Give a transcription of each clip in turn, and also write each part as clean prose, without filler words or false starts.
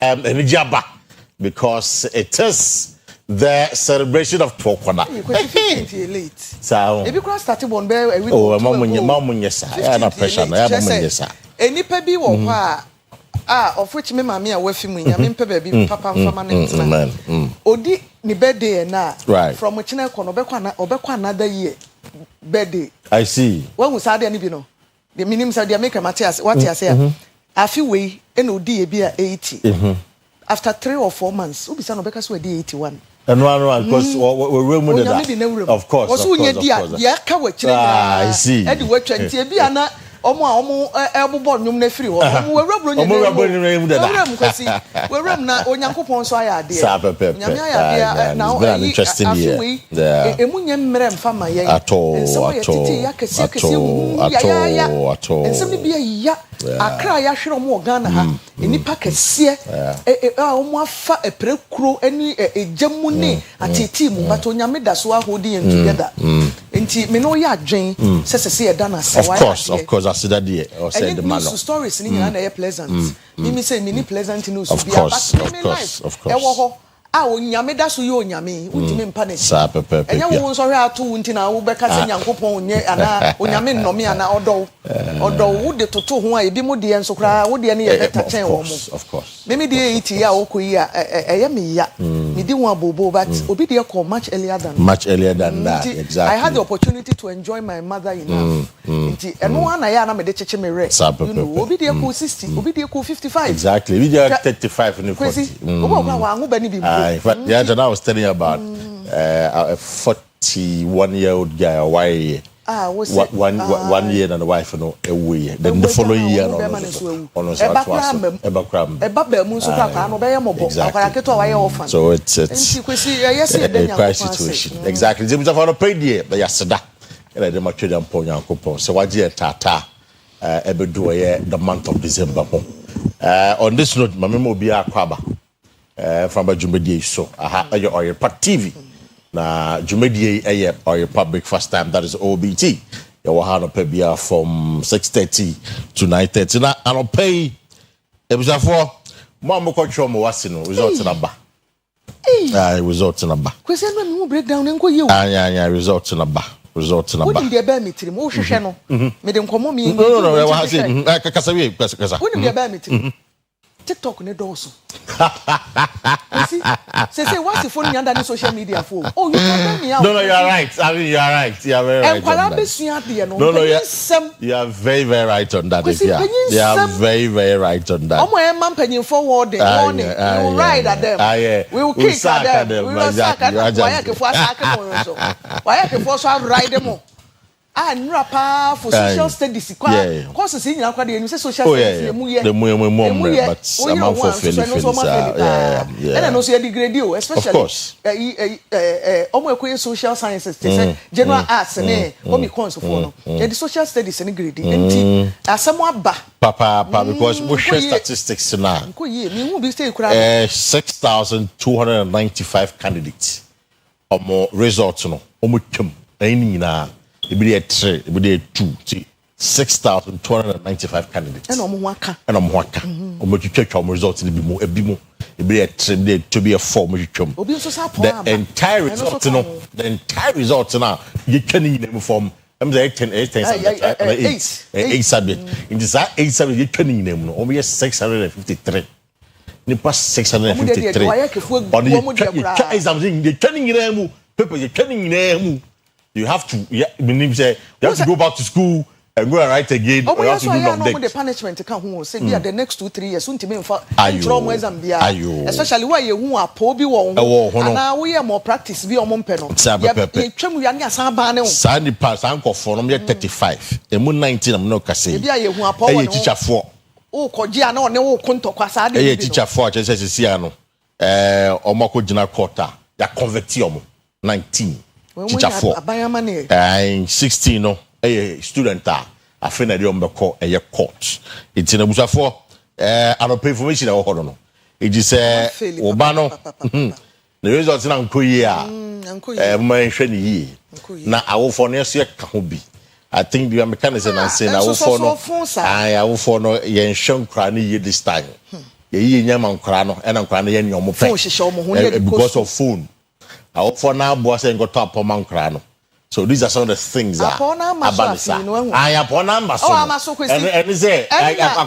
Enijaba, because it is the celebration of Pokona. Late. So, if you cross started one bear, oh, Mamma, yes, I am a pressure. Yes, any baby or of which me mammy are with me, I mean, baby, papa, and family. Odi, ni birthday na right from which na obekwa another year birthday. I see. When we said any bino, the minimum said they make a Matthias, what you say? I feel way, and Odi be 80. After 3 or 4 months, Ubi San Obeka so 81. And one because we're removing that. Of course. I see. Eddie work 20 be ana omo elbow nyum na free ho. We rubro nyum kwesi. We ram na onyankopon so aya de. Nyame aya now an interesting year. Yeah. Emunye mmerem fama yen. At all. And some be ya akra ya hwere omo Ghana ha. Enipa kese omo afa eprekuro eni ejemu ne atiti mu but onyame da so ahodi en together. Enti me no ya adwen sese e da na se wa. Of course I see that there or say the man. Stories ni na pleasant. Me say me ni pleasant news be about of course. Onyame da so yo onyame untime mpa na sa pepe enya wo nso hwe ato unti na wo beka se nyankopon onye ana onyame nnome ana odo wo de toto ho a ebi mu de enso kra wo de ne ye beta chen wo mu of course me de iti ya wo koyi a eye me ya me di won abobo but obi de call much earlier than that exactly. I had the opportunity to enjoy my mother enough nti eno ana ya na me de cheche me re you know obi de call 60 obi de call 55 exactly we de 35 and 40 obo kwa wa ngo ba ni bi yeah, and I was telling you about a 41-year-old guy, why 1 year and a wife, no, a way. Then the following year, so it's a crisis situation. Exactly. They have a paid year, but yesterday, and I didn't trade them for young couple. So what year Tata, the month of December. On this note, my memo be a kwaba. From a Jumedie so your Oyerepa TV na Jumedie Oyerepa Breakfast Time, that is OBT. You will have a pay from 6:30 to 9:30 na and pay e busa for mama ko twa mo wasino result number result number kwese no me breakdown enko ye o anya result number wodi de ba metiri mo hwehwe no me de nkomo mi no wa say kasa wodi de ba metiri TikTok ne doso. Say what's the phone under the social media for? Oh, you can me out. No, you are right. I mean, you are right. You are very right. You are very, very right on that. You are very, very right on that. Man penny forward. You ride at them. We will kick at them. We will sack at them. Why can ride them all? Nrapa for social studies courses in your you say social studies the but amount for feelings and also degree especially of course social sciences general arts and what me cons for the social studies and grade and asamo ba papa because we share statistics now 6,295 candidates or more results no omutwam ani na Ibidi 3, ibidi 2, 6,295 candidates. And omwaka. Omotwetwa results ni ebimo. Ibidi 3, ibidi to be a 4 omotwetwam. The entire result now you can in form. I'm the 8 subject. In this 8 subject you can in them. Only 653. Nipa 653. On the exams you can in them. People you can in them. You have to, you have to go back to school and go and write again. Oh, you have to do long days. The punishment can who say the next 2-3 years. Soon to me, especially why you are poor be one. And now we are more practice. Be on Montpellier. Sandy pass uncle for 35. The moon 19. I'm not say. Maybe I who are poor. Teacher 4. Oh, Kojiano, no conto kwasa. A teacher 4. Just says Siano. Omako Jina Kota. Ya convertiomo 19. Teacher 4 16 no student a friend of the call a court it's in a busa for I don't pay information no it is Obano the results in Ankoya my friend na awo for next year can be I think the mechanism and saying I will for no yen shon crani this time ye nyama nkra no e na nkra no ye ne omo pe because of phone for now boss ain't got top man crano. So these are some of the things that abanisa. I upon ambaso. And say I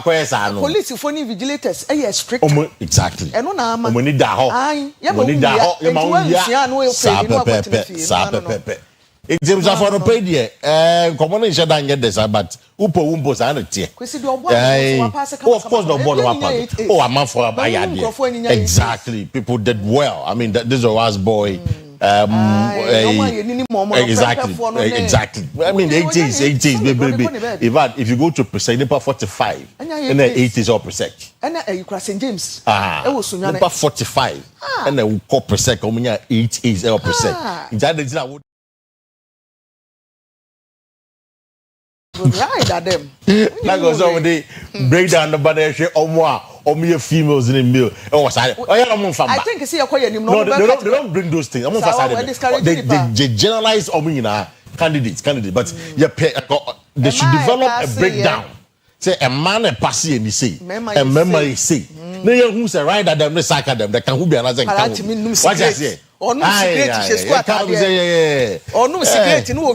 police phone vigilators strict. Exactly. And no na money da ho. Money da ho. You ma it's a for pay there. Common is that get this, but upo sanity. Of course, the board. Oh, I'm for a idea. Exactly. People did well. I mean, this was boy. Exactly. I mean, 80s, baby. If you go to percent, 45, and then 80s or percent. And you cross St. James. Number 45, and then 4%, coming at 80s or percent. That is not. Right at them. That goes over the breakdown the body or me females in the mill. Oh, sorry. I think you see a quiet. No, they don't bring those things. I'm they generalize candidates, but they should develop a breakdown. Say a man a passy and say a memory say. No, who's a right at them, the sack at them, that can be another. What I say? Or no secret, or no secret, no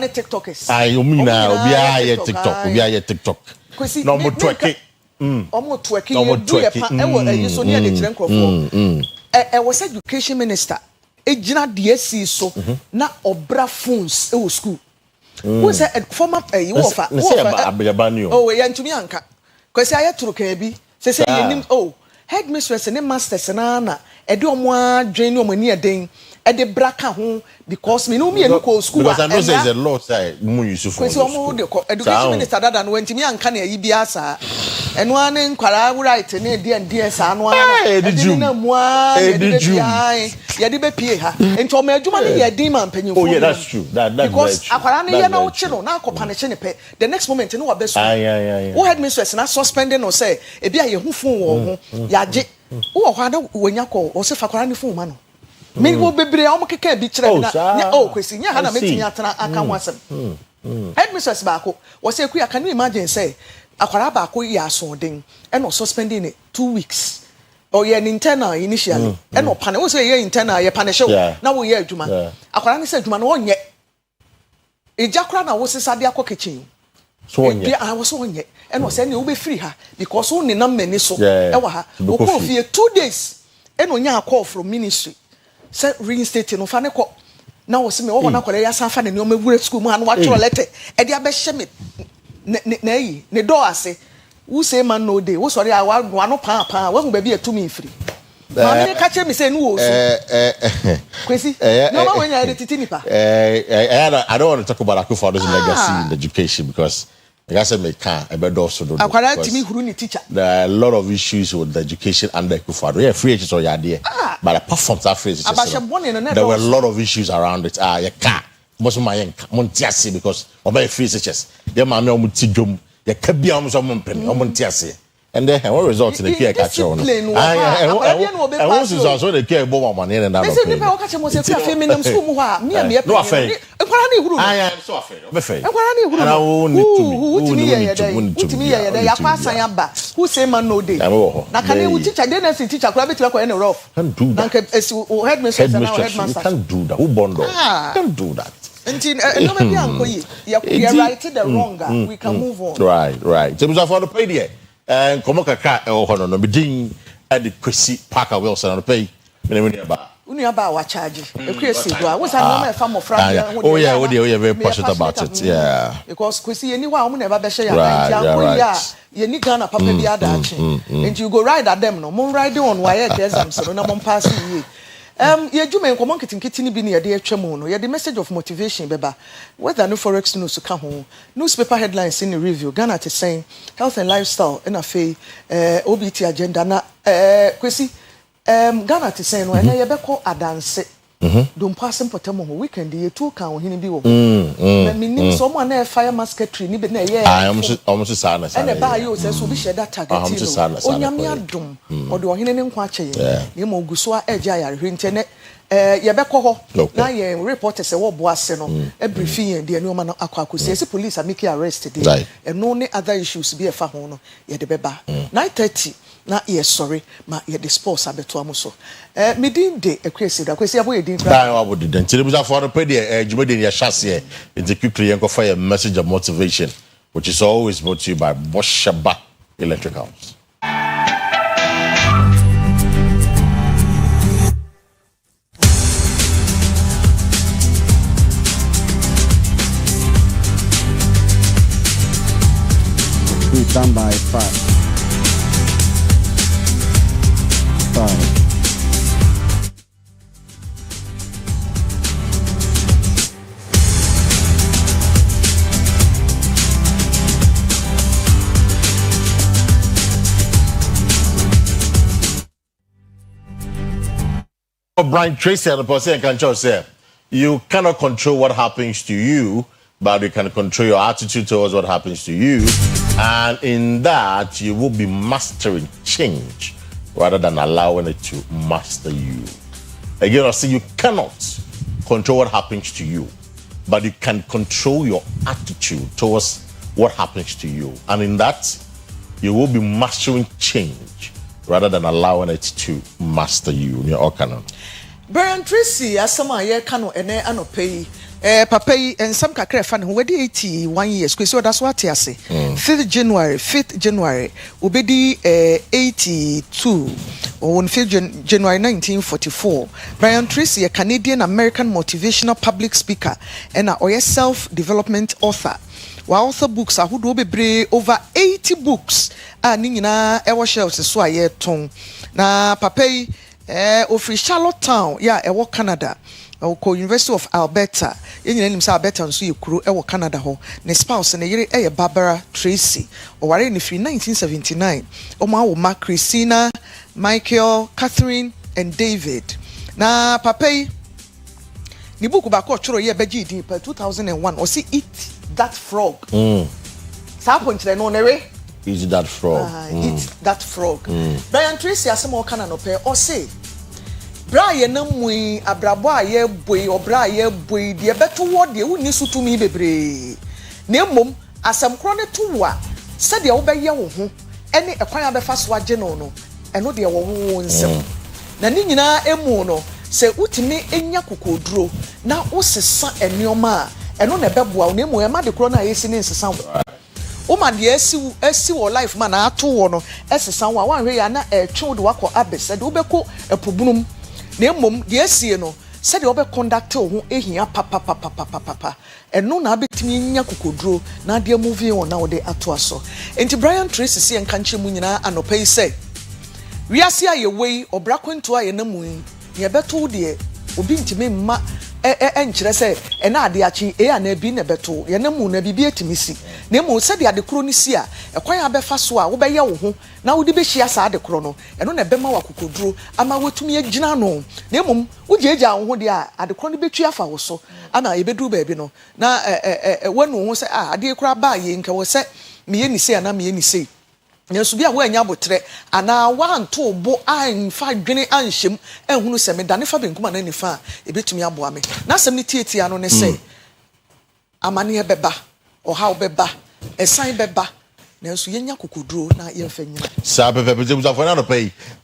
TikTokers. I mean, we are TikTok. No more twerking. Almost twerking. You so near the trunk of I was education minister. A general DSC so na obra phones e school. Who is a former you offer? Oh, we to me anka. Kwesi aye truka bi. Say nim headmistress and masters na edo mo adwen no mani eden e de braka ho because me no me no school because I know there is a law say mu use for education minister dada no wantimi anka na yi bia sa eno ane nkwara right na e sa no ana na mu ye de be pie ha enti o ma adwuma ne ye din man panyin oh yeah, that's true that's because akwara ne ye na wo chi no na akopa ne chi ne pe the next moment no wa be so wo headmistress na suspending no say e bia ye hu fun wo ho ya je wo hwada wonya ko o se fakwara ne fun ma no me go bebre o mkeka bi kire na kwesi nya ha na metimi atana aka ho asem headmistress ba ko wo se ku ya can you imagine say akwara ba ko ya so den e no suspending it 2 weeks or ye internal initially e no pane wo say ye internal ye pane show na wo ye adwuma akwara ne say adwuma no onye ejakura na wo sesa de akokechin so onye I was onye e no say ne wo be free ha because wo ne na mani so e wa ha wo ko fie 2 days e no nya call from ministry say reinstate no fa ne ko na wo se me wo na kwere ya san fa ne o mewure school mu ha no wa choro letter e dia be hye me na yi ne do ase wo say man no dey wo sorry wa no pa wo hu ba bi etumi free ma me ka che me say no wo so Kwesi no ma when you titi nipa I don't want to talk about Akufo's legacy in education because like I said, me can't. I better also do. There are a lot of issues with the education under Akufo. Yeah, free agents or your idea, but apart from that free agents, there were a lot of issues around it. You can't. Most of my young Montiasi because of my free agents. They might know Mutijum. You can't be almost a Montiasi. And then what results in the care catch on? I want to also the care about money and that. No affair. I am so afraid. And I won't need to me. Who say man no day? Now can you teach? I didn't see teacher. Grab it in a rough. Can't do that. Headmistress. Can't do that. Who bondo? Can't do that. Until you're right the wrong. We can move on. Right. So for the pay and come kakra e ho no be din e de Kwesi Parker Wilson on pay me uni aba wa charge e Kwesi do a wo say no me fa mo fra oh yeah very passionate about it because Kwesi any wa mo never be share ya ye ni Ghana papa bi adachi and you go ride at them no mo ride on wire exam so na mo pass ye ye dwuma enkomo nkitikiti bi na ye de atwam no ye the message of motivation beba whether no forex news ka ho newspaper headlines in the review Ghana is saying health and lifestyle in afi OBT agenda na Kwesi Ghana is saying when ye be call adanse Don't pass him potamo weekend ye two can him be wo. Meaning someone a fire musketry ni be na ye. I almost sana. And a buy you says will be shed that target. Onyamia dum or do him in quache. Yemo guswa eja rintene. Yebeko ho na ye reporters e wo boase no e briefing de anu ma no akwakosi ese police are making arrest dey and no any other issues be e fa ho no ye de beba 9:30 na ye sorry ma ye the sports abeto amoso medin de Kwesi aboye din kra wa bodi den tire buza for pe de jumade ye hyase e de quickly yen ko for a message of motivation which is always brought to you by Boshaba Electricals. Stand by 5. Brian Tracy and the person can say you cannot control what happens to you, but you can control your attitude towards what happens to you. And in that, you will be mastering change rather than allowing it to master you. Again, I say you cannot control what happens to you, but you can control your attitude towards what happens to you. And in that, you will be mastering change rather than allowing it to master you. Brian Tracy, as some aye kano ene anopei. Papa and some kakre fan who wedi 81 years. So that's what I say. 5th January, Ubedi 82 on 5th January 1944. Brian Tracy, a Canadian American motivational public speaker and a self-development author. Wa author books are who do be over 80 books. Nina ewa shelves so aye ton. Na papa of Charlottetown, ewa Canada. University of Alberta. Yen say Alberta nso ye kuro e wo Canada ho. Ne spouse ne yere e Barbara Tracy. O ware ne free 1979. O ma wo ma Christina, Michael, Catherine and David. Na papa yi ni book ba ko choro ye beji din pa 2001. O see Eat That Frog. Sa point le no nere. Eat That Frog. Eat That Frog. Brian Tracy asemo kana no pe o say Brian namui abrabo aye boy obra aye boy de beto wo de woni sutumi bebre na mmom asem kro ne to wa se de wo be ye wo ho ene ekwan abefa so age no no eno de wo wo nsem na ni nyina emu no se utimi enya kokoduro na osesa enioma eno na beboa na emu e ma de kro na yesi ne nsesa wo ma de esi wo life man na ato wo no esesa wo a hwe ya na etwe de wakọ abese de wo beko epobunum na mom de asie no se de obe conduct ho ehia papa eno na abetimi nya kokoduro na de movie on na de ato aso enti Brian Tracy se enkanche mu nyina anopai se wiase aye wei obra kwantu aye na mu ye beto de obi ntimi mma enkyere se ena ade achi na bi na beto ye na mu na bibi etimisi na mu se de ade kro ni si a ekwan abefa so a wo be ye wo ho na wo de be hia sa ade kro no eno na be ma wa kokoduro ama wotumi agina no na mu wo jeja wo ho de a ade kro no betwi afa wo so ana ebedu ba bi no na wanu ho se ade kro ba ye nka wo se me ye ni se ana me ye ni se nyesu bia wo anya botre ana wa nto bo an fa dwene anhyem ehunu se me dane fa benkuma na nifa ebetumi aboa me na asem ni tietia no ne se amane beba o ha beba esan beba nyesu yenya kokoduro na yemfa nyina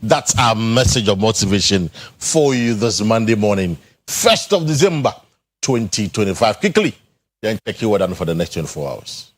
that's our message of motivation for you this Monday morning, 1st of December 2025. Quickly then check you what for the next 24 hours.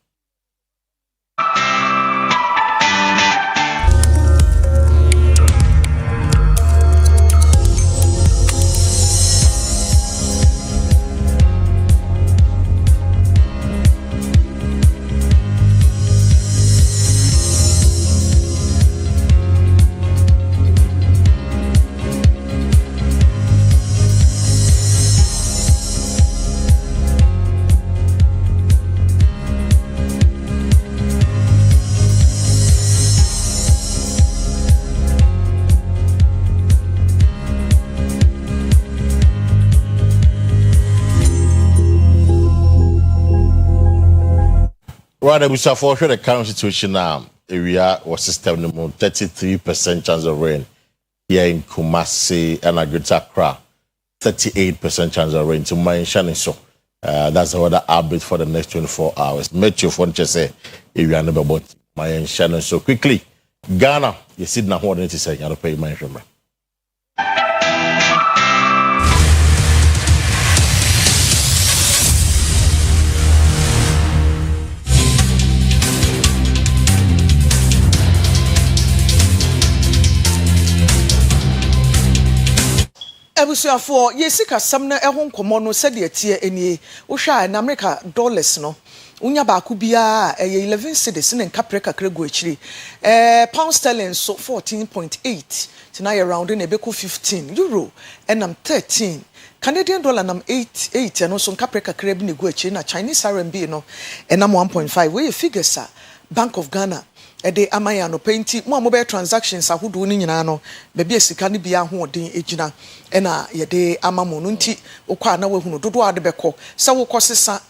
Rather, we saw for the current situation now. Area was system no more 33% chance of rain here in Kumasi and Greater Accra. 38% chance of rain to my shining so. That's the weather update for the next 24 hours. Meteo for say area number about my shining so quickly. Ghana, you see now what it is saying. I'll pay my remember. Ebusuafo yesika samna ehon komo no sede etie enie wo hwa na America dollars no unya ba ku bia 11 cedis ne nkapre kakra go akiri pound sterling so 14.8 tonight around in ebeku 15 euro enam 13 Canadian dollar nam 8 no so nkapre kakra bi ne go akiri na Chinese RMB no enam 1.5 we figures Bank of Ghana ede amaya no penti mo mobile transactions ahodo ni nyina no bebi esika ne bia ho odin ejina ena yede amamo no nti okwa na wahunu dodo ade beko se wo kosesa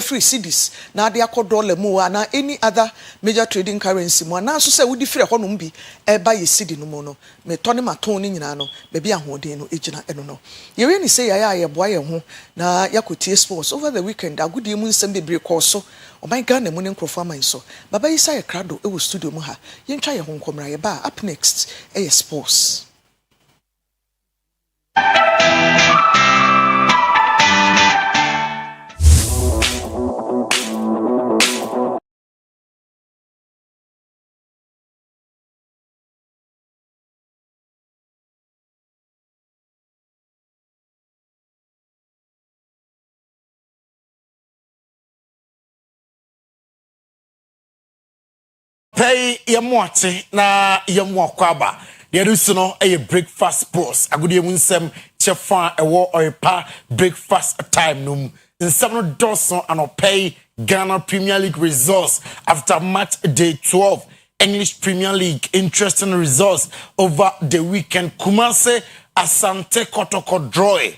free cedis na ade akodollar mu ana any other major trading currency mu na so se wodi free ho no mbi eba ye cedi no mu no me tone maton ni nyina no bebi ahodin no ejina eno no yewe ni se ya boa ye ho na yakotie sports over the weekend agudi mu nsem bebre koso o my Ghana mu ne nkrofo aman so baba yi say krado e wo studio mu ha yentwa ye ho nkomra ye ba up next sports. Pay yamwate na yamwakwaba. Yerusuno a breakfast boss. Agudi munsem chefa ewo Oyerepa Breakfast Time num. In some dozen and pay Ghana Premier League results after match day 12. English Premier League interesting results over the weekend. Kumase Asante Kotoko Droy.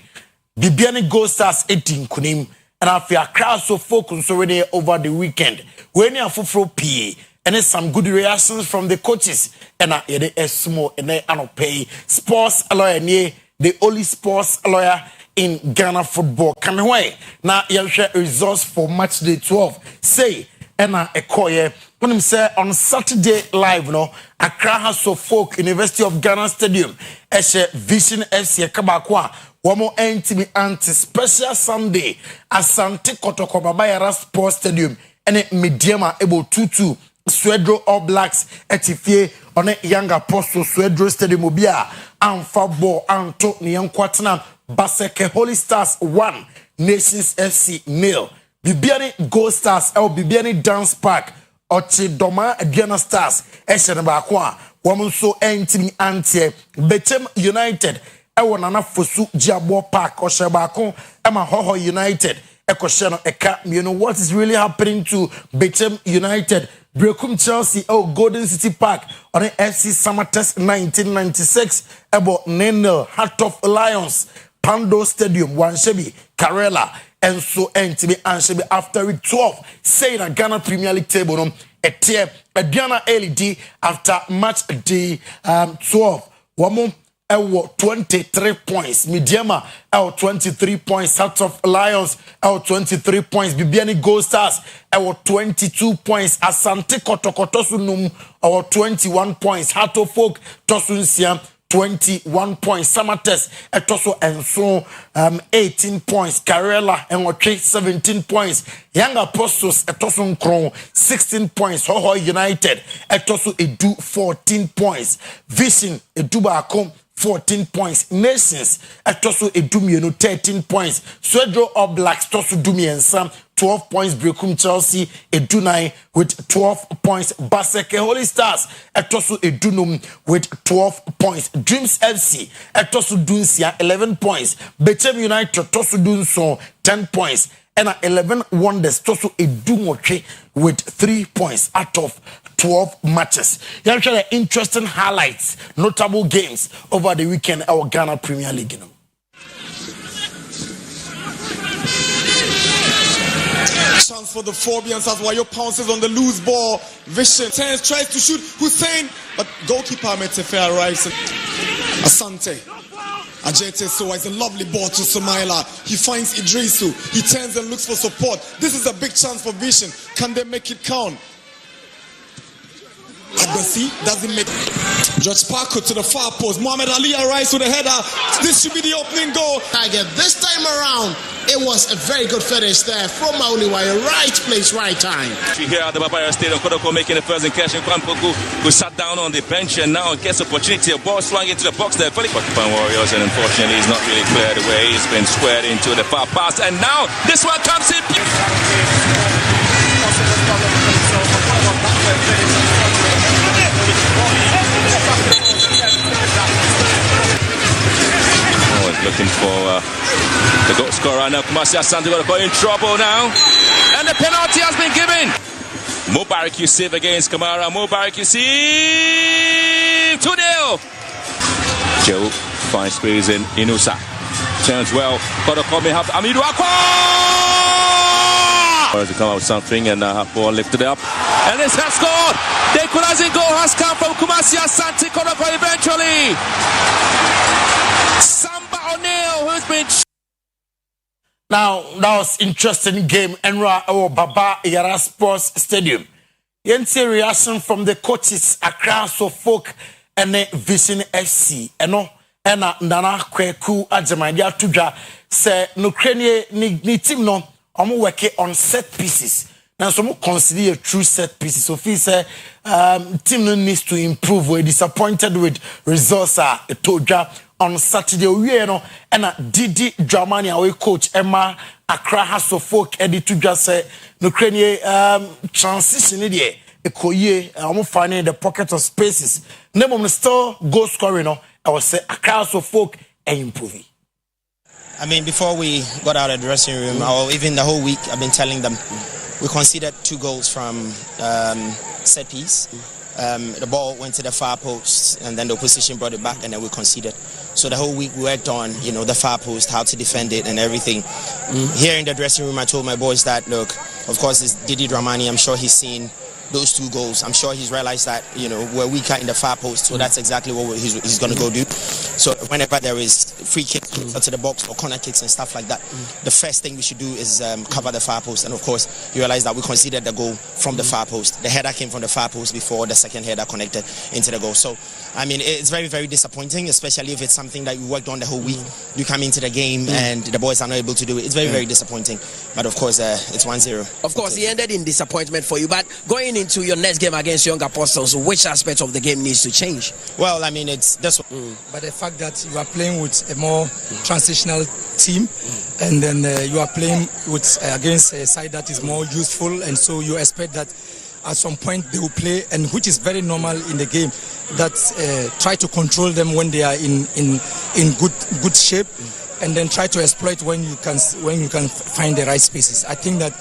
Bibiani Gold Stars 18 kunim. And Afia crowd so focused already over the weekend. When you are for PA. And there's some good reactions from the coaches. And a small and they pay sports lawyer near the only sports lawyer in Ghana football. Come away. Now you share results for match day 12. Say and a koye when him say on Saturday live no Accra House of Folk University of Ghana Stadium. Eshe Vision FC Kabakwa. Wamo entimi anti special Sunday Asante Kotoko Babayara Sports Stadium. And mediama able 2-2. Swedro All Blacks etifie on a young apostle Swedro Stadium Obia and football Anto Nyankwatana Baseke Holy Stars 1 Nations FC 0 Bibiani Gold Stars El Bibiani Dance Park Ochi Doma Diana Stars Eshenabakwa Wamunso Entimi Antie Bechem United Ewanana Fosu Jabo Park Oshebakon Emma Hoho United Ekosheno Eka. You know what is really happening to Bechem United? Brekum Chelsea, Golden City Park on the FC Summer Test 1996. About Nenel, Heart of Lions, Pando Stadium, Wanshebi, Karela, and so Ntb Anshebi after week 12. Saying a Ghana Premier League table, a tier, a Ghana LED after match day 12. Wamo. 23 points. Midiama 23 points. Heart of Lions 23 points. Bibiani Gold Stars 22 points. Asante Kotoko Tosunum 21 points. Heart of Folk Tosunsia 21 points. Samates Etoso and so 18 points. Karela and 17 points. Young Apostles Etosun Kron 16 points. Hoho United Etoso Edu 14 points. Vision Eduba Akom 14 points. Nations Etoso Edumieno 13 points. Swedro All Blacks Tosu Dumiensa 12 points. Brekum Chelsea Edunai with 12 points. Baseke Holy Stars Etoso Edunum with 12 points. Dreams FC Etoso Dunsia 11 points. Bechem United Tosu Dunso 10 points. And 11 Wonders Tosu Edumoche with 3 points out of 12 matches. You have the interesting highlights, notable games over the weekend our Ghana Premier League. You know. chance for the Phobians as Wayo pounces on the loose ball. Vision turns, tries to shoot Hussein, but goalkeeper Metefe arrives. Asante. Ajete so it's a lovely ball to Somaila. He finds Idrisu. He turns and looks for support. This is a big chance for Vision. Can they make it count? Agbasi doesn't make George Parker to the far post. Muhammad Ali arrives with a header. This should be the opening goal. Tiger, this time around, it was a very good finish there from Mauliwaya. Right place, right time. Here at the Babaya Stadium, Kodoko making the first encounter. Kwampoku, who sat down on the bench and now gets opportunity. A ball swung into the box there. Pakistan Warriors, and unfortunately, he's not really cleared away. He's been squared into the far pass, and now this one comes in. Looking for the goal scorer now. Kumasi Asante got in trouble now, and the penalty has been given. Mubarak Yusuf against Kamara. Mubarak Yusuf 2-0. Joe finds space in Inusa. Turns well. Got a comment. Amidu Akwa to come out with something, and ball lifted up, and this has scored. The equalizing goal has come from Kumasi Asante Kodoko eventually. Who's been now that was interesting game Enra or Baba Yara Sports Stadium. Yense reaction from the coaches Accra Suffolk and Vision FC eno ena Nana Kweku Ajamadia Tuja say no Ukraine ni team no omo work on set pieces. Now some consider a true set pieces. So he say team no needs to improve. We're disappointed with results Toja on Saturday, we know, and Didi Dramani, our coach Emma Accra has of folk Eddie to just say Ukraine transition idea. Ekoye, I'm finding the pocket of spaces. Name of the store goal scoring. I was say Accra of folk and improving. I mean, before we got out of the dressing room, or even the whole week, I've been telling them we conceded 2 goals from set piece. The ball went to the far post, and then the opposition brought it back, and then we conceded. So the whole week we worked on, the far post, how to defend it, and everything. Here in the dressing room, I told my boys that, look, of course, it's Didi Dramani. I'm sure he's seen those 2 goals. I'm sure he's realized that, we're weaker in the far post, so that's exactly what he's going to go do. So whenever there is free kicks to the box or corner kicks and stuff like that, the first thing we should do is cover the far post. And of course, you realize that we conceded the goal from the far post. The header came from the far post before the second header connected into the goal. So, I mean, it's very, very disappointing, especially if it's something that you worked on the whole week. You come into the game and the boys are not able to do it. It's very, very disappointing. But of course, it's 1-0. Of course, it ended in disappointment for you. But going into your next game against Young Apostles, which aspect of the game needs to change? Well, I mean, it's this one. But the fact that you are playing with a more transitional team, and then you are playing with against a side that is more useful, and so you expect that at some point they will play, and which is very normal in the game, that try to control them when they are in good shape, and then try to exploit when you can find the right spaces. I think that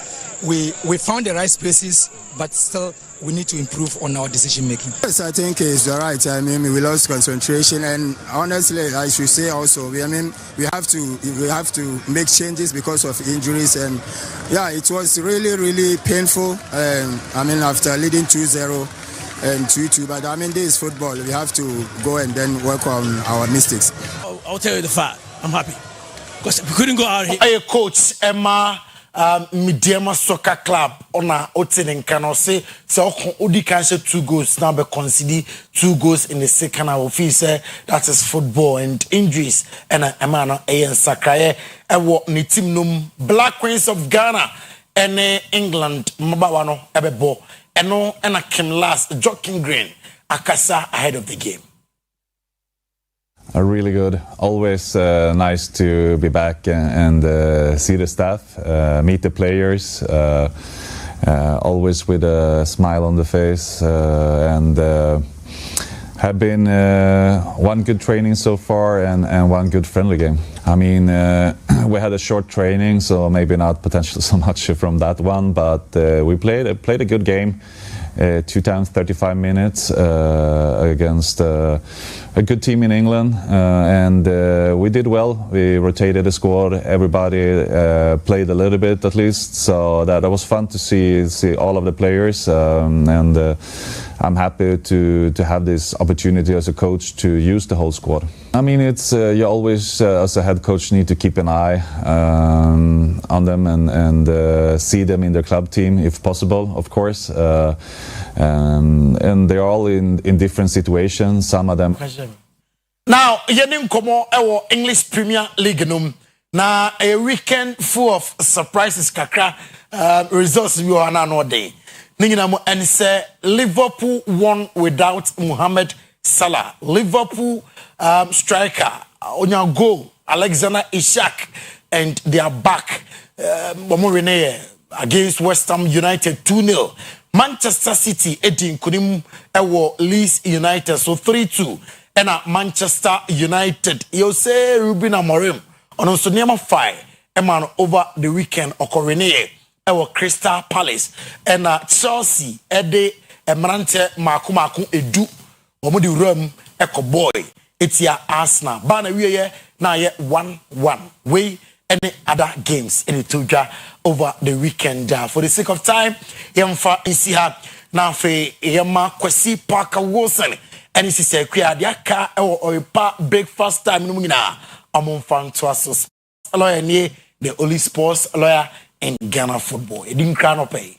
we found the right spaces, but still we need to improve on our decision making. Yes, I think it's all right. I mean, we lost concentration, and honestly, I should say also, we have to make changes because of injuries, and yeah, it was really, really painful. I mean, after leading 2-0 and 2-2, but I mean, this is football. We have to go and then work on our mistakes. I'll tell you the fact. I'm happy because we couldn't go out here. Hey, coach Emma. Mediama Soccer Club on a opening can say so Odi can say 2 goals now, but consider 2 goals in the second half. Say that is football and injuries and a man and Sakaye and what ni team num Black Queens of Ghana and England Mabawano Ebebo and no and a came last jogging green Akasa ahead of the game. Really good. Always nice to be back and see the staff, meet the players. Always with a smile on the face, and have been 1 good training so far and 1 good friendly game. I mean, we had a short training, so maybe not potential so much from that one, but we played a good game. 2 times 35 minutes against a good team in England, and we did well. We rotated the squad. Everybody played a little bit at least, so that was fun to see all of the players, and I'm happy to have this opportunity as a coach to use the whole squad. I mean, it's you always as a head coach need to keep an eye on them and see them in their club team if possible, of course. And they're all in different situations. Some of them. Now, yenim komo ewo English Premier League num na a weekend full of surprises kakra results you are no day. Ningina mo and say Liverpool won without Mohamed Salah. Liverpool striker onya goal Alexander Isak and they are back against West Ham United 2-0. Manchester City edin kunim ewo Leeds United so 3-2 and Manchester United you say Ruben Amorim on so niema 5 eman over the weekend okorene ewo Crystal Palace and Chelsea ede emrante maku edu omo di ram eko boy etia Arsenal bana wiye na ye 1-1 we any other games in Ituja over the weekend. For the sake of time, Yemfa Isiha na fe Yema Kwesi Parker Wilson and this is a Diaka or Oyerepa Breakfast Time Numina among fan to us lawyer near the only sports lawyer in Ghana football. It didn't crown pay.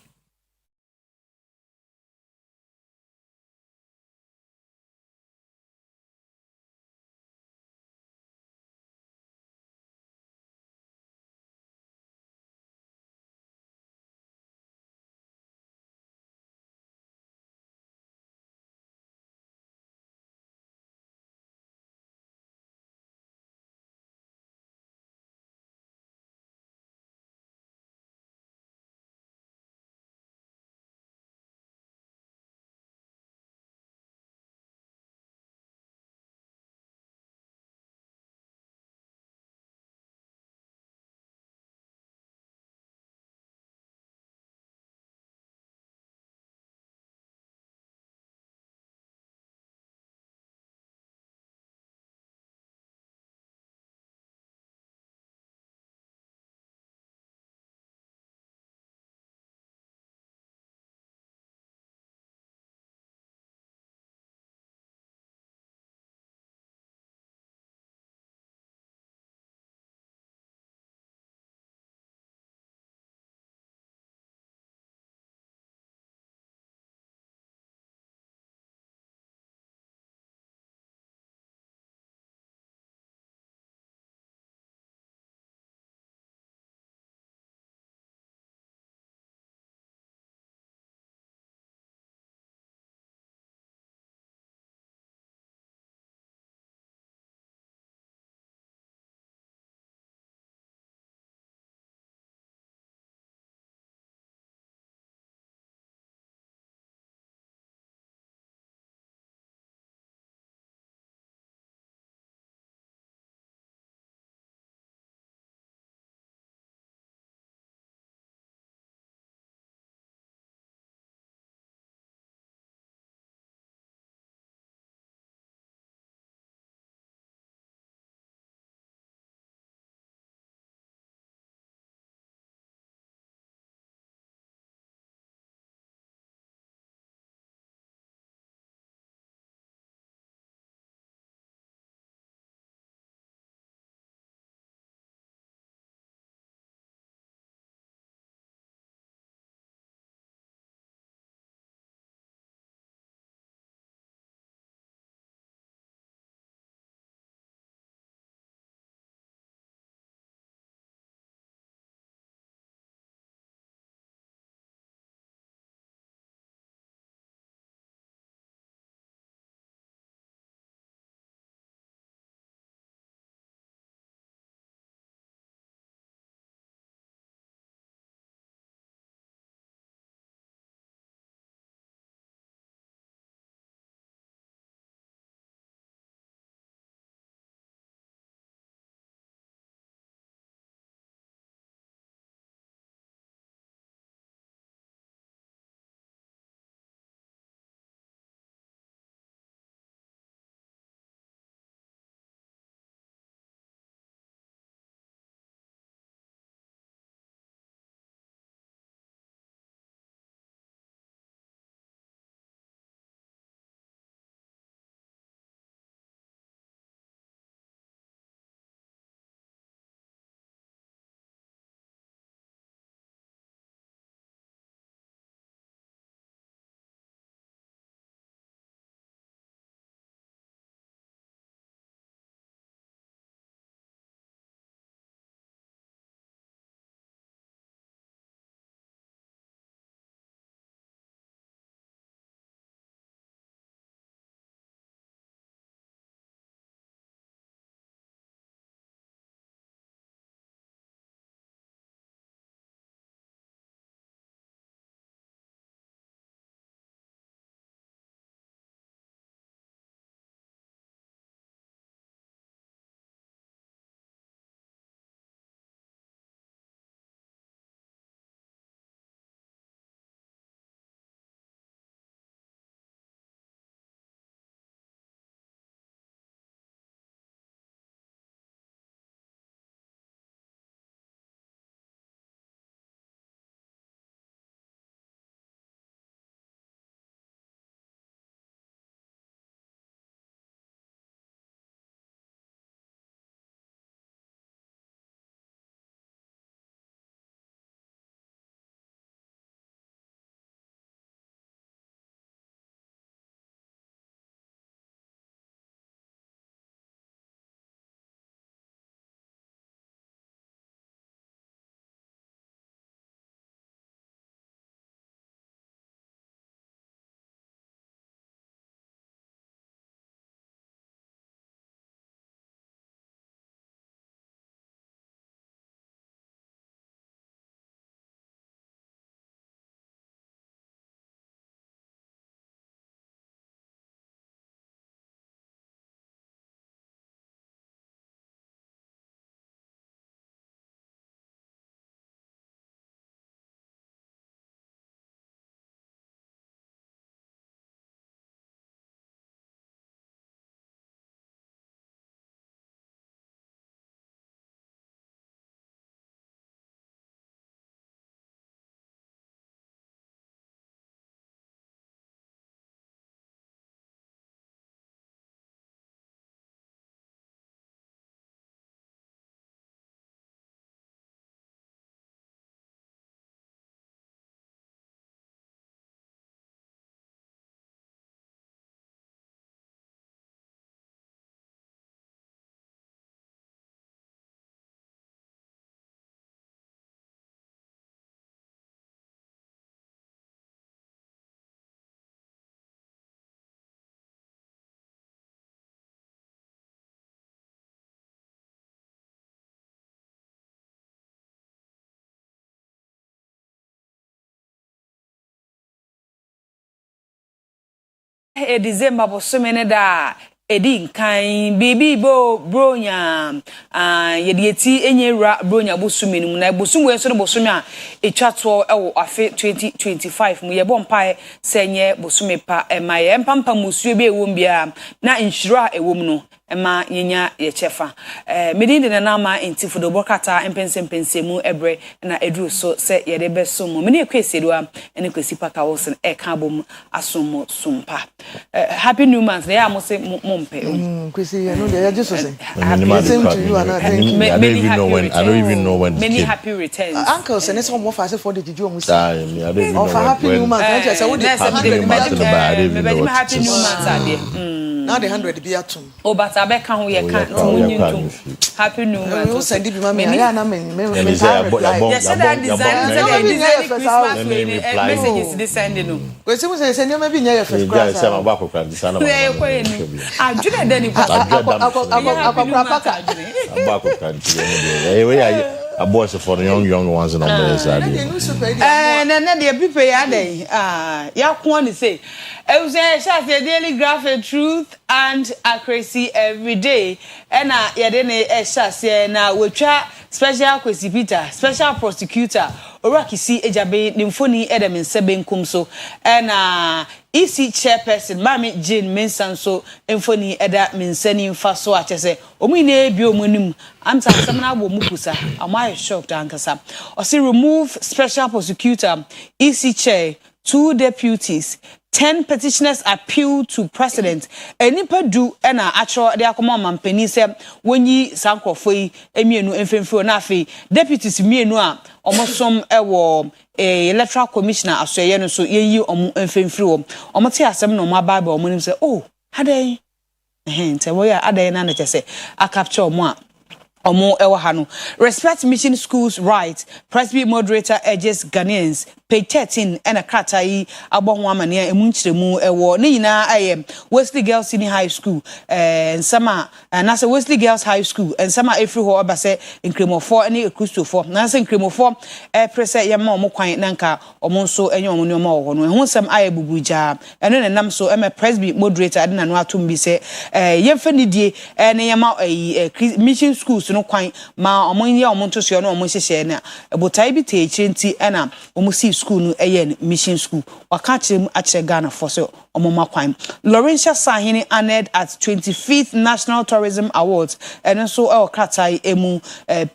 December bosome ne da edi nkan bibi bo bronya yedieti enyewura bronya bosome num na bosome so bosome a etwato ewo afe 2025 mu yebo mpa senye bosome pa emaye empampa musuo bi ewom bia na inshira ewom no ema yenya ye chefa medinde na nama enti do bokata empensempensemu ebre na eduru so se yede beso mo mene Kwesiedua ene Kwesi Parker Wilson ka bom asomo sumpa happy new month there am say mompe Kwesi no dey just say I don't even know when many happy returns uncle say some more fast for the did you say I don't even know happy new month I say what happy new month now the 100 be atum o but abeka ho ye kan tumunyin happy new month o send bi mama ya na me yes that design messages they send no Kwesi mu say nyama bi nya ye first class say ma ba kokra design na adwene dani akokra paka ba kokra we are a boys for young ones and all na dey people ya dey ya ko ni say I say daily graphic truth and accuracy every day and yede ne say na wetwa special Kwesi Peter special prosecutor orakisi ejabe nimfoni edem nsebenkum so and EC chairperson Mami Jane Mensan so emfoni eda mensani mfa so achese omuni ebi omunim amsa samna bo mukusa am I shocked ankasa o say remove special prosecutor EC chair 2 deputies 10 petitioners appeal to president enipa du na atro de akoma mampani se wonyi sankofo yi emienu emfemfo na afi deputies mienu a omosom ewo electoral commissioner asoye no so yeyi omo emfemfiri omo te asem no ma bible omo nim se oh adan nte wo ya adan na na chese a capture omo a omo ewo ha no respect mission schools right Presby moderator urges Ghanaians page 13 and a kratai abon amane emunchiremu ewo ne nyina aye Wesley Girls Senior High School and sama na say Wesley Girls High School and sama every ho oba say incremo 4 and Christo 4 na say incremo 4 prese yema omo kwan na nka omo nso enye omo ne omo ho no ehun sam aye bubuja eno ne nam so Presby moderator ade na no atom bi say yemfa nidie ne yema mission schools no kwan ma omo nye omo nto so no omo hyehye na botai bi te echenti na omo si school no mission school wakachim ache Ghana for so omoma kwan Laurentia Sahini honored at 25th National Tourism Awards and so kratai emu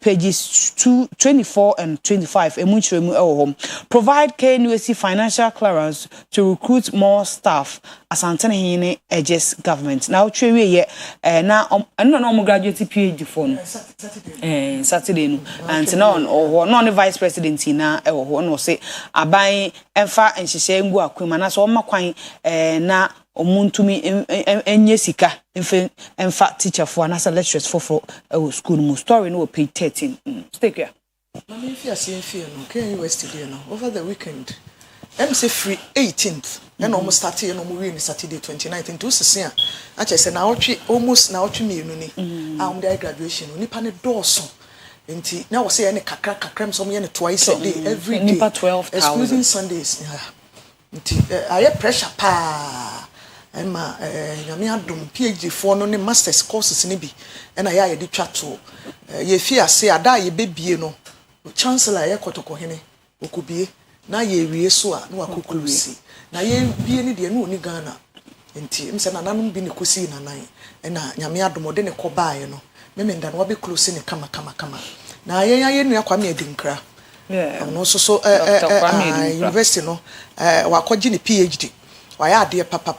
pages 24 and 25 emu chiremu home provide KNUST financial clearance to recruit more staff asantene hini edges government now trewe ye na no graduate PhD for no Saturday no and no vice president na no say aban emfa enhyehyɛ ngu akwema na so omakwan na omuntumi enye sika emfa teacher for na lecturers for school mu story no page 13 stay here mama if you see no can you yesterday no over the weekend say free 18th and almost started and almost Saturday 29th into season actually say now almost now me no ni their graduation nipa ne doso enti na wose any kakra some ye twice a day every day nipa 12,000 excluding Sundays enti aye pressure pa ema nyame adom PhD for no ne masters courses ni bi na aye de twa to ye fi ase ada ye bebie no chancellor ye kotoko hene okubie na ye wie so a na wakokulusi na ye bie ni de no ni Ghana enti mse na nanom bi ne kosi na nan na nyame adom de ne kobae no memenda no be close ne kama na ye nua Kwame Adinkra no so university no wakoji ne PhD waya ade papa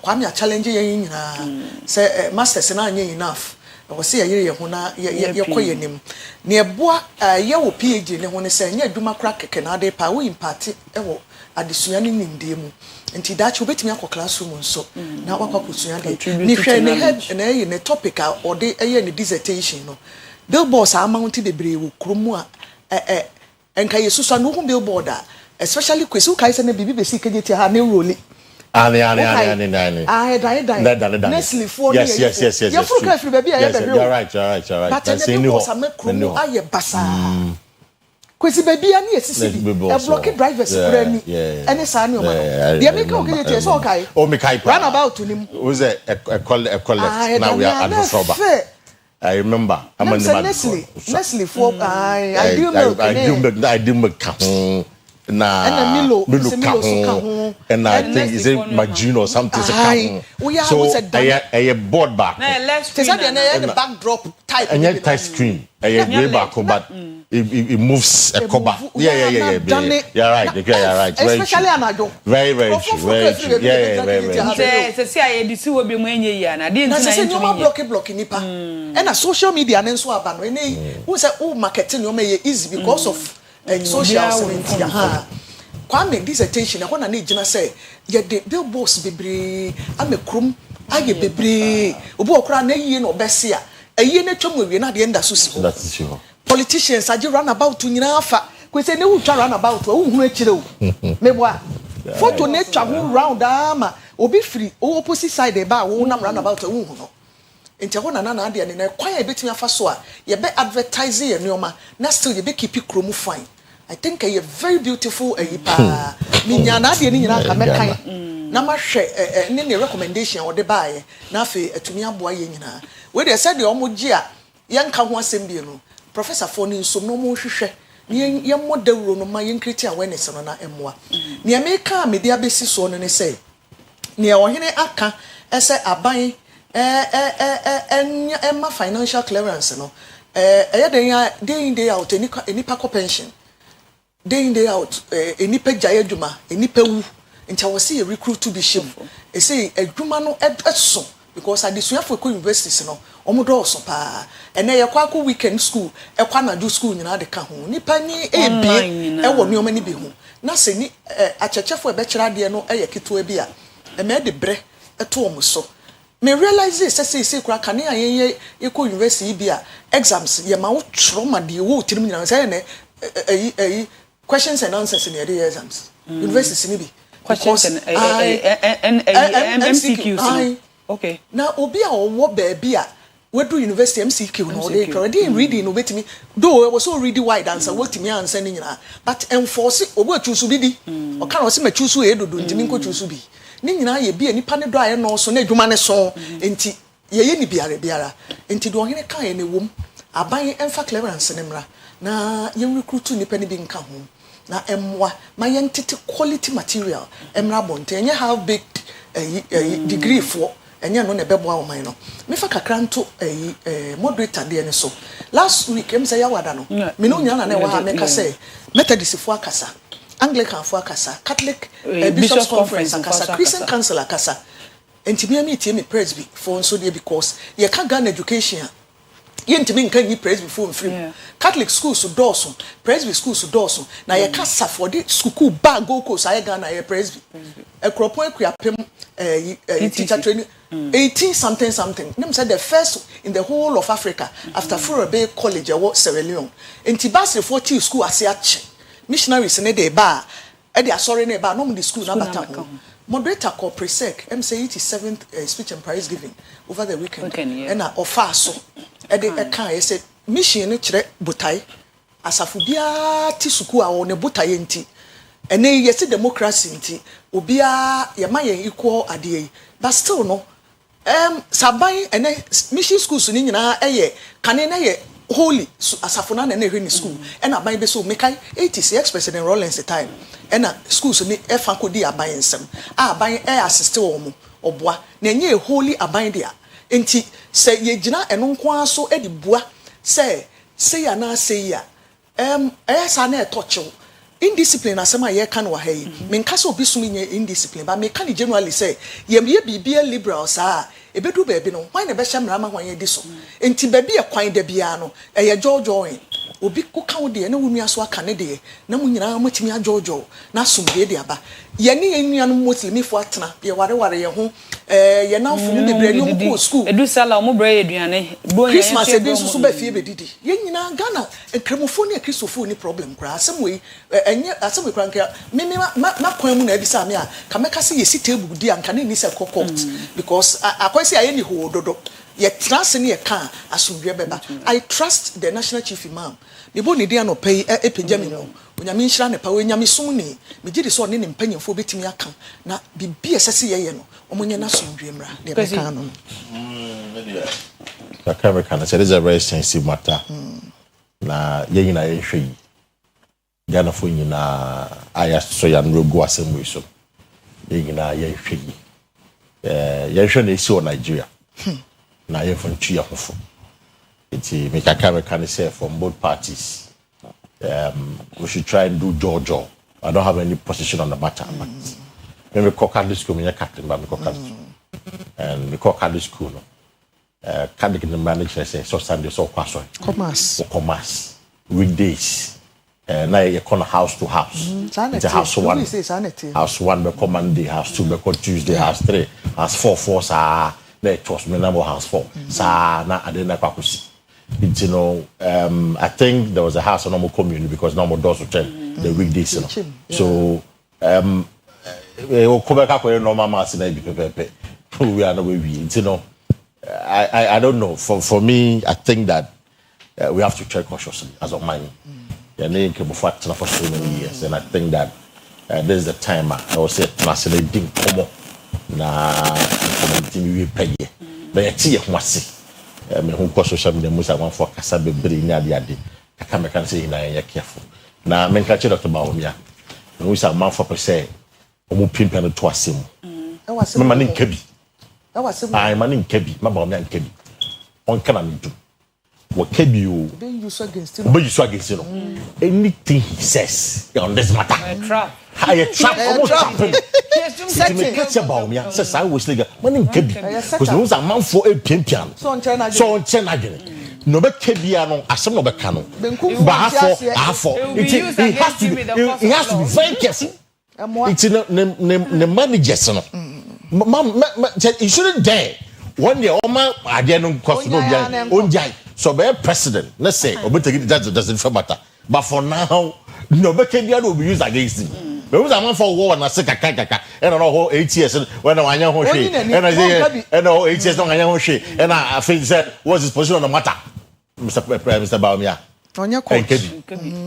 Kwame a challenge ye nyina say masters na anya enough o se ye ho na ye koye nim ne eboa ye wo PhD ne ho ne say nya adwuma kra keke na ade pa wo impart wo adesua ne nimdie mu nti dachi obetimi akọ classroom nso na wakwakusua de ni hwe ne head na ye ne topic a ode eye ne dissertation no billboards amount de bre wo kromu a enka yesusu no hu billboard a especially Kwesi kai se na bibi be sikejeti ha ne roli ani Nestle for yes you full country baby you're right but say ni ho aye basa Kwesi baby ani esisi bi e block drivers brani ene saa ne o ma de make o get so okay o me kai pa run about nim was a collect now we are at Roba. I remember I'm on the Nestle for I do milk na Milo and I think is it my June or something so a board back the backdrop type and yet touch screen a way back but it moves a cover yeah right especially anado very true yeah say I dey see we be mwenye ya na dey ntina block nipa and a social media na nso aba no who say marketing no may easy because of social media Kwame dissertation na na gina say ye the billboards bebre amekrum aye bebre obi okra na yie no bese a aye na twam awie na de enda so si ho politicians age run about nyina afa kwese ne hu twa run about wo hu akire o meboa photo na twa ho round ama obi free opposite side e ba wo na run about wo hu no enti ho na na ade ne na kwan e betumi afa so a ye be advertise ye neoma na still ye be keep kromu fine. I think a very beautiful pa minya na de ni nyina ka mekan na ma hwe ne recommendation o de bae na afi atumi aboa ye nyina we dey said the omoji a ye nka ho asem bi no professor for ni nsom no mo hwehwe ye modawuro no ma ye create awareness no na emmoa ne America media besi so no ne say ne ohene aka ese aban emma financial clearance no dey day out enipa ko pension day in day out enipa jaye dwuma enipa wu ntia wo se recruit to be ship e say adwuma no eso because adisuafo ko universities no omodo oso pa ene ye kwa ko weekend school e kwa na do school nyina de ka ho nipa ni ebie e wo nioma ni bi ho na se ni achechefo e be kira de no e ye keto bi a e me de bre e to omo so me realize say kura kane ayen ye ko university bi a exams ye ma wo tro ma de wo tirim nyina say ne questions and answers in the exams. University ni bi. Questions and MCQs. Okay. Now obi a owo baby a we do university MCQ no dey already reading no betimi though it was so really wide answer what me answer ni nyina but enforce obi a choose bi di o kan o se ma choose e dodo ntimi nko choose bi ni nyina ye bi enipa ne do aye no so na adwuma ne so enti ye ni biara enti do hene kan ye ne wom aban emfa clearance ne mra na ye recruit nipa ne bi nka ho na emwa ma yentete quality material emra bonte enye have big degree for enye no na bebo awoman no me fa kakra nto moderator de ne so last week em say yawada no me no nya na wa ha me ka say Methodist fo akasa Anglican fo akasa Catholic Bishops Conference akasa Christian Council akasa enti me tie me presby for so dey because ye ka Ghana education yentimi nkan yi presby phone free Catholic schools doorso presby schools doorso na ye kasa for the school bag go course aye Ghana ye presby ekropon akuapem teacher training 18 something nem said the first in the whole of Africa after Furebe College or Sierra Leone enti basri 40 school asiache missionaries ne dey ba e dey asori ne ba no the school na bata ho moderator called Presec say 87th speech and prize giving over the weekend and offer so e kan say mission kire botai asafu bia ti suku a won botai enti ene yesi democracy enti obia ye ma ye equal ade but still no saban ene mission schools ni nyina eye kane na ye holy asafu na na hwe ni school and aban be so mekai 86 president Rollins time and schools ni e fa kodi aban nsem aban assist wo mo oboa na enye holy aban dia enti se ye gina eno nko aso edi bua se ya na se ya sa na etochew indiscipline asema ye kan wa hayi me nka se obi sumi nye indiscipline ba me kan generally say ye bibia liberal sa ebedu baabi no why na be hye mrama hwan ye di so enti baabi e kwan da bia no ye jojo obi ko kan de na wonu aso aka ne de na mu nyina matimi ajojo na somde de aba ye ne enua no muslimi fo atena ye ware ye ho ye na funu de bre ni ko school edu sala mo bre eduane Christmas ebi so ba fie be didi ye nyina Ghana ekremofo ne kristofo ni problem kra asem we enye asem we kra nka me ma kwan mu na ebisa me a ka meka se ye si table di anka ne ni se court because akwasi aye ni ho dodo ye trust ni ye kan asundwe beba. I trust the national chief imam. Me bo ni dia no pay epejami no. Onyame nhira ne pa onyame sum ni. Me gidi so ne mpanyefo betimi aka na bibi esese ye no. Omonye na asundwe mra de be kan no. The camera can say this is a very sensitive matter. Na ye nyina ye hwe yi. Ghana fo nyina aya so ya no go asem so. Ye nyina ye hwe yi. Ye hwe na esi o Nigeria. Na ye fon twa hofo. Iti make a camera can say from both parties. We should try and do Jojo. I don't have any position on the matter, but when we call Catholic school, we captain, but we call Catholic and we call Catholic school. Catholic in the manager say so Sunday so commerce weekdays. Now you come house to house. It's a house one. House one be come Monday, house two be come Tuesday, house three, house four. Sa na trust me number house 4. Sa na adena kwakusi. You know, I think there was a house on normal community because normal doors would turn the weekdays. You know. So, we are the way we, you know. I don't know. For me, I think that we have to tread cautiously as of mine. And for so many years, and I think that this is the time I will say translating como na community we pay. But I see it me who ko social media musa wan for kasa bebre ni ade kaka me kan say na ya careful na me nka che Dr. Bawumia musa man for say omo pimpa no to asem me man nka bi ai man nka bi ma Bawumia nka bi on kana me do wo ka bi o be you so against him anything he says on this matter trap almost trapping me catch Bawumia says I was like man nka bi because no a man for a pimpa so on chena gene no be kebia no asem no be ka no ba afo it has to be very careful it's ne managers no you shouldn't dare when the oma ade no cost no bia onjai so be president let's say obetegi that doesn't matter but for now no be kebia no be used against him. But was a man for war and I said, and I know 8 years when I know who she and I say, and 8 years long I know she and I think said, what's his position on the matter, Mr. Bawumia? On your court,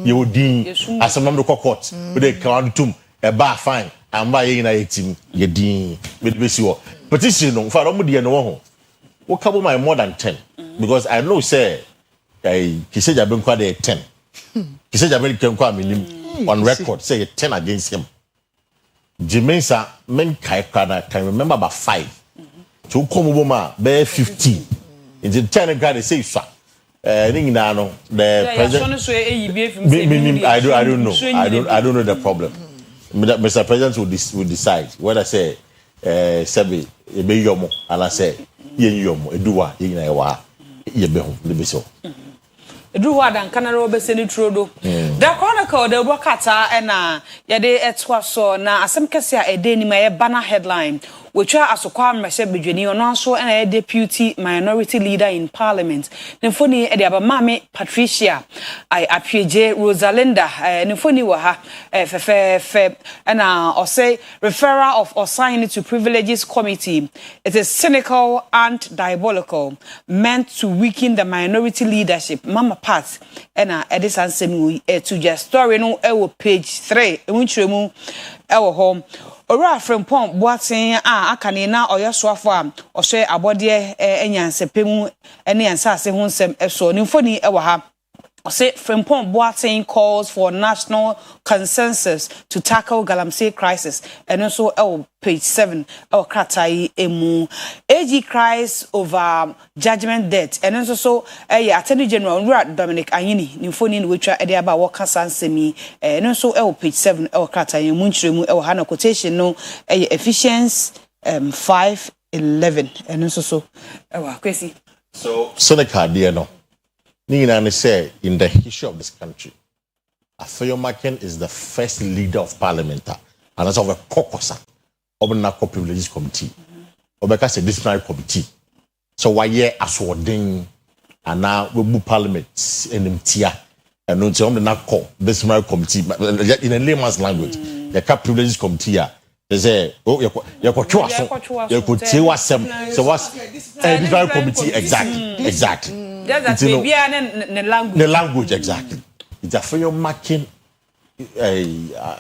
you would deem as a member of court with a count to a bar fine and buying 18 ye deem with Bissio. Petition for Romudi and Woho. What cover my more than 10 because I know, say, he said I've been quite 10. He said I've been quite on record say 10 against him. Jimensa men can remember about 5. To come over be 15. In the 10 guy they say so. The president I don't know. I don't know the problem. Mr. President will decide whether say Sebi be yomo and I say ye yomo eduwa ye na ewa ye be ho le be so. Edu wadan kanaro be seni trodo da chronicle de bokata na yede etwa so na asem kese a ede ni ma ye banner headline which are asokwa mmese bedwani ono anso na deputy minority leader in parliament nemfoni e de abamame Patricia I appeje Rosalinda nemfoni wa ha fe na or say referral of assigned to privileges committee. It is cynical and diabolical, meant to weaken the minority leadership. Mama Pat na edison semi to just story no e page 3 enwutremu e wo home Ora Frempong Boatin akane na oyesoafo a ohwe abode enyansepemu ene yansase ho nsem eso ni mfoni e wa ha say Frempong Boatin calls for national consensus to tackle Galamsey crisis and also page 7 kratai emu AG cries over judgment debt and also Attorney General Dominic Anyini ni mfoni ni wetwa e de aba wokasa nsemi and also page 7 kratai emu nchiremu hana quotation no Ephesians 5:11 and also Kwesi so Seneca dear no Nina say in the history of this country, Afia Maken is the first leader of parliament, and as of a caucus, Obenako Privileges Committee, Obeka disciplinary committee. So why ye aswording and now we move parliament in MTIA and not call disciplinary committee in a layman's language. The Privileges Committee, They say, oh, you could trust you could tell us some. So what's a committee? Exactly. That's the language, exactly. It's a fair marking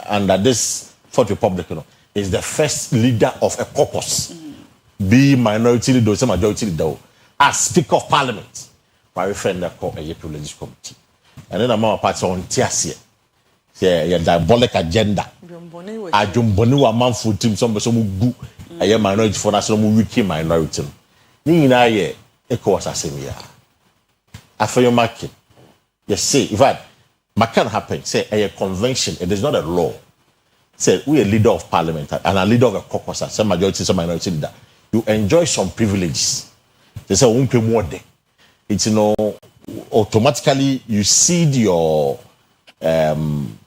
under this Fourth Republic, is the first leader of a caucus, be minority leader or majority leader, as Speaker of Parliament. My friend called a privileged committee. And then I'm party on Tiasia. Yeah, diabolic agenda. I don't believe a man for team some good. I am minority for national wiki minority. Nina ye echo was a same year. After your market, you say, if I can happen, say a convention, it is not a law. Say we a leader of parliament and a leader of a caucus, some majority, some minority leader. You enjoy some privileges. They say won't pay more day. It's automatically you cede your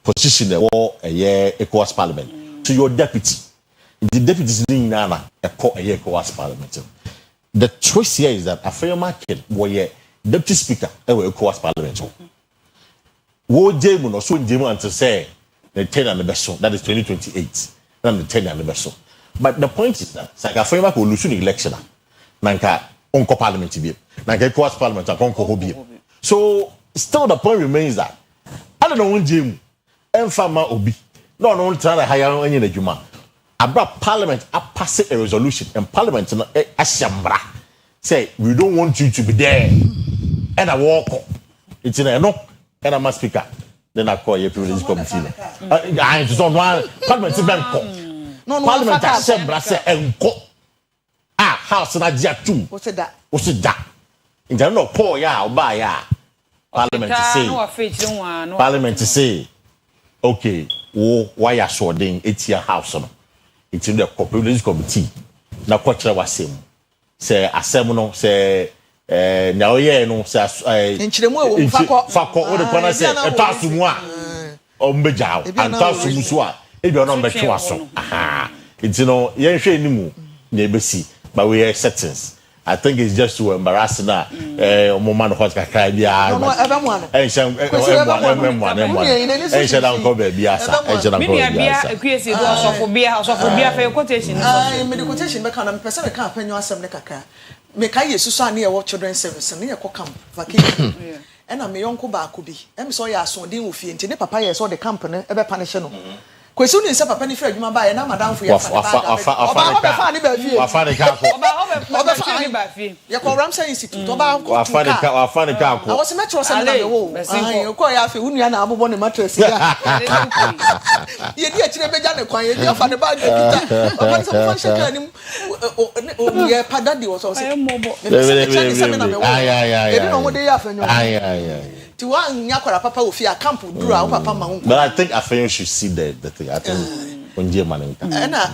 position or a year ECOWAS parliament to your deputy. The deputy is doing a year ECOWAS parliament. The choice here is that a fair market where deputy speaker ECOWAS parliament. Wo Jemu no so Jemu until say the 10 and the best, that is 2028. And the 10 and the best. But the point is that a fair market will lose the election. Nanka onko parliament be. Nanka ECOWAS parliament onko hobi. So still the point remains that I don't know when Jim and Farmer Obi. No, trying to hire any Juma. About Parliament, I pass a resolution, and Parliament, Ashambra, say, we don't want you to be there. And I walk up. It's in a no, and I'm a speaker. Then I call a privilege committee. I just don't want Parliament to no, Parliament, Ashambra, say, and go. Ah, house and I too. What's that? What's that? In the no, poor ya, or buy ya. Parliament to say, okay, why are so ding it's your house? It's in the privilege committee. Now, what was him? Say, a seminal, say, now, yeah, no, say, Fako, or the corner say, a task to moi, or Mbejao, and task to Musua, if you're not Bechuaso. Aha, it's yeah, she anymore, neighbor see, but we are settings. I think it's just to embarrass na moment hot kakra bia Kwesi uni nse papa ni fira adwuma ba ye na madam fo ya fa ni ba fie wa fa ni ka ko oba ni ba fie ye ko Ramsey Institute oba ko wa fa ni ka ko awose metro se na wo ko ya fe unu ya na abobo ne mattress ya ye di akire beja ne kwan ye di fa ne ba de kita oba se fa shaka ni ye pada di wo so se But I think Afia should see the thing. I think on Germany.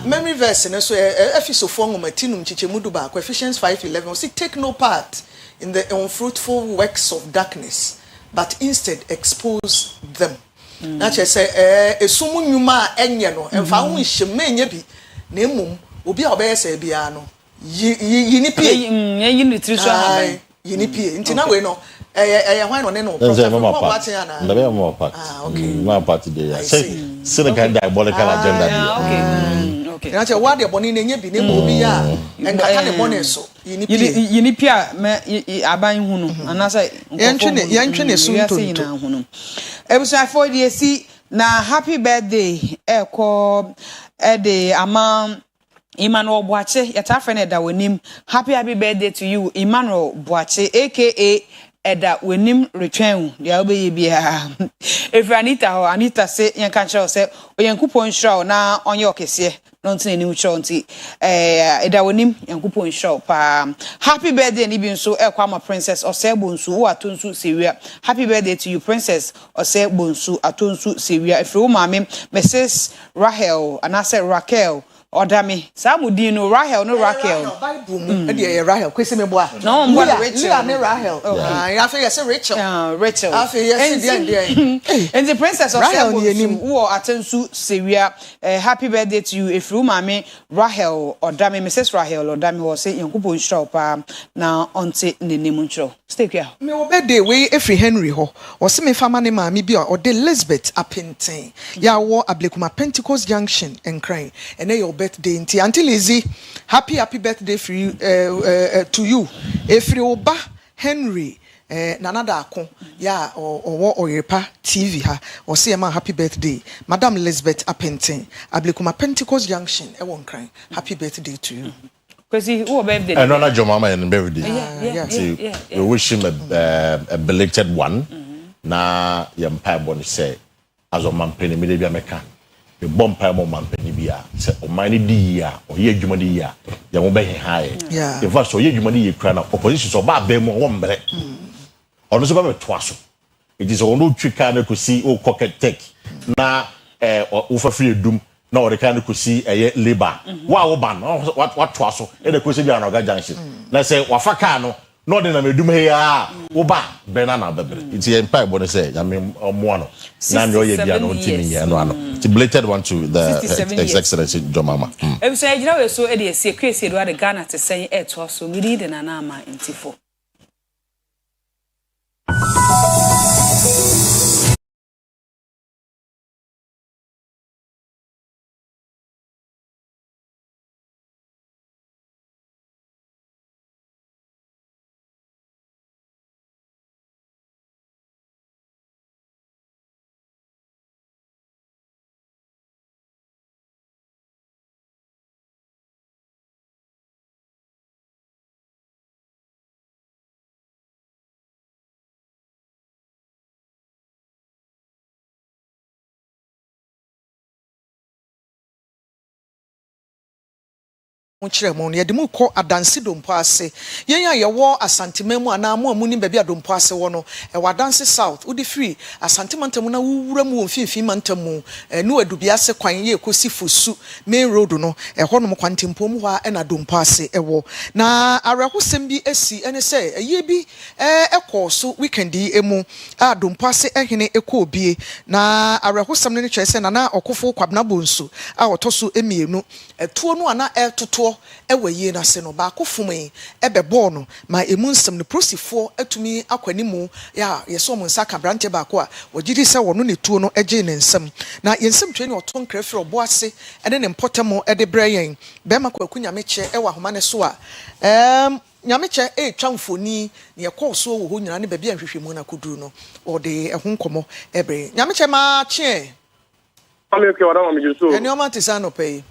Memory verse and so Ephesians 4:13 Ephesians 5:11 say take no part in the unfruitful works of darkness, but instead expose them. That's say esumu nyuma enye no emfa ho hyeme nya bi na emum obi a obeyese bia no yini pie yin nutrition haben yini pie ntina we no why no no my party there say the kind diabolical agenda okay na che what the boni na nya bi na mo bi a enkata ne boni so yini pia aban hu no anasa yantwe ne sunto hunu ebusa for the see na happy birthday eko de ama Emmanuel Boache yata friend da wenim happy birthday to you Emmanuel Boache aka Eda wenim retwen dia obeye bia if Anita say yanka chiro say oyankupon show na onye okese no ntine ni ucho nti Eda wenim yankupon show pa happy birthday ni bi nso ekwama princess Osebonsu wo atonsu sewia happy birthday to you princess Osebonsu atonsu sewia if wo mame Mrs Rahel anase Raquel Odami Samudin no Rahel no Raquel Bible e dey Rahel kwesi me boa no mo Rachel ne Rahel I feel yes Rachel Rachel I feel yes there and the princess of Rahel wo atensu sewia happy birthday to you if you mama Rahel Odami Mrs Rahel Odami wo say yankupon show pa na onte nenem nchro stay here me wo birthday we Efri Henry ho wo se me fama ne maami bi a ode Elizabeth Apenten ya wo Ablekuma Pentecost Junction enkran ene yo birthday nti until easy happy birthday for you to you efri oba Henry nanada akon ya Oyerepa TV ha o say ma happy birthday Madam Elizabeth Apenten Ablekuma Pentecost Junction e won kran happy birthday to you Kwesi who birthday and not your mama and birthday we wish him a belated one na yam pa bon say as o man penny me bia meka e bom pa mo man penny bia say o man di ya o ye adwuma di ya ya mo be high in fact so ye adwuma di kra na opposition so ba be mo wo mbre ono so ba to aso it is ono twika na ko si o cocket tech na o fa free dum na o de kan ko si eye labor wa wo ban what to aso e de ko si bia na oga junction na say wa fa ka no no de na medum he ya wo ba be na bebre it is empire bon say ya me omo no na me oye bia no ntimi ye no ano it belated one to the His Excellency Jomama e so ejira we so e de se Kwesi do de Ghana te say e to aso mi de na na ama ntifo Chiremon, ye demu ko adansi dompo ase. Yen ya ye wo asantememu ana mo amuni baabi adompo ase wo no. E wadansi south, udi free asantemantamu na wuwura mu wonfinfin mantamu. No adubi ase kwan ye ekosi fosu main road no. E ho no kwantempo mu ha na dompo ase e wo. Na arehosem bi esi ene se ye bi ekọ so weekend emu a dompo ase ehene ekọ obie. Na arehosem ne kyerɛ se na okofo kwabna bonsu a otoso emienu. Etuo no ana etoto ewe ye na se no ba akofumi ebe ball no ma emu nsem no prosifo atumi akwanimu ya yeso mo nsa ka brante ba ko a wogidi se wono ne tuo no eje ne nsem na yensem twe ne oton krefre obo ase ene ne mpotamo ede brayen be ma kwa kunya meche ewa homa ne so a nyameche twa mfoni ne ekọ so wo ho nyina ne baabi anhwehwemu na koduru no ode ehun nkomo ebre nyameche ma che ameke wada ma mejuso eni o ma tisano pay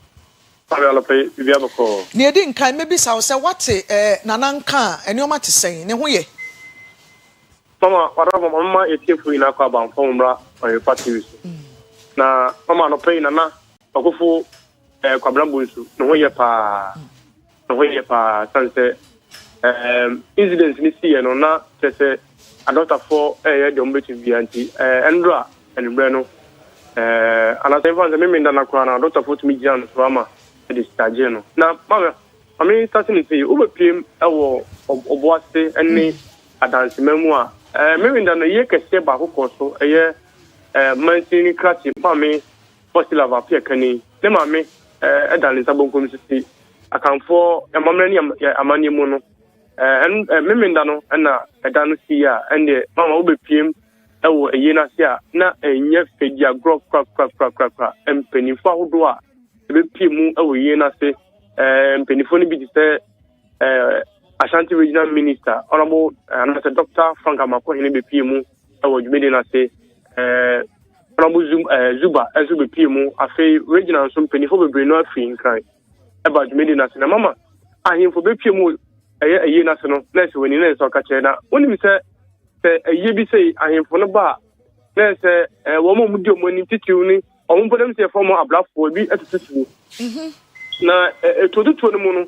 ni edi nkan mebi sa se wate nananka eni o ma tisen ne ho ye mama wada mama etiefu ina kwa ba mfomra Oyerepa TV na mama no pay nana akofo kwabra bonsu ne ho ye pa sanse incidents ni see no na tese adopter for de ombetu bianti endra enbre no ana sefa se mimi ndana kwa na adopter for to me jan so ama this tajeno na mama ami starting say ube pm ewo oboase ene adanse memu a mimi ndana ye kese ba kokoso eye mansini krati mami postila va pia kani ne mami edale sabonkom sisi akanfo emamrani amani mu no mimi ndano na edano siya ende mama ube pm ewo eye na sia na enye fedia gro kra empenifo ahodo a ebe pm ewo eye na se empenifo ni bi di se Ashanti Regional Minister Honorable Dr. Frank Amako hene be pm ewo dwumede na se Honorable Zuba ezo be pm afi regional so empenifo bebre no afi nkran eba dwumede na se na mama ahemfo be pm eye na se no na se woni na se okache na woni mi se eye bi se ahemfo no ba na se wo mo mudi omoni titiw ni omo podem se form ablafo bi etututu na etututu no mu no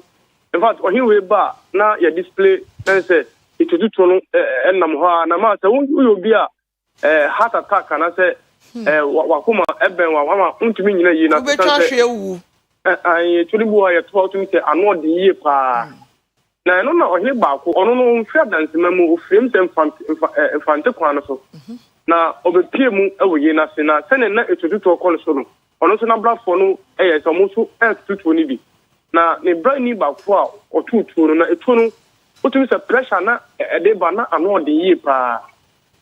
in fact ohinwe ba na ya display na se etututu no enam ho na ma se wo bi a heart attack na se wakoma eben wa ma ntumi nyina yi na se ai tulibu ya to to mi se ano de yi pa na no na ohine baako ono no mfia dance mamu ofrem se infante kwan so na obepie mu ewoye na se na sene na etututu call so no ono so na blafo no so mo so etututu ni bi na ne brani baako a otutu no na etu no otumi se pressure na ede ba na ano de yi pa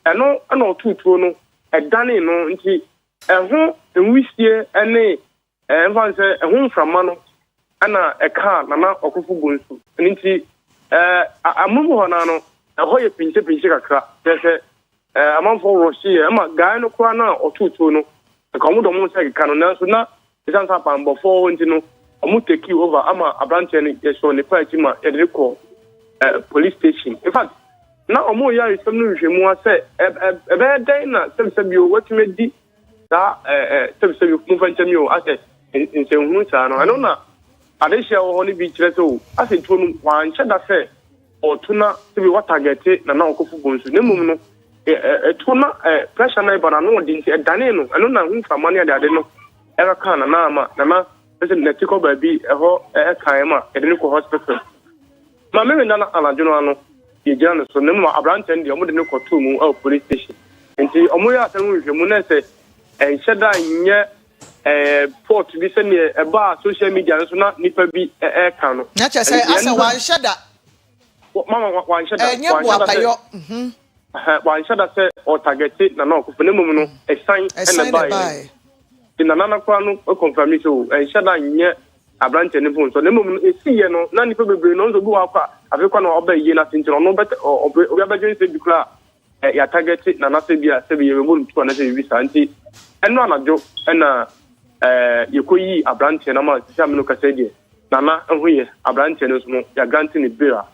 eno na otutu no edane no nti eho enwisie ene envanse eho mframa no ana eka nana okufu gonsu nti amumu hona no ho ye pinche kakra tese amanfo roshi ama guy no kwa na otutu no ka mu do mu se ka no nanso na isansa pambo fo nti no omu take over ama abrante ni yeso ne pa ma e ko police station in fact na omu ya isem no hwemu ase ebe den na sebsebio watumedi da sebsebio mu fanchami o ase nse hu sa no ano na adehia wo ho ni bi kire so ase tuo no wanche da se otuna sebi watagete na okofu gonsu ne mum no etuna pressure na ibana no di nti edane no ano na hu fa mani ade no eka kan na ama na pese na tiko ba bi eho kan ma edene ko hospital ma me na alajuno ano ye gina no so ne mu abrante ndi omo de ne ko to mu police station nti omo ya atanu hwemu na se enhyeda nye port bi se ne eba social media no so na nipa bi kan no na che se asa wan hyeda mama wan hyeda nye bo apayo wan hyeda se o targeti na na okufo ne mum no esan ene bai na nana kwa no confirm so hyeda nye abrante ne fon so ne mum esiye no na nipa bebre no so bi wa kwa afekwa na oba yi na tinchiro no bet obi abadwen se bikura ya target na na se bia se bi yebo ntu na se bi sa nti eno anajo na yekoyi abrante na ma sisa meno kasa die na na enhoye abrante no so ya grant ni bira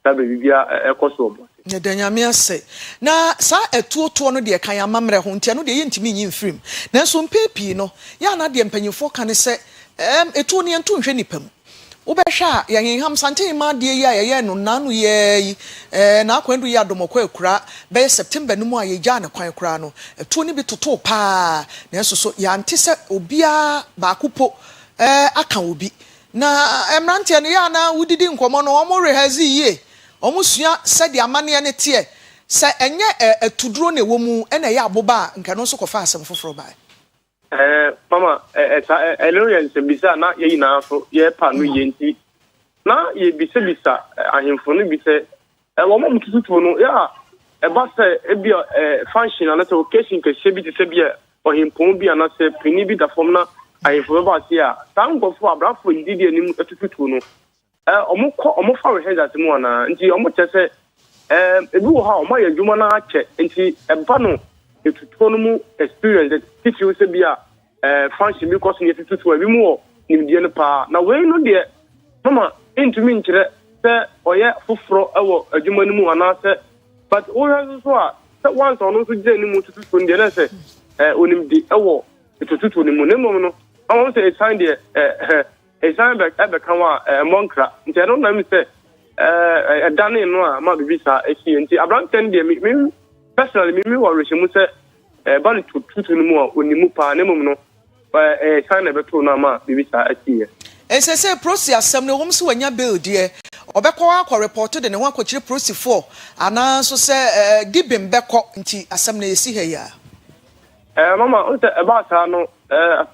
ta be bibia ekoso obo ne danyame ase na sa etuoto no de kan ya mamre ho ntia no de yentimi nyi mfrim na so mpepi no ya na de mpanyifo kan se etu ne ntu nhwe nipam ubehwa ya yenham sante ma de ya ye no nanu ye na akwandu ya domokwa ekura be September no mu ayeja na kwan ekura no etu ne bi toto pa na so ya ntise obia ba kupo aka obi na emrante ne ya na wudidi nkomo no omo rehazi ye omusua sedi amane ne tie se enye etuduro na ewomu ena ya aboba nka no so kofa asem foforo ba mama elorian se bisa na ye na so ye pa no ye nti na ye bisa ahemfo no bise wo mom tututu no ya ba se ebia function na se occasion ke shebi te se bia ohempo bia na se pini bi da fom na ahemfo ba se a tangofo abrafo ndidi anim tututu no omo fa we heads mu ana nti omo chese ebi wo ha omo ya dwuma na ache nti eba no etutu no mu experience teach you say bia function because you tutu ebi mu nimdie no pa na we no de mama intumi nkire se oye foforo ewo adwuma no mu ana se but wo ha so a se once ono so je ni mu tutu ndie na se onimdi ewo tutu ni mu ne mu no omo se sign de esan be kan wa monkra nti no na mi se dane no a ma bibisa eki nti abranten de mi personally mi wo rehye mu se ban tutu no mu a onimu pa ne mum no sign be to no ma bibisa eki ensese prosi asem no wom se wanya build ye obekwa akọ report de ne ho akọkire prosi 4 ana so se dibem beko nti asem na yesi he ya mama o se eba ta no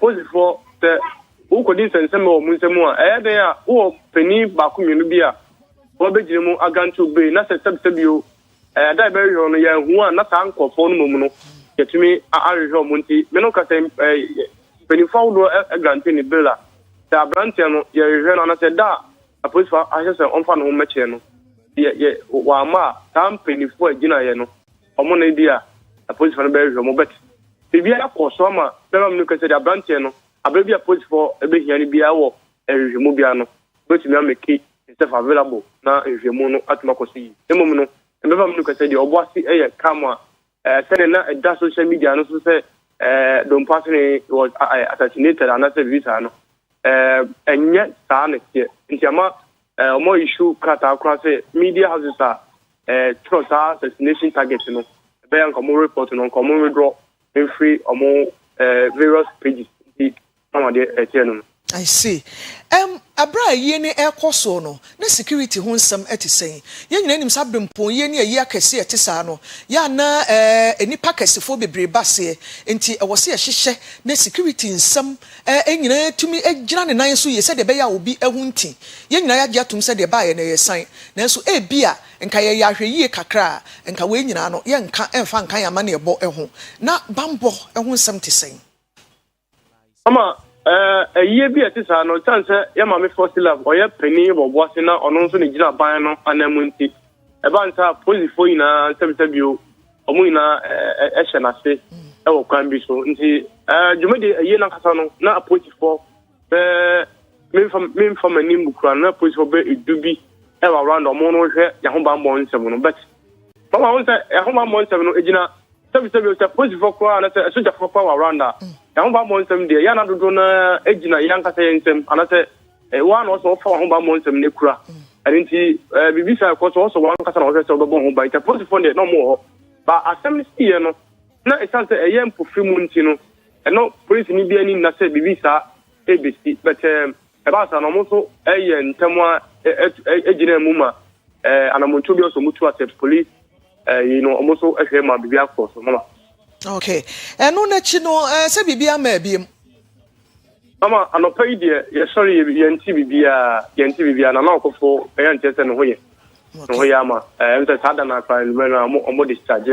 prosi 4 se wo ko din sensem o mu nsemu a den a wo pani ba ko nwenu bi a wo begire mu agantu be na sebio da be hwe no ya hu a na ta nkofo no mu no yetumi ahwe mu nti me no ka se pani fa wo agantu ni bela da branche no ya hwe no na se da apolice fa ahese on fa no meche no ye wa ma tam pani fo agina ye no omo na di a apolice fa no be hwe mo bet bibia akoso ma be ma no ka se da branche no abebia police for ebehiani bia wo ehwemu bia no betumi ameki self available na ehwemu no atuma kosi emom no mbeba mnu kase de oboasi eye kama sene na da social media no so se don pass was assassinated and that visa no enye sane tie ntiama omo issue kata akra se media houses trust assassination target no be an komo report no komo withdraw free omo various pages. I see. Abra ye ne ekoso no na security ho nsam etisen. Ye nyina nim sabempon ye ne ayi akese etisa no. Ya na enipa kesefo bebre base enti ewose ye hyehye na security nsam enyina tumi agyina ne nan so ye se de be ya obi ehunti. Ye nyina ya giatum se de ba ye na ye san. Nanso bia nka ye ya hweyie kakra nka we nyina no ye nka emfa nka ya ma na ebo eho. Na bambo eho nsam tisen. Ama a year be at this no chance Yamami Fossila or your penny or Wasina or no son Gina Bano and Namunti. About Posifoina, Sebitabu, Omuna, Eshanase, or Cranby so. You made a year Nakasano, not a post for me from a Nimbukran, not post for it do be around a mono Yahomba Mon 7, but Mama wants a home Mon 7 Egina. Sebitabu post for Kwan and a soldier for power around that. Yahomba Mon 7 day, Yana Dona Egina, Yanka saying, and I said, one also for Homba Mon 7 Nikra. I didn't see Bibisa, of course, also one person of the bomb by the post for no more. But as some you know, now it sounds a young perfume, you know, and no police in Libya in Nasa Bibisa, ABC, but about an almost a year and Tamwa, a general Muma, and I'm to be also mutual police, you know, almost a famous Bibia force. Okay, and no, you know, say Bibia maybe. Mama, I'm not paid here. Yes, sorry, YNTV, and I'm not for a young test and Hoya. Hoyama, and the Sadana, when I'm more discharged.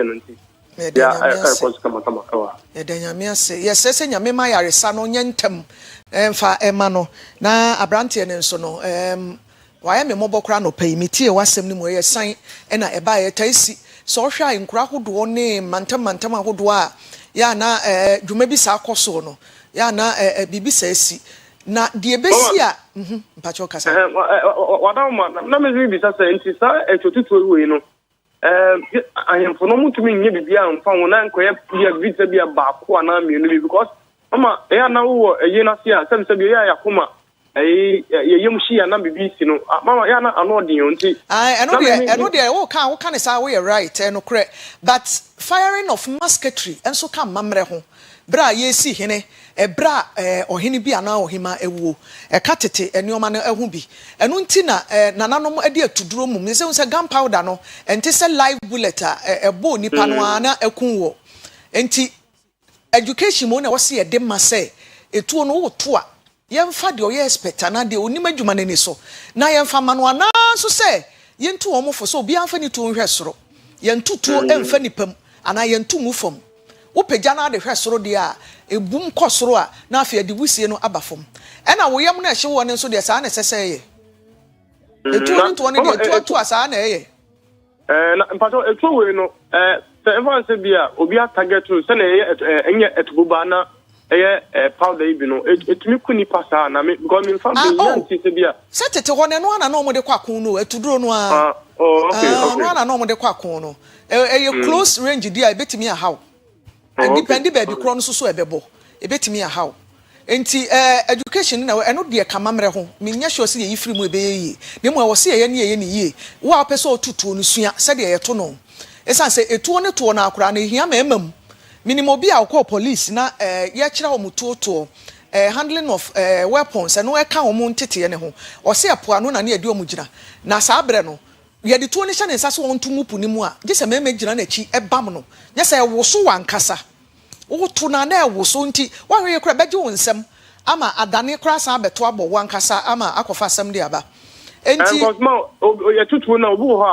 Yeah, I was come. Yes, yes, and Yamima Yarisano Yentem, and for Emano, na Abrantian and Sono, why am a mobile crown pay me tea was sending away a sign and I buy a tasty. So shy in Krahu do name, Mantama Hodua, Yana, you may be Sarcosono. Ya na bibi sesi na die besia mpacho kasa wadama na me bi sasa enti sa etotutu we no ahemfo no mutumi nye bibia amfa wona nkoye bia visa bia ba ko na me no because mama ya na wo eye na sia se ya yakoma ye yemshi ya na bibi si no mama ya na anodin enti I know there wo kan say we right no correct but firing of musketry enso kan mamre ho bra yesi hene ebra ohini bi ana ohima ewu katete enioma na ehu bi enu nti na nananom ade atuduro mum ne se gunpowder no ente se live bullet ebo nipa no ana ekunwo enti education mo na wose ye de ma se etuo no woto a yemfa de oye expert na de onima dwuma nani so na yemfa ma no ana so se yentu omofo so obi amfa ni to nhwe soro yentutuo emfa nipam ana yentu mufom upeja na de hwe soro de a ebum kosoro a na afia de wusie no abafom e na woyam na ehye wo ne so de sa na seseye etu no to ne de etu asa na eye na mpato etu we no se everyone say bia obi target to se na enye etububa na eye powder ibi no etumi kuni pasa na me because me fam be yanti se bia se tete ho ne no ana no mo de kwakon no etuduro no a okay no ana no mo de kwakon no eye close range dia ebetimi a how depend baby kro no so ebebo ebetimi a how enti education na eno de kamamre ho menya sure se ye free mu ebeyi ne mu wo se ye ne ye wo apese otutuo no sua se de ye to no esan se etuo ne to na akura na hia ma emam minimo bi a ko police na ye kira wo mutuo handling of weapons eno e ka wo mu ntete ne ho o se epo anu na ne adi o mu gina na sa abre no ye de tuo ne hye ne nsa so won tumupu ni mu a je se meme gina na chi ebam no nye se wo so wankasa wo to na na wo so nti wa hwe kra beje wo nsem ama adane kra san beto abo wankasa ama akofa asem de aba enti ye tutu na obu ho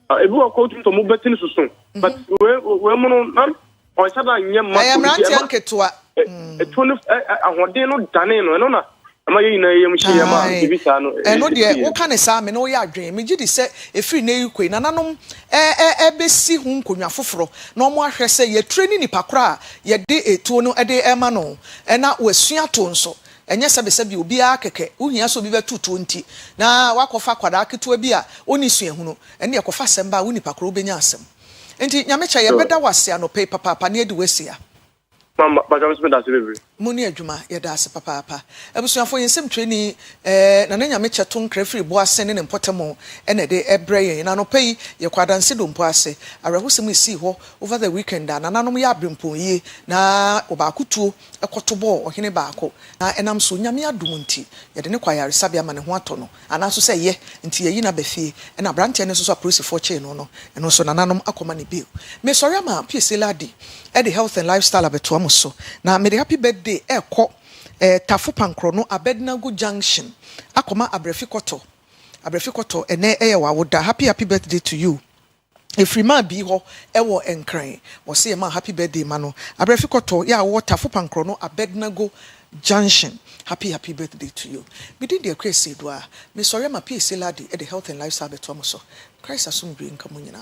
a ebu ko tutu mo betin susun but we mo no na o sada nye ma I am ranti anketua etu no ahoden no dane no no na ama ye na ye mhye ma bibisa no eno de wo kan sa me no ye adwen me gidi se efiri na yikoi nananom ebesi hu nkonwa foforo na omo ahwe se ye training ni pakra ye de etuo no de ema no na wasua to nso enye sebe bi obi akeke uhia so bi betutuo nti na wakofa kwada aketua bi a oni sua hu no ene ye kofa semba woni pakra obenya asem enti nyamecha ye beda wase anope papa na edi wasia mama bajam spend as baby muni adwuma ye da ase papa ebusuafo yensem training na nyame cheto nkrafiri bo ase ne mpotemo ene de ebreye na no pay ye kwadanse do mpo ase arahusem isi ho over the weekend na nanom ya abrempo yi na obakutuo ekotobo ohene baako na enam so nyame adum nti ye de ne kwayare sabia ma ne ho ato no anaso se ye nti ye yi na befie na brante ne so so police for chain no eno so nanom akoma ne bill me sorry ma pc ladi e the health and lifestyle abeto so na me happy birthday eko Tafu Pankro no Abednago Junction akoma abrefikoto ene wa woda happy birthday to you if ma bi ho ewo enkran wo se ma happy birthday ma no abrefikoto ya wo Tafu Pankro no Abednago Junction. Happy birthday to you. Me did the crazy doa. Me sorry my PSC lady at the health and lifestyle betomoso. Christ assume green communion.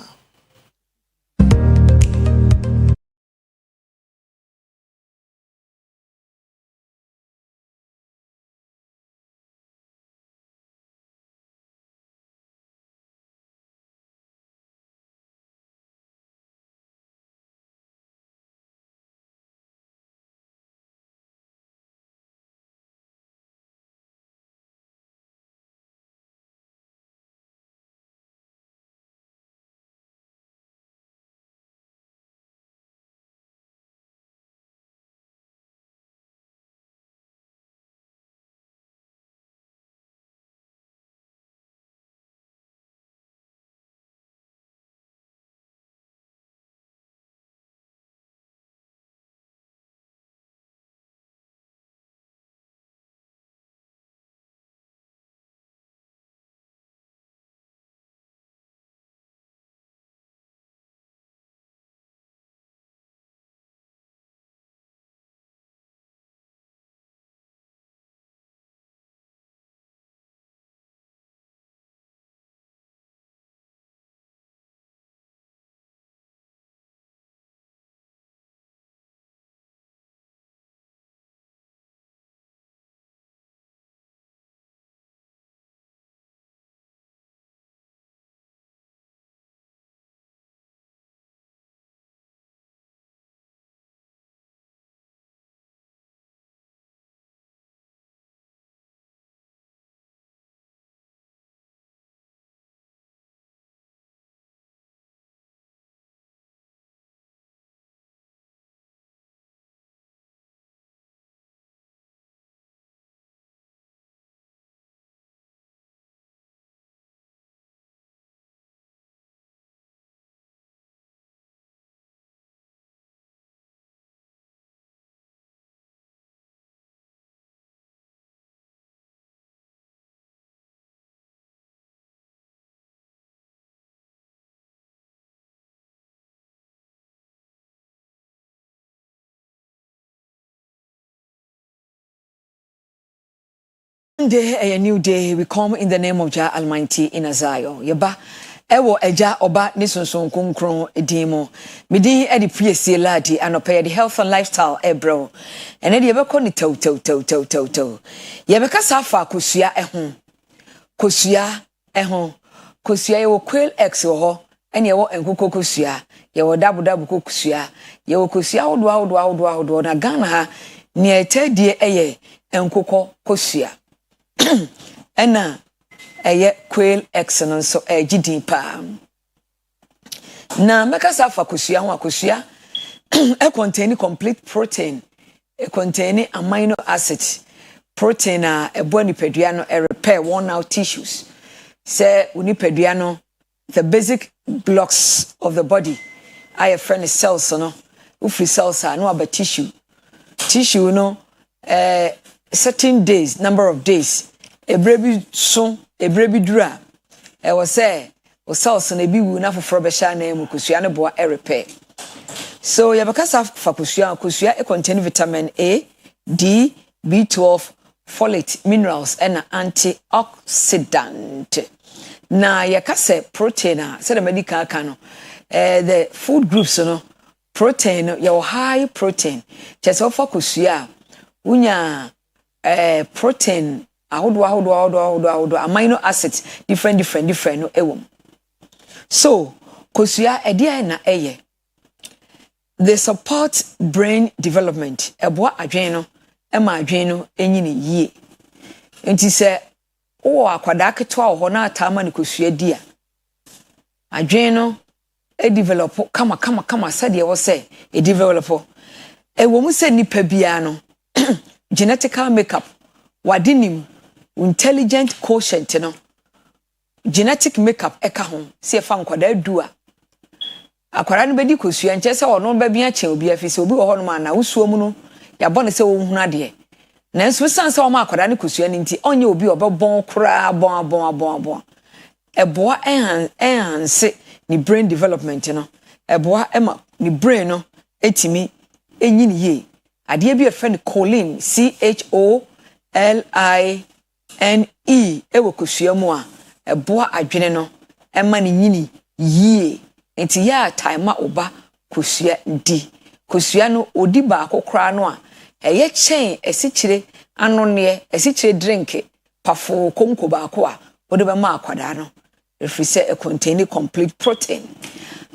Day, a new day, we come in the name of Jah Almighty in Azayo. Yeba, ewo eja oba nisonson konkron edimo. Midi edi PSC ladi anope the health and lifestyle ebro. Ene di yebeko ni to. Yebeka safa kosua ehon. Kosua ehon. Kosua yewo quail eggs wo ho. Ene yewo enkoko kosua. Yewo dabu kosua. Yewo kosua odo na Ghana ha ni etedie eye enkoko kosua. Ena eye quail excellence so gidin pa na meka safa kosua ho akosua e contain complete protein e contain amino acid protein a ebo nipadua no e repair worn out tissues say unipadua no the basic blocks of the body I friend cells no free cells are no about tissue no certain days, number of days, a baby son, a baby dura. I was say, or cells and a bee will not for Besha name, Kusiana boa a repair. So, Yabakasa Fakusia, contain vitamin A, D, B12, folate, minerals, and antioxidant. Na yakase protein, said a medical cano. The food groups, no protein, your high protein, just offer Kusia, unya. Protein amino acids different no ewom so kosua edia na eye they support brain development ebo adwen no ema adwen no enyini yie enti se o akwada keto ho na atama ne kosua dia adwen no e develop kama sade wo se e develop ewom se nipa bia no genetical makeup wadinim intelligent quotient no genetic makeup eka ho se fa nkwada dua akwara no bedi kosua nche se ono ba bia che obi afise obi wo ho no ma na usuo mu no ya bone se wo hunu ade na nso san se o ma akwara no kosua ni nti onye obi obebon kura bon eboa enhance ni brain development no eboa ema ni brain no etimi enyi ni ye Adeɛ bi a friend choline CHOLINE ewo kosua mu a eboa adwene no ema ne nyini yie enti ya time oba kosua ndi kosua no odi ba akokra no a eye chen esikyire anone esikyire drink pafo konko ba ko a odi ba ma akwada no refri say e contain complete protein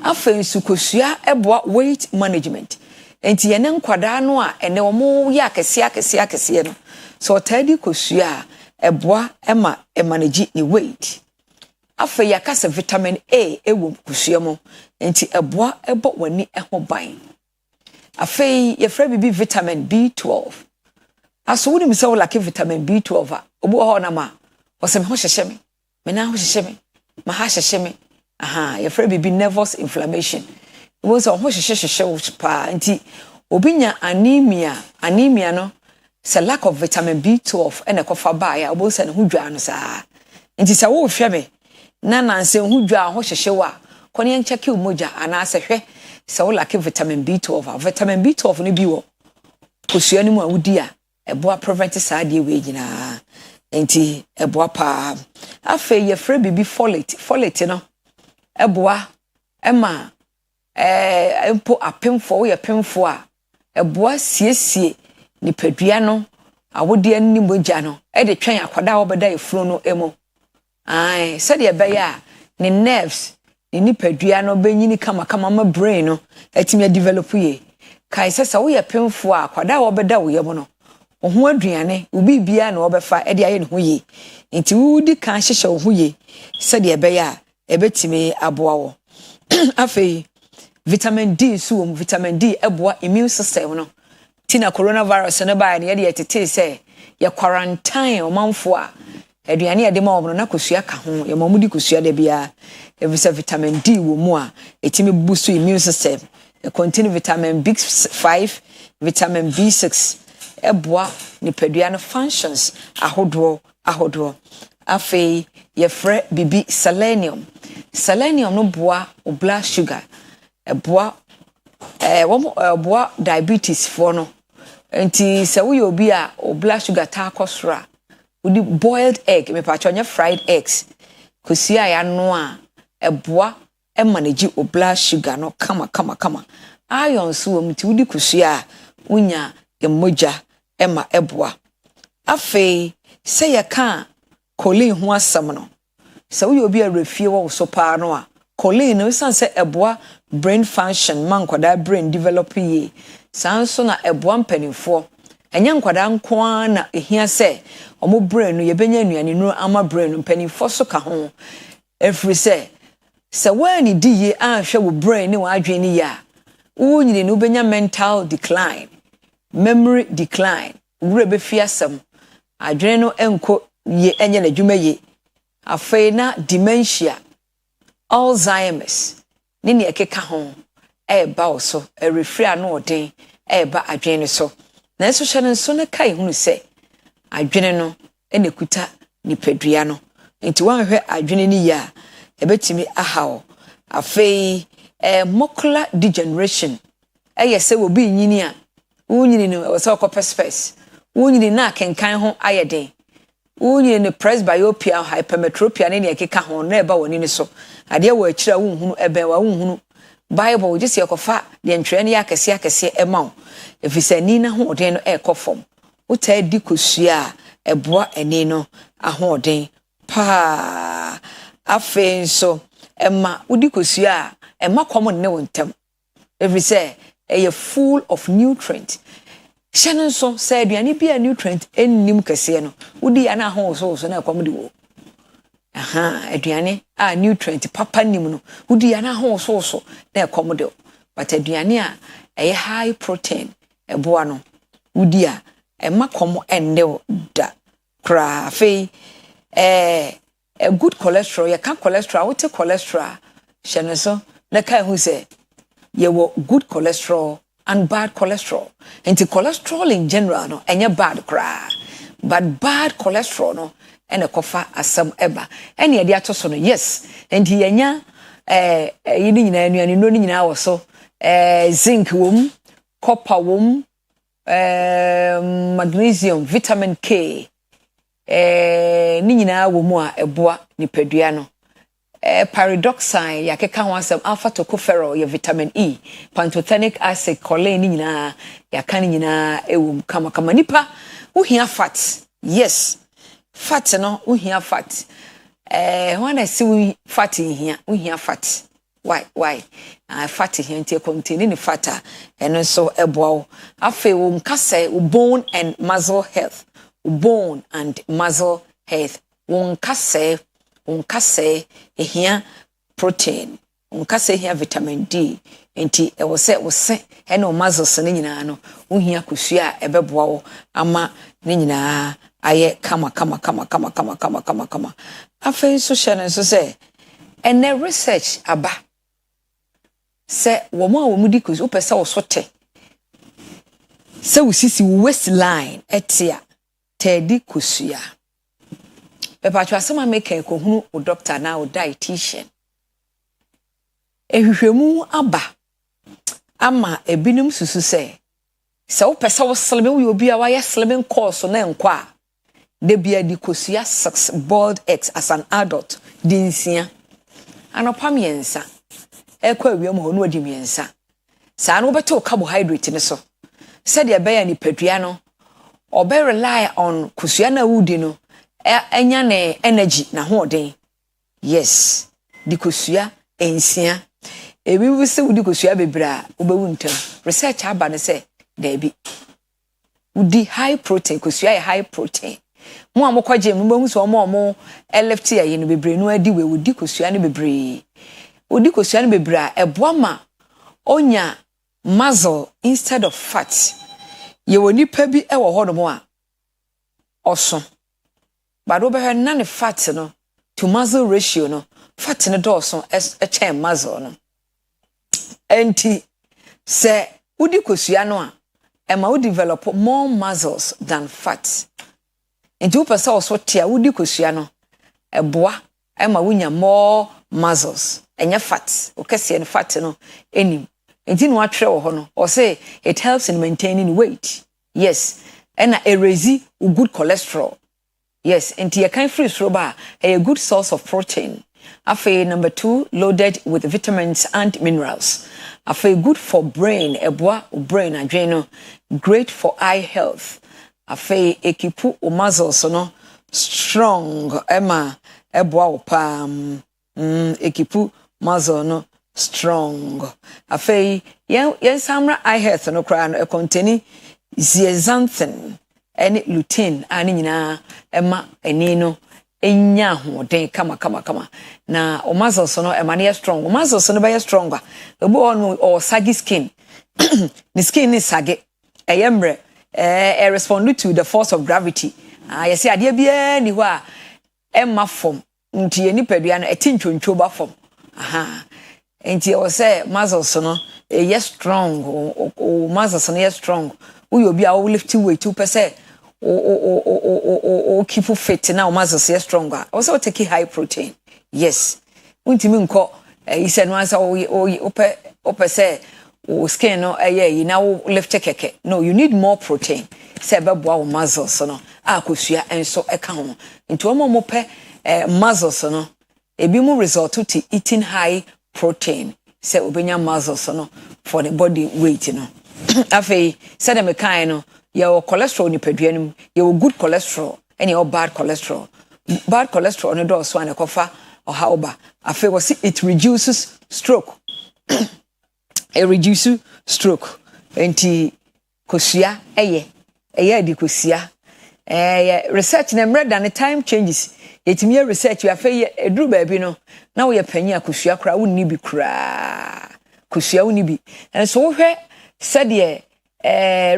afensu kosua eboa weight management enti yene nkwada no a ene omo ya akese no so tadi kosua eboa ema manage ni weight afa yakasa vitamin A ewo kosua mo enti eboa ebo wani eho ban afa yefra bibi vitamin B12 aso woni misa wo like vitamin B12 a obo ho na ma osem ho hyehye me na ho hyehye me ma ha hyehye me aha yefra bibi nervous inflammation wo so ho hyehye wo pa enti obinya anemia no se lack of vitamin B12 ene kofa ba ya obo se ne ho dwa no saa enti se wo hwe me na nanse ho dwa ho hyehye wa kone en check umoja ana se hwe se wo lack vitamin B12 vitamin B12 no bi wo kosua ni mu awudi a eboa prevent saa de we gina enti eboa pa afa ye fra bibi folate no eboa ema empo apemfo wo ye pemfo a eboa siesie nipadua no awode ani moja no e de twen akwada wo beda efuro no emo ai se de be ya ni nerves ni nipadua no benyini kama ma brain no etimi develop ye kai se wo ye pemfo a akwada wo beda wo ye mo no ho aduane ubi bia na wo befa e de aye ne ho ye nti wudi kan hyehye wo ho ye se de be ya ebetimi aboa wo afei vitamin D so vitamin D eboa immune system no tina coronavirus no ba na ye de yetete se ye quarantine omanfo a aduane ye de ma wo no na kosua ka ho ye mamudi kosua de bia evisa vitamin D wo mu a etimi boost immune system e contain vitamin B5 vitamin B6 eboa nipadua no functions ahodo afei ye frɛ bibi selenium no boa o blood sugar eboa diabetes for no enti se wo obi a o blood sugar ta kosra udi boiled egg me pa chonya fried eggs kosia ya no a eboa manage o blood sugar no kama iron so mti udi kosia unya emoja ema eboa afei se ye ka choline ho asam no se wo obi a refie wo so pa no a choline no sanse eboa brain function man kwada brain develop ye sanso na eboa mpanifo enya nkwada nko na ehia se omo brain no yebenya anuane no ama brain mpanifo so ka ho every se wani diye ahwe wo brain ne wa adwene ya wo nyine no benya mental decline memory decline wure be fiasam adwene no enko ye enye na dwuma ye afei na dementia Alzheimer's nini ekeka ho ba oso refri ano odin ba adwene so na eso hye nso na kai hunu se adwene no enekuta nipadua no nti wanhwe adwene ni ya ebetimi ahaw afei macular degeneration se obi nyini a unyini no so space unyini na kenkan ho ayeden unyini ne presbyopia hypermetropia ne ekeka ho na eba woni ni so ade wa akira wonhunu ebe wa wonhunu bible just yakofa de ntwe ne yakese ema efisa ni na ho den no ekofom uta di kosua eboa eni no ahoden pa afenso ema udi kosua ema komo ne wontem efisa eye full of nutrient shanon so say aduane bia nutrient ennim kese no udi ana ho so na komo di wo aduane a nutrient papa nim no udi ana ho so na komo di but aduane a eye high protein eboa no udi a ema komo enne da kra fe a good cholesterol ya kan cholesterol what cholesterol shanon so na kai hu say ye wo good cholesterol and bad cholesterol. And the cholesterol in general no enye bad cry. But bad cholesterol no ene kofa asam eba. Ene ye dia toso no yes. And he enya yini nyina anuane no nyina wo so zinc wom, copper wom, magnesium, vitamin K, ni nyinaa wo mu a eboa nipadua no. Paradoxine yakeka ho asem alpha tocopherol ya vitamin E, pantothenic acid, choline ni nyinaa yakani nyinaa ewu kama nipa uhia fat. Yes. Fat no uhia fat. When I see fat in here, uhia fat. Why? Fat here ntie containing fat and so eboa. Afi wo nkase bone and muscle health. Bone and muscle health. Wo nkase ehia protein. Nkase ehia vitamin D. Enti e wo se eno muscles ne nyina no uhia kusua ebeboa wo ama ne nyina aye kama. Afa social so say ene research aba se wo mo a wo mudi kusu pese wo sote se wo sisi waistline etia tedi kusua pepa twa asema make ko hunu o doctor na o dietitian ehwehwemu aba ama ebinim susu se wo pese wo sleme wo obi a wa ye sleme course na nkwa de bia di kusua 6 boiled eggs as an adult dinsia anopa miensa ekwa wiam ho no adi miensa sa no beto carbohydrate ne so said ya be ya ni padua no obe rely on kusua na wudi no enya ne energy na ho den. Yes, di kusua ensia ebi wu se wudi kusua bebra obewu ntam research aba ne se da bi wudi high protein kusua ya high protein mo amokwaje mo bahu so mo left ya no bebre no adi we wudi kusua ne bebre wudi kusua ne bebra eboa ma onya muscle instead of fat. Ye woni pa bi e wo hodo mo a oso bado be na ne fat no to muscle ratio no fat ne do so e chen muscle no enti se wudi kusua no a e ma wo develop more muscles than fat. Enti wo pesa oso tia wudi kusua no eboa e ma wonya more muscles enya fat o kese ne fat no enim. Enti no atwe wo ho no or say it helps in maintaining weight. Yes, and erase good cholesterol. Yes, enti can free stroba a good source of protein. Afe number 2, loaded with vitamins and minerals. Afe good for brain, eboa brain adreno, great for eye health. Afe ekipu o muscles no strong ema eboa opam ekipu muscle no strong. Afe yen samra eye health no kra no containing zeaxanthin and lutein ani nyina ema eni no enya hoden kama na o muscles no ema na strong. O muscles no be stronger ebo on or saggy skin the skin is saggy eyemre respond to the force of gravity. You see ade bia ni ho a ema form nti eni padua no etintwontwo ba form nti o say muscles no strong o muscles no strong we obi a lift weight 2% o keep fit na o muscles stronger also take high protein. Yes, untimi nko ise no answer o say o skin no you now lift keke. No, you need more protein say beboa o muscles no akosua enso eka ho nti o mo pe muscles no ebi mu result to eating high protein say obenya muscles no for the body weight no. Afi said them kind no your cholesterol ni peduanum your good cholesterol and your bad cholesterol. Bad cholesterol no do so an ekofa or however afi was it reduces stroke. It reduces stroke. Enti kosua eye di kosua research na mre than the time changes. Etimi research you afi eduru ba bi no na wo ye panyi akosua kra wo ni bi kra kosua wo ni bi and so hwe said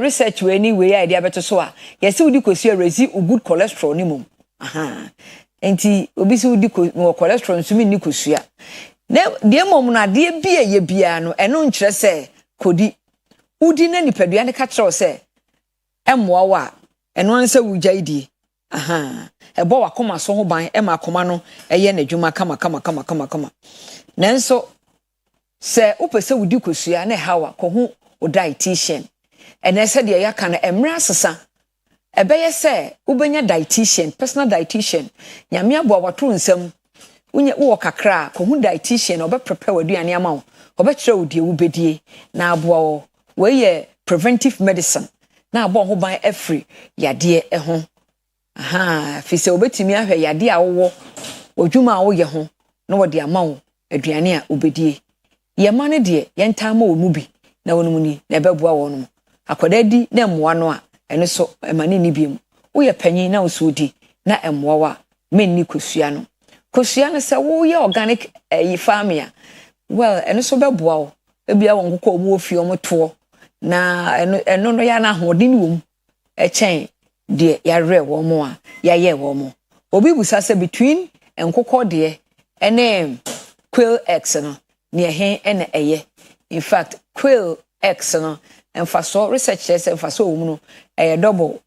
research we anyway idea beto so a yes we di kosua raise good cholesterol ni mum enti obi se we di cholesterol nsumi ni kosua na de mom na de bia ye bia no eno nkyere se kodi udi na nipadua ne ka kyerɛ se emmoa wa eno ansa wugya idi ebo wakoma so ho ban ema akoma no eye na dwuma kama nanso se upese wudi kosua na hawa ko hu o dietitian and I said ya kana emra sesa ebeye se ubenya dietitian personal dietitian nyame abo wato nsam unye wo kakra ko hu dietitian obe prepare waduane ama wo obe kire wo die wo bedie na abo wo ye preventive medicine na abo ho ban afri yade ho fi se obetimi ahwe yade a wo odwuma a wo ye ho na wo de ama wo aduane a obedie ye ma ne de yenta ma wo mu bi na wonu ni na beboa wo no akoda di na mmoa no a ene so emane ni biem wo ye panyin na wo so di na emmoa wa menni kosua no se wo ye organic farming a well ene so beboa wo ebia wo nkokọ omu ofie omu to na eno no ya na hodin wom echen de ya re wo mo a ya ye wo mo obi busa se between nkokọ de ene quail eggs no ne he ene eye in fact quail eggs no emfaso research says emfaso wo mu no double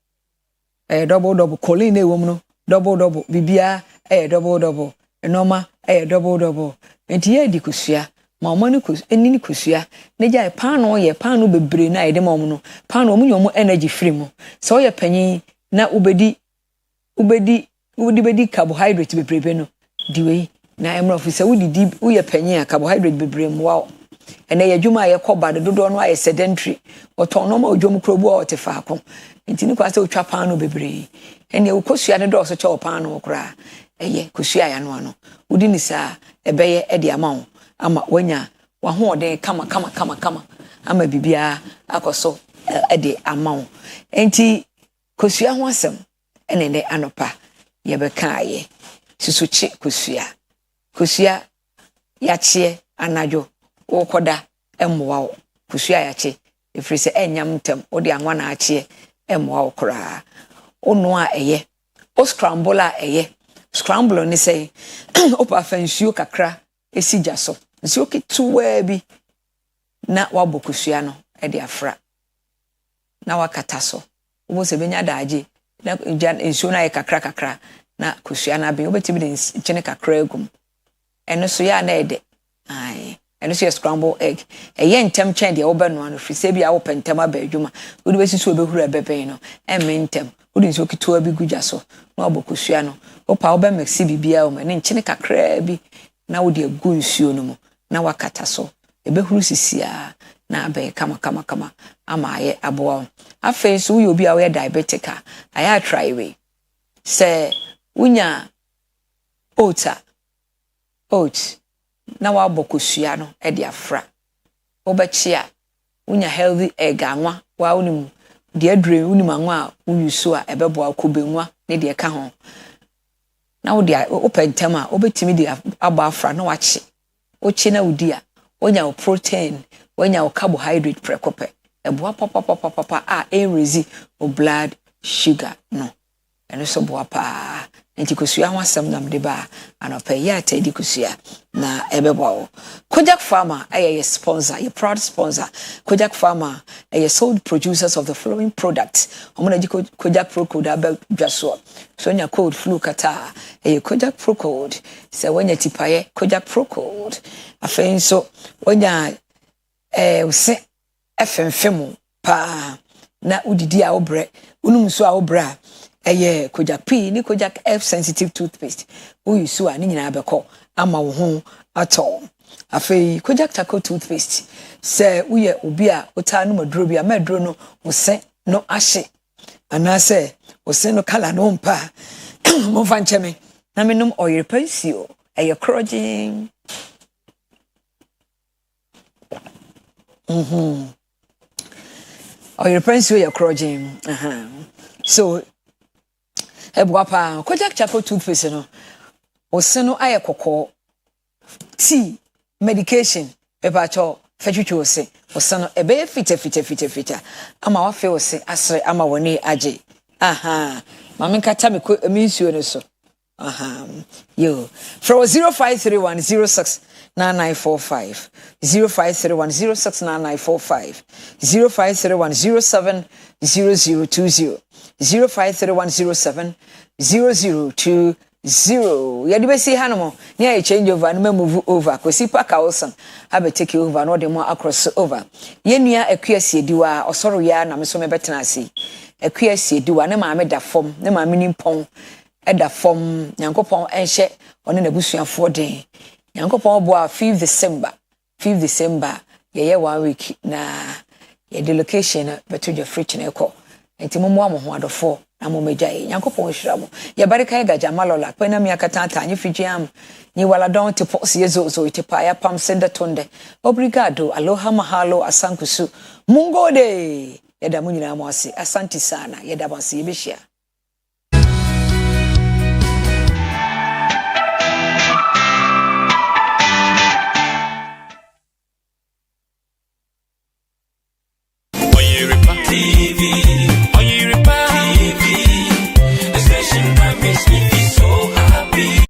choline wo mu no double bibia double enoma double enti ye di kusua mama ni enini kusua ne gya paano ye paano bebre na ede mom no paano mu nyomo energy free mu so ye panyin na ubedi carbohydrate bebre no diwe na emra ofisa wudi wo ye panyin a carbohydrate bebre mu wa ene ye dwuma ye koba dodo no aye sedentary oton ma odwom krobu a otefa akon enti ni kwase otwa paano bebre ene wo kosua ne do so che paano kra eye kosua ya no ano wudi ni sa ebeye ede amawo ama wanya wahode kama ama bibia akoso ede amawo enti kosua ho asem ene anopa ye bekaye susuchi kosua yache anajo wokoda emmoa wo kosua yache efrise enyam ntem ode anwa na ache emmoa wo kra ono a eye o scramble a eye scramble ni say opa fansuo kakra esija so nsuo kituwa bi na wabokosua no ede afra na wakata so wo se benya daaje na nsuo na ye kakra na kosua na be obetimi de nchene kakra egum eno so ya na ede ai eno so scramble egg eye ntem chen de obenu ano frise bi a wo pentem aba adwuma wodi besi so obehuru ebeben no ementem wodi nsuo kituwa bi guja so na wabokosua no opa obe mixi bibia o me nchene kakra bi na wodi egu nsuo no mu na wakata so ebehuru sisia na abe kama ama aye aboa afa so wo obi a we diabetic a aya try we se unya oat na wa bokosua no e de afra obechi a unya healthy egg anwa wa unim de adure unim anwa a uyuso a ebeboa kobenwa ne de ka ho na wo de opentem a obetimi de aba afra na wachi ochi na udi a onya protein onya carbohydrate prekope eboa papa a erezi o blood sugar no eno so boa pa enti kosua ho asem nam de ba anopa ya ta di kosua na ebeboa wo Kojak Farmer your sponsor, your proud sponsor. Kojak Farmer your sole producers of the following products. Omona di Kojak Pro Code about Jaswa. So nya code flu kata your Kojak Pro Code. So when you tipaye Kojak Pro Code. Afen so when ya se FM pa na udidi a obre unum so a obra Kojak P ni Kojak F sensitive toothpaste. Uyu so a ni nyina abekọ ama wo ho atọ. Afei Kojak Taco toothpaste se uye obi a ota no maduro bi a maduro no ose no ahye anase ose no kala no mpa mo fa ncheme na menum Oyerepa nsio krojin Oyerepa nsio krojin so ebuapa Kojak Taco toothpaste no ose no aye kokọ tea medication ebacho fetwetwe ose osano ebe fita ama wa fe ose asre ama woni age mama nkata me ko eminsuo no so yo from 0531069945 0531069945 0531070020 0531070020 Yadi be see Hanomo, near a change over and move over. Kwesi Parker Wilson have take over and order more across over. Yenia a Kwesi dua or sorry ya na mesome betenasi. A Kwesi dua ne ma me da form, ne ma minim pong, at the form, Yankopon and she on in a bush and 4 day. Yankopon boa 5th December. 5th December, ye 1 week na ye the location betu your fridge na eko. Enti mo mo ho adofo na mo mejae Yankopon hira mo. Ye barika ga jamalola pena mi akatanta anyi fijiam. Ni wala don te posi yezo ite pa ya pam senda tonde. Obrigado, aloha mahalo asankusu. Mungode. Yeda mu nyina mo ase. Asante sana. Yeda bansi yebehia. Oyerepa TV, Oyerepa TV, the station that makes me feel so happy.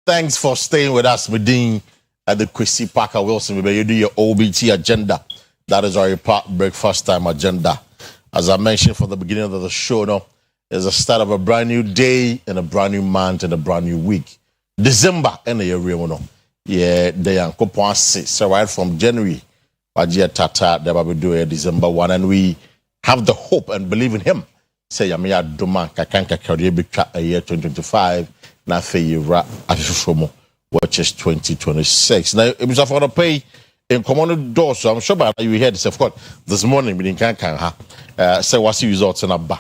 Thanks for staying with us, Medine, at the Kwesi Parker Wilson. You do your OBT agenda. That is our Oyerepa Breakfast Time agenda. As I mentioned from the beginning of the show, no, it's the start of a brand new day and a brand new month and a brand new week. December, and the year, yeah, the Yankopon 6. So right from January, Wajia Tata, the Babido, December 1, and we have the hope and believe in him. Say, Yamia Duma, Kakanka Karibika, a year 2025. Na fe yira afifo mo which is 2026. Now, it was for the pay in common door, so I'm sure by you heard this, of course, this morning, we didn't say what's the results in Abba,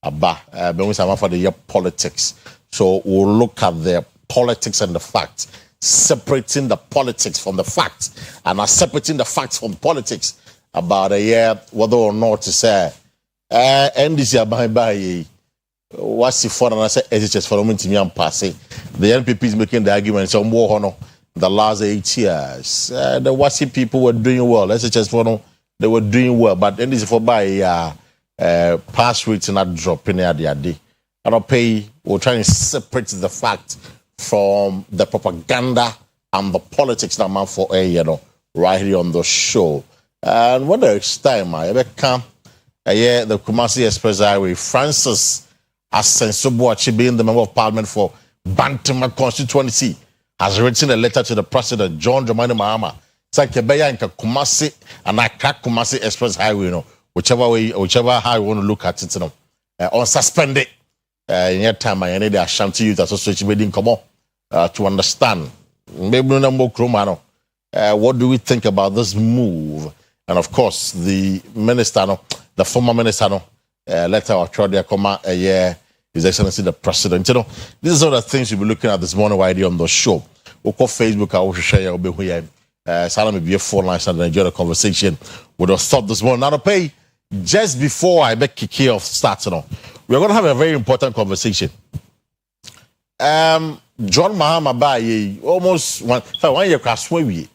but we have for the year politics. So we'll look at the politics and the facts, separating the politics from the facts, and separating the facts from politics about a year, whether or not to say, and this year by what's the fun, and I say, it's just for a moment, me passing. The NPP is making the argument, some more honor the last 8 years. The Wasi people were doing well, let's just for they were doing well, but then this is for by pass rates not dropping at the day. I don't pay, we're trying to separate the fact from the propaganda and the politics that man for right here on the show. And when there's time, I come the Kumasi Express Highway, Francis Asensobuachi, being the member of parliament for Bantama constituency, has written a letter to the president, John Dramani Mahama, saying Kebeya and Kumasi and I crack Kumasi Express Highway, whichever how you want to look at it, on suspended. In your time, I need the Ashanti Youth Association meeting come on to understand. Maybe no more Kromano. What do we think about this move? And of course, the minister, the former minister, letter of Claudia Koma, His Excellency the President. These are some of the things we'll be looking at this morning right here on the show. We'll call Facebook, I will share your behavior. Salam will be a 4 lines and enjoy the conversation. We'll stop this morning. Now to pay just before I make kick off start, we're going to have a very important conversation. John Mahama Baye almost one year across way.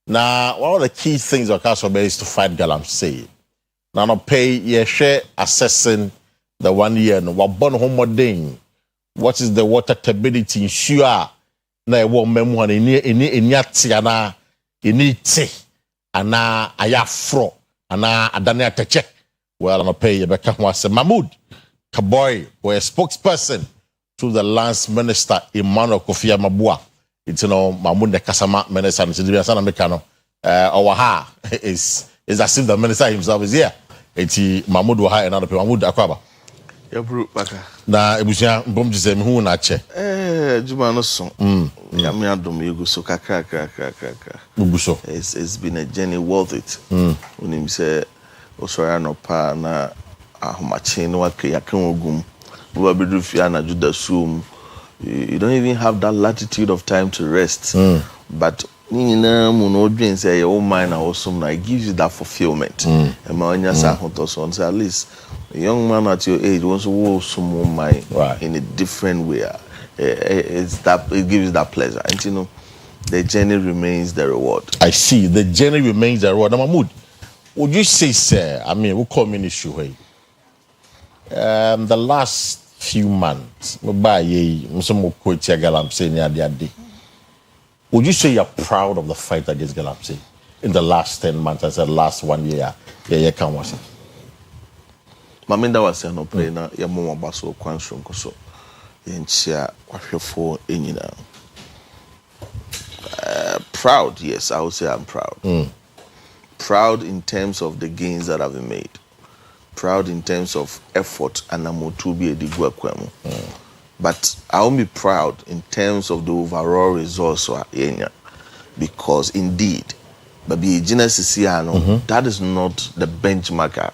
Now, one of the key things of Castle is to fight galamsey. Now, no pay share assessing the 1 year and what born home. What is the water stability? Sure, na wo memu in yatiana in it ana ayafro ana adane ateche. Well, no pay Rebecca was Mahmoud Kaboy, were a spokesperson to the Lance Minister Emmanuel Kofi Amabua. It's Mahmoud the Kasama Minister and Sidibiasana Mekano. Our is as if the minister himself is here. It's Mahmoud Waha and other people. Mahmoud Akwaba. Na ebusia mbom jise me hu na che. Juma no so. Ya me adom egu so kakra. Ubuso. It's been a journey worth it. Unim say osora no pa na ahomache no akya kan ogum. Wo bedu fia na juda sum. You don't even have that latitude of time to rest. But nina mu no dwen say your mind also na it gives you that fulfillment. E ma onya sa hoto so at least a young man at your age wants to walk some mind in a different way. It gives that pleasure. And the journey remains the reward. I see. The journey remains the reward. Now, Mahmoud, would you say, sir, I mean, we'll call me issue here. The last few months, would you say you're proud of the fight against Galamsey in the last 10 months, as the last 1 year? Yeah, can watch it. Maminda was no play na ya mama baso kwanso nkoso yenchia kwahwefo enyina. Proud, yes, I would say I'm proud. Proud in terms of the gains that have been made. Proud in terms of effort and amotubi edigwa kwemu. But I won't be proud in terms of the overall results because indeed, baby Genesis that is not the benchmark.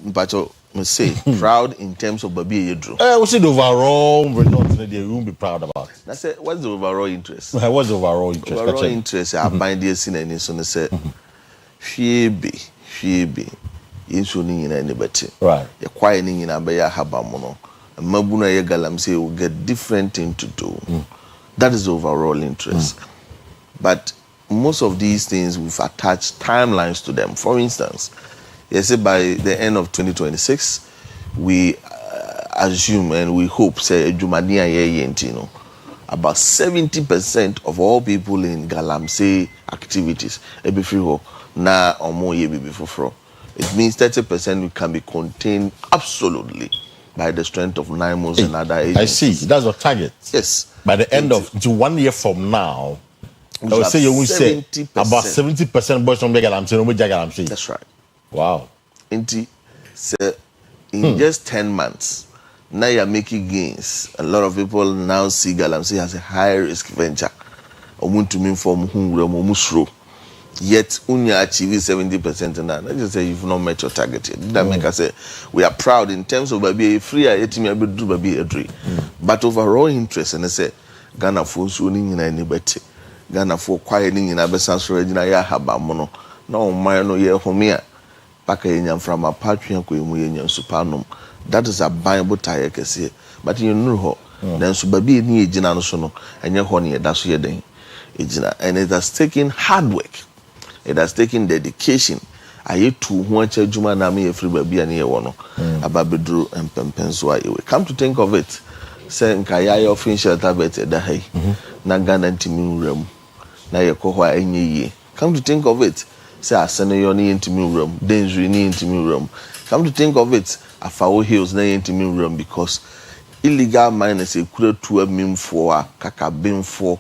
But I say proud in terms of baby Yedro. What's the overall result you won't be proud about? I said, what's the overall interest? What's the overall interest? Overall interest, I find this in any son say, she be, insuling in anybody. Right. You're quieting in a beya habamono. And Mabuna Yagalam say will get different thing to do. That is the overall interest. But most of these things we've attached timelines to them. For instance, say by the end of 2026, we assume and we hope say Jumania about 70% of all people in Galamsey activities na or more before. It means 30% we can be contained absolutely by the strength of 9 months and other agencies. I see. That's your target. Yes. By the end of 1 year from now, I would say you will say about 70% boys from Galamsey. That's right. Wow. In just 10 months, now you're making gains. A lot of people now see Galamsey as a high risk venture. Omuntu from whom yet unya achieve 70% and I just say you've not met your target yet. That make us say we are proud in terms of baby free yet me able to do baby a dream. But overall interest and I say Ghana for swooning in any better. Ghana for quieting in Abessans Regina ya habamono. No my no ye homia. Paka from a patrian queen supanum. That is a Bible tie can say. But you know then so baby ni ejina no so no enya ho ne da so ye den ejina, and it has taken hard work, it has taken dedication. Aye to ho acha juma na me free baby ani ye wo no ababedru empempenso aye. Come to think of it, say nka ya official tablet da hai na Ghana ntimi nwuram na ye ko ho enye yi. Come to think of it, say asene yo ni ntimi nwuram, denzuri ni ntimi nwuram. Come to think of it, Afawo Hills na ntimi nwuram because illegal miners a kura to a meme for kakabin for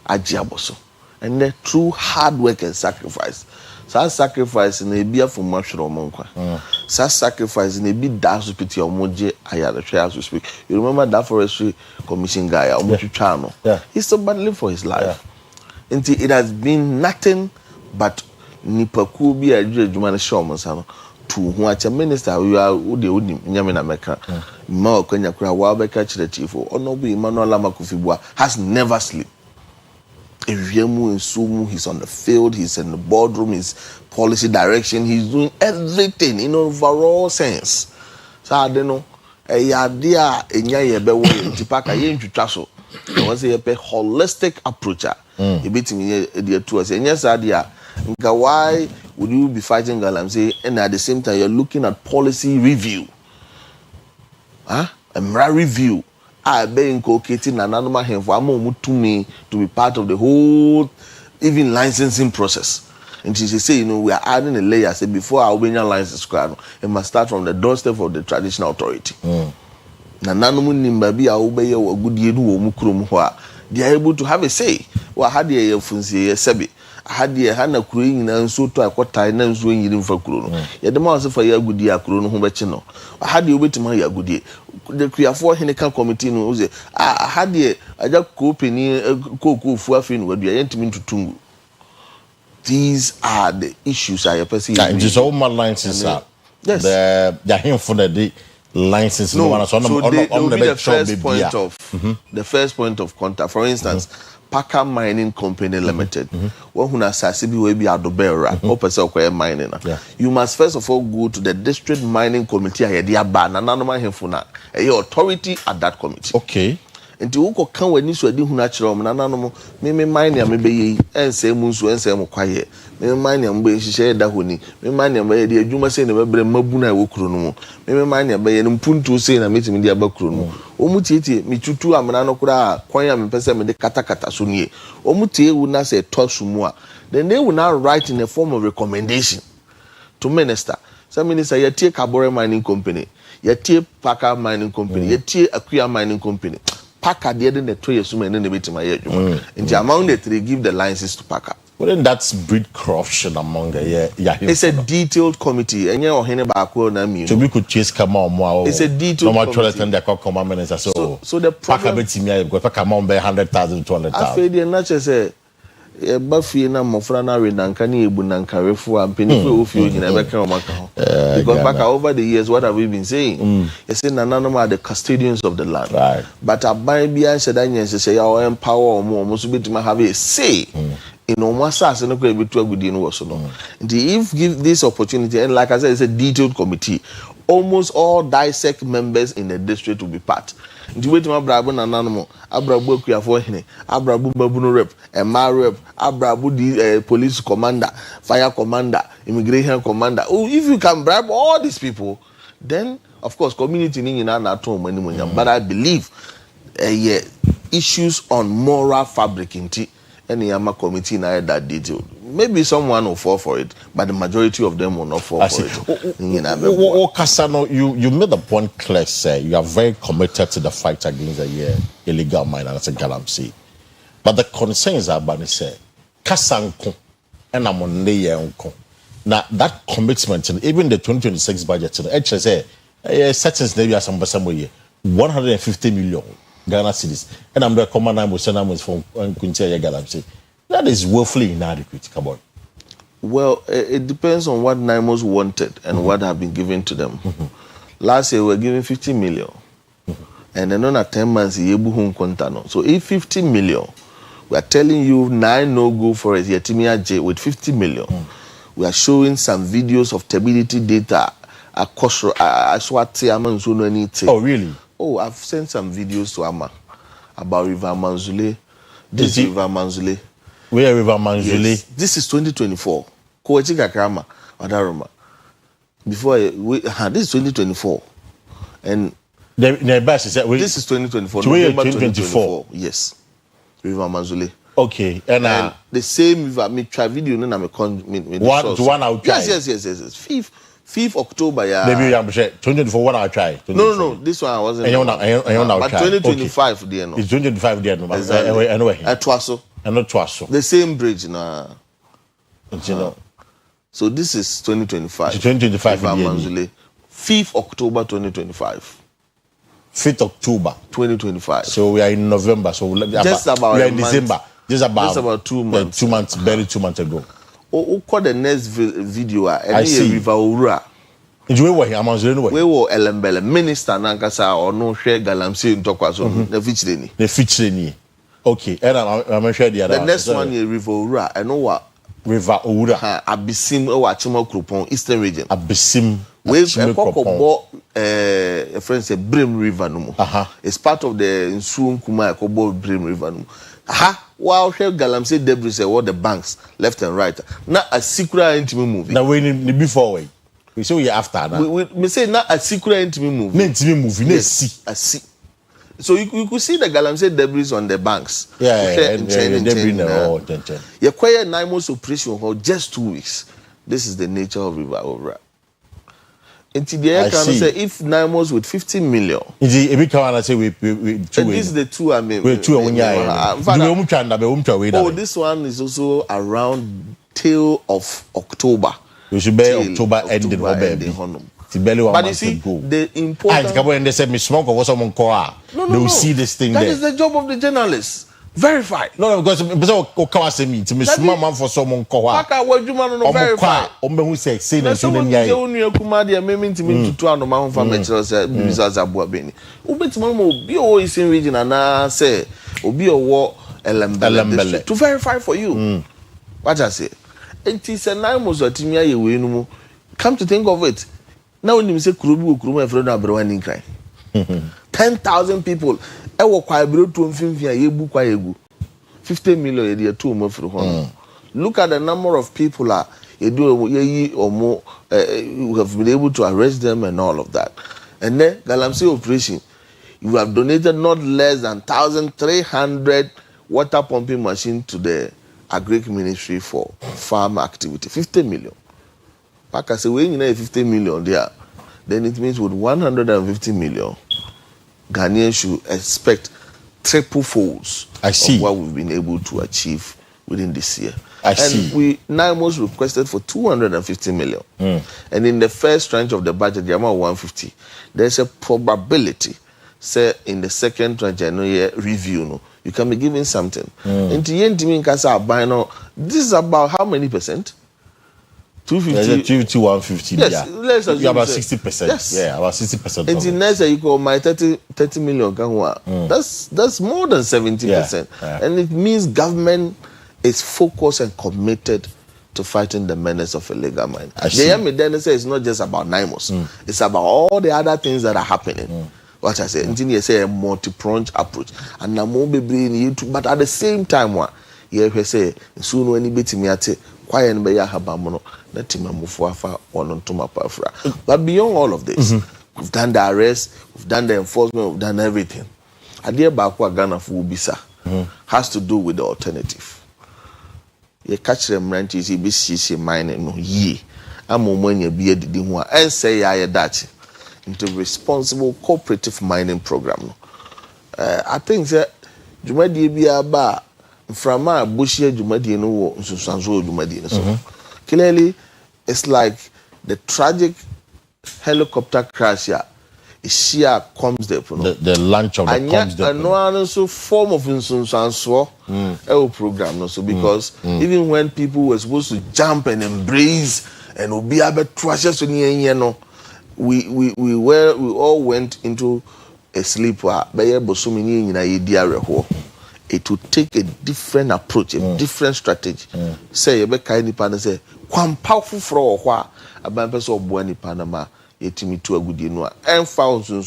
ajiaboso. And the true hard work and sacrifice. So sacrifice in a beer for mushroom monkwa. So sacrifice in a bit dash pity or moje ayala trials to speak. You remember that forestry commission guy, Omuchu Chano? He's still battling for his life. Until it has been nothing but Nipakubi a Jumana Shawman to who minister we are Udi Nyamina Meka. Ma Kenya Kura Wabeka Chief or no be Emmanuel Lamakufibwa has never slept. Eviemu in Sumu, he's on the field, he's in the boardroom, his policy direction, he's doing everything in overall sense. So I don't know. A idea enya yebe wo tipaka ye ntwitwaso. I want say a holistic approach. E bit me dey to us. Enya sadia nka why would you be fighting Galamsey and at the same time you're looking at policy review? A review. I be inculcating ananoma hen for amomu to me to be part of the whole even licensing process. And she say, you know, we are adding a layer. Say before our Albanian license squad, it must start from the doorstep of the traditional authority. Nananumu nimbabi aubeye wa good yedu wa mukrum hwa. They are able to have a say. Wa hadi ya funsi ya sebi. Hadi ya hana kuri na nso to akota na nso nyiri mfa kuro no. Ya dema wase fa ya gudi ya kuro no ho bechi no. Hadi obetima ya gudi. The Kriafo Henikan committee no say hadi aja ko peni ko fu afi no wadua yentimi ntutungu. These are the issues I perceive. It is all my licenses are. Yes. The him for the license. No, so they will be the first point of the first point of contact. For instance, Parker Mining Company Limited. One who has Sasibi will be Adobera or Pesel mining. You must first of all go to the district mining committee. I had ban and a authority at that committee. Okay. Nti uko kan wani so adi huna kire om nananom me mine am be yi ense mu nso ense mu kwaye me mine am be hihye da honi me mine am be de adwuma se na bebre mabu na wokuro no mu me mine am be mpuntu se na metimi de abakuro no omu tietie me tutu amna no kura kwan am pese me de katakata so nie omu tie wu na se tosumu a then they will now write in a form of recommendation to minister. Some minister yetie Kabore Mining Company, yetie Parker Mining Company, yetie Akuya Mining Company. Parker didn't the 2 years and then they meet my age. In the amount that they give the licenses to Parker. Wouldn't that breed corruption among the It's a detailed committee, and you're on back well. So we could chase come on more. It's a detailed committee. And the commandment is so the Parker betting me got to come on by 100,000, 200,000. I feel the nature say Buffy na mofrana we nankani ebu nankarefu ampenifu ofi onyina beka omaka. Because back over the years, what have we been saying? You say nananom are the custodians of the land. Right. But aban bia said that say you empower omo so betima have a say in omasa ase no kwa betu agudi no so no. If give this opportunity, and like I said, it's a detailed committee. Almost all DISEC members in the district will be part. Nti wetu abrabo nananom abrabo Akuafo hene abrabo babuno rep ema rep abrabo the police commander, fire commander, immigration commander. Oh, if you can bribe all these people, then of course community ni nyina na to mani munyam. But I believe issues on moral fabric nti any Yama committee na that detail. Maybe someone will fall for it, but the majority of them will not fall for it. Kasano, you made the point clear, sir. You are very committed to the fight against the illegal mine and Galamsey. But the concerns are about say Kasanko and Amonde. Now that commitment, even the 2026 budget, HSA, settings maybe some way. 150 million Ghana cedis. And I'm the command name was from Kuntia Galamsey. That is woefully inadequate, come on. Well, it depends on what Naimos wanted and what have been given to them. Last year, we were given 50 million. And then on 10 months, so if 50 million, we are telling you 9 no go for a Yetimia J with 50 million. We are showing some videos of stability data. Oh, really? Oh, I've sent some videos to Ama about River Manzule. This is River Manzule. Where River Manzule? Yes. This is 2024. Koachika Krama, Wadaroma. Before this is 2024. And this is 2024. November 2024. Yes. River Manzule. Okay. And the same river, me try video, no, one I'll try. Yes. 5th October, yeah. Maybe I'm sure 2024 one I'll try. No. This one I wasn't. But 2025 okay. There no. It's 2025 there no. Exactly. Anyway. At Twaso. And not Twaso. The same bridge now. So this is 2025. 2025 Manzule. 5th October 2025. 5th October 2025. So we are in November. So we are in December. Just about 2 months. 2 months, barely 2 months ago. Who call the next video? I see. River Ura. We were Elembele minister Nankasa or no share Galamsey in Tokwaso. The feature. Okay, and I'm sure the other. The next one is River Ura. I know what River Ura. Abisim or Achimo Krupon, Eastern region. Abisim. We've a friend said Brim River no more. It's part of the Nsuun Kuma Kobo Brim River no more. Wow, share Galamsey debris say what the banks left and right. Not a secret intimate movie. Now we need before we say we after that. We say not a secret intimate movie. Intimate movie. Yes, I see. So you could see the Galamsey debris on the banks. Yeah. You acquire Naimos operation for just 2 weeks. This is the nature of River Over. Until the air can say if Naimos with 50 million. This is the two I mean. This one is also around tail of October. We should be October ending. But you see, the important. They said, "Miss Monko was someone call." They will see this thing. That is the job of the journalists. Verify. No, because Okawa say me to Miss Mama for someone call. Paka what you man no verify. Who say no someone say unu kumadi ya meme ntimi tutu anu ma honfa mechero say bizaza bua beni. Ubetimo mo obi o Eastern region na say obi owo Elembele to verify for you. What I say? It is a Naimos atimi aye we no mu. Come to think of it. Now when you say Kurubu my friend Abraham cry. 10,000 people. I walk quite broad to 50 million a year to move through home. Look at the number of people or more who have been able to arrest them and all of that. And then Galamsey operation, you have donated not less than 1,300 water pumping machine to the Agric Ministry for farm activity. 50 million. Like I say, when you know 50 million there, then it means with 150 million, Ghanaians should expect triple folds of what we've been able to achieve within this year. We Naimos requested for 250 million. And in the first tranche of the budget, the amount of 150, there's a probability, say in the second tranche, review, you can be given something. This is about how many percent? 250, 150. Yes, let's assume about 60%. Yes. Yeah, about 60%. And in next year you call my 30 million. That's more than 70%. Yeah. And it means government is focused and committed to fighting the menace of illegal mining. The say it's not just about Naimos. It's about all the other things that are happening. What I say, engineer say a multi-pronged approach. And now more but at the same time, you say soon when you beat me at it. But beyond all of this, we've done the arrest, we've done the enforcement, we've done everything. Idea about what Ghana for Ubisa has to do with the alternative. You catch them rent is BCC mining no ye. I'm when you be and say I that into responsible cooperative mining program. I think that Jumadi be about from my bushia Jumadi no Susanzo Jumadi. So clearly it's like the tragic helicopter crash here. Ishia comes there, the lunch of the comes there. And no also form of insunsanso program no so because even when people were supposed to jump and embrace and obi abet trashes no we all went into a sleep it would take a different approach, a different strategy. Say you be kind of say quam powerful for a about person of Buani Panama, yetimi to a good no and found so and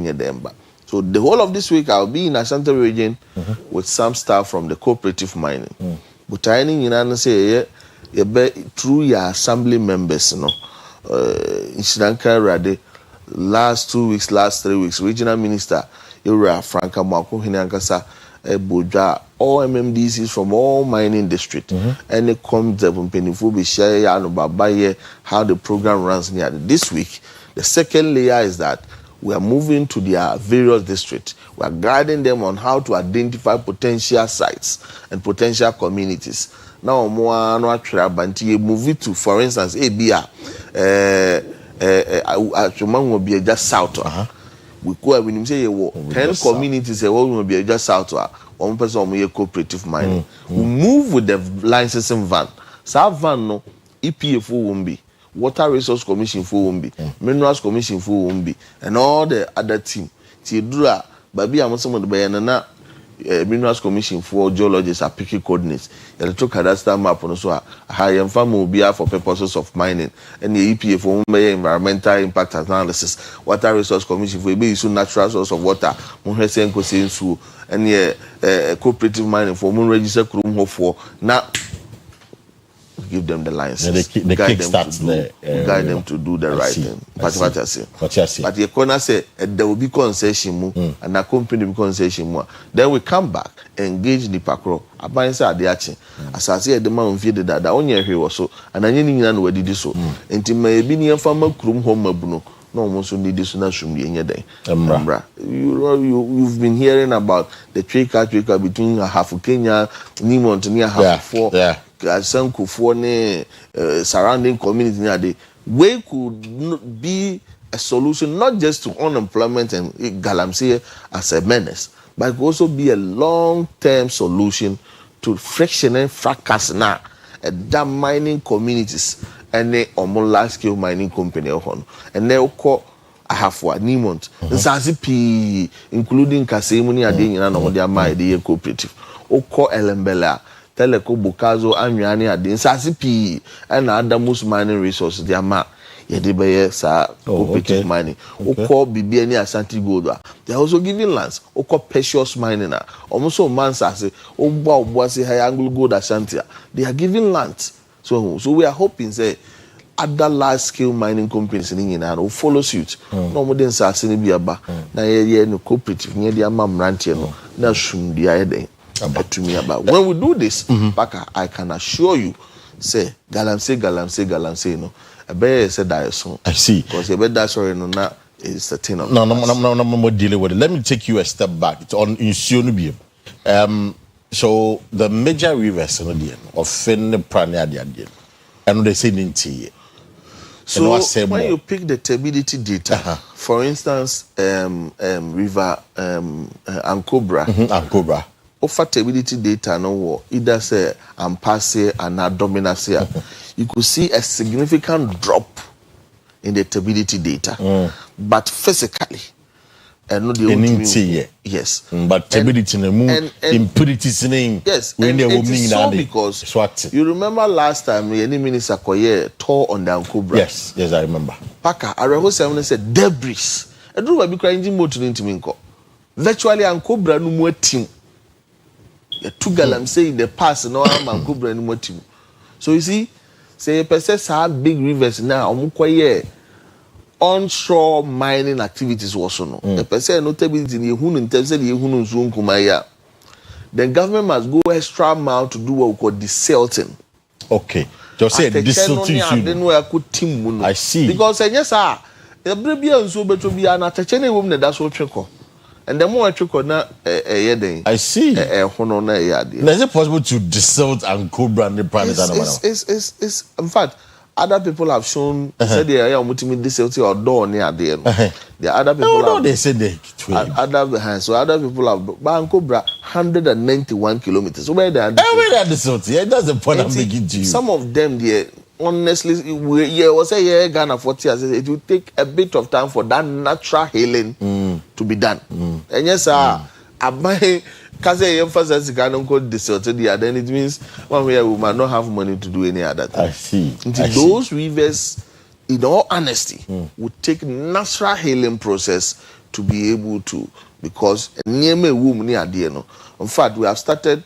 yedemba. So the whole of this week I'll be in Ashanti region with some staff from the cooperative mining. But I need say you be through your assembly members, in Sri Lanka Rade last 2 weeks, last 3 weeks, regional minister Yura Franka Mako Hinankasa Boja, all MMDCs from all mining district. And it comes up in Penifubi share how the program runs near this week. The second layer is that we are moving to their various districts. We are guiding them on how to identify potential sites and potential communities. Now more no banti move it to, for instance, ABA will be just south. We go when you say 10 communities will be just south to one person will cooperative mining. We move with the licensing van. So van no EPA won't be, Water Resource Commission won't be, Minerals Commission won't be, and all the other team. Tidura, baby, I'm some of the Bayanana Minerals Commission for geologists are picking coordinates. Electro cadastral map on so high and farm will be for purposes of mining. And the EPA for environmental impact analysis. Water Resource Commission for be issue natural source of water. Munhesenko saying and cooperative mining for moon register for now. Give them the license. They guide them to do the right thing. But what I say. But the corner say there will be concession and a company will concession. Then we come back, engage the Pakro. I say the action. As I say the man feed that only here was so and I didn't where did so. And to maybe near farmer krum home bruno. No one should need this nation in your day. You've been hearing about the trade between half of Kenya, Nimont near half four. Surrounding community near the way could be a solution not just to unemployment and galamsey as a menace, but could also be a long-term solution to friction and fracas now at dam mining communities and the large-scale mining company and they call I have for Nimont, the including Kasemuni Adina and their my cooperative, or call Elembela. Teleko Bukazo Anyani Adin Sasipi and other most mining resources their ma Yedibeye sa cooperative mining. Oko Bibiani Ashanti Goda. They are also giving lands. Oko precious mining. Almost so man says Oba Boasi High Angle Gold Ashanti. They are giving lands. So we are hoping say other large scale mining companies in England will follow suit. No more than Sassini Biaba. Na ye no cooperative near the Mam Rantiano. Na shum the idea. To me about when we do this, Parker, I can assure you, say galamsey, no. I better say that so. I see. Because you better sorry no na is the thing. No more dealing with it. Let me take you a step back. It's on Insunubium. So the major rivers in the of Fenne Prania and they say Ninti. So when you pick the turbidity data, for instance, River Ankobra. Fertility data no either say ampase and dominance you could see a significant drop in the turbidity data but physically and not the yes but turbidity in the moon impurities in yes when they were so because you remember last time any minister Koye tore on the Ankobra. Yes I remember Parker I said debris I don't know because engine motor into minko virtually Ankobra no more team. Two galam say in the past no man cobra anymore team. So you see, say persons have big rivers now, onshore mining activities also no. The person notability in Yehun in terms of Yehun Zoom Kumaya. The government must go extra mile to do what we call desilting. Okay. Just say desilting. I see. Because yes, sir, the baby and so better be an attaching woman that's what you call. And the more I took on that, I see. Is it possible to disilt and Cobra and the planet? It's in fact, other people have shown said they are multi this or door near there. The other people they said they so other people have Bankobra 191 kilometers. So where they are that's the point I'm making to you. Some of them there honestly was a Ghana 40 years. It will take a bit of time for that natural healing to be done. And yes, I buy because I emphasize Ghana called deserted there, then it means one way we might not have money to do any other thing. I see. Those rivers, in all honesty, would take natural healing process to be able to, because near me womb near the in fact we have started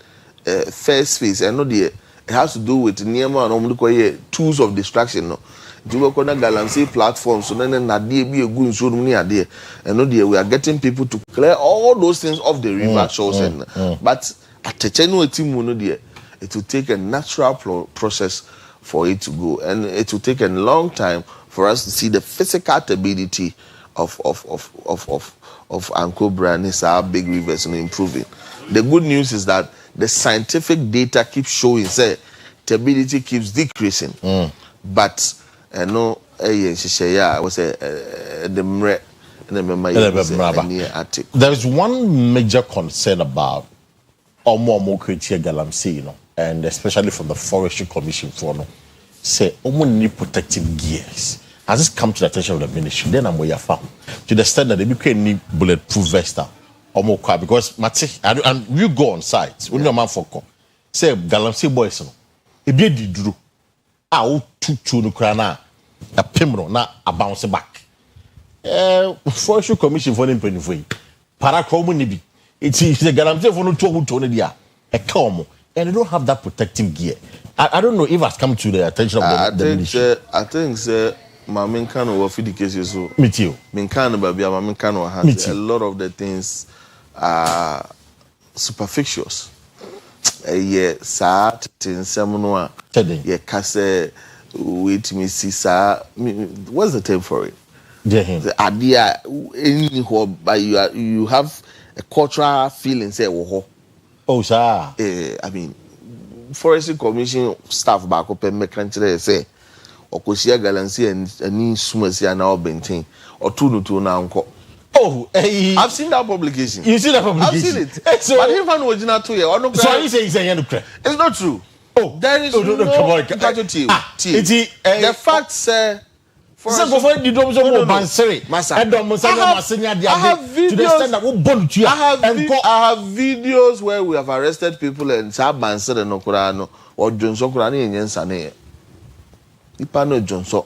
first phase and it has to do with near and tools of distraction. No. Do work on a Galamsey platform, so then Nadia be a good showroom near there. And we are getting people to clear all those things off the river shores. But at a genuine team, it will take a natural process for it to go, and it will take a long time for us to see the physical stability of Ankobra and our big rivers improving. The good news is that the scientific data keeps showing that stability keeps decreasing, but no, there is one major concern about Galamsey, and especially from the Forestry Commission for say need protective gears. Has this come to the attention of the ministry? Then I'm where you found to the extent that they became bulletproof vest or more car because and you go on site when your man for say Galamsey boys no be di duro a two no krana a pimro na a bounce back Forestry Commission for them penny for para kromo ni bi it's the Galamsey for no to dia a come and they don't have that protective gear. I don't know if it's come to the attention of the ministry. I think Mamin Kano will feed the cases so me too. Minkano baby Mamin Kano has a lot of the things are superficious. Sad in Samoa. Yeah, Kase wait me see sir. What's the term for it? The idea but you have a cultural feeling say oh sir. I mean Forestry Commission staff back up and make country say Okosia Galamsey and Sumasi and now Bentin or two now. Oh, I've seen that publication. You see that publication? I've seen it. So, but if I know it's not 2 years, so you say it's not true. Oh, there is no the fact say I have videos where we have arrested people and Sabansere no Kurano or Johnson Kurani and Yansane. Ipano Johnson.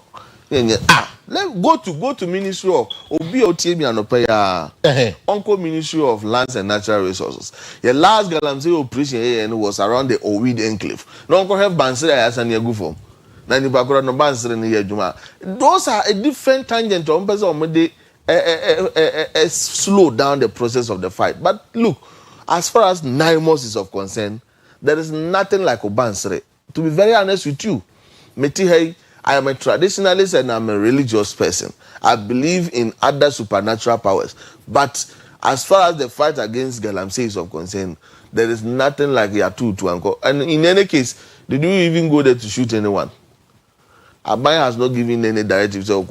Let's go to Ministry of OBOTM and Opaya Uncle Ministry of Lands and Natural Resources. The last Galamsey operation was around the Oweed Enclave. No Uncle have Bansere as an Yagufo. Those are a different tangent on person slow down the process of the fight. But look, as far as 9 months is of concern, there is nothing like Obansere. To be very honest with you, I am a traditionalist and I'm a religious person. I believe in other supernatural powers. But as far as the fight against Galamsey is of concern, there is nothing like Yatu to Anko. And in any case, did you even go there to shoot anyone? Abaya has not given any directives. Oh,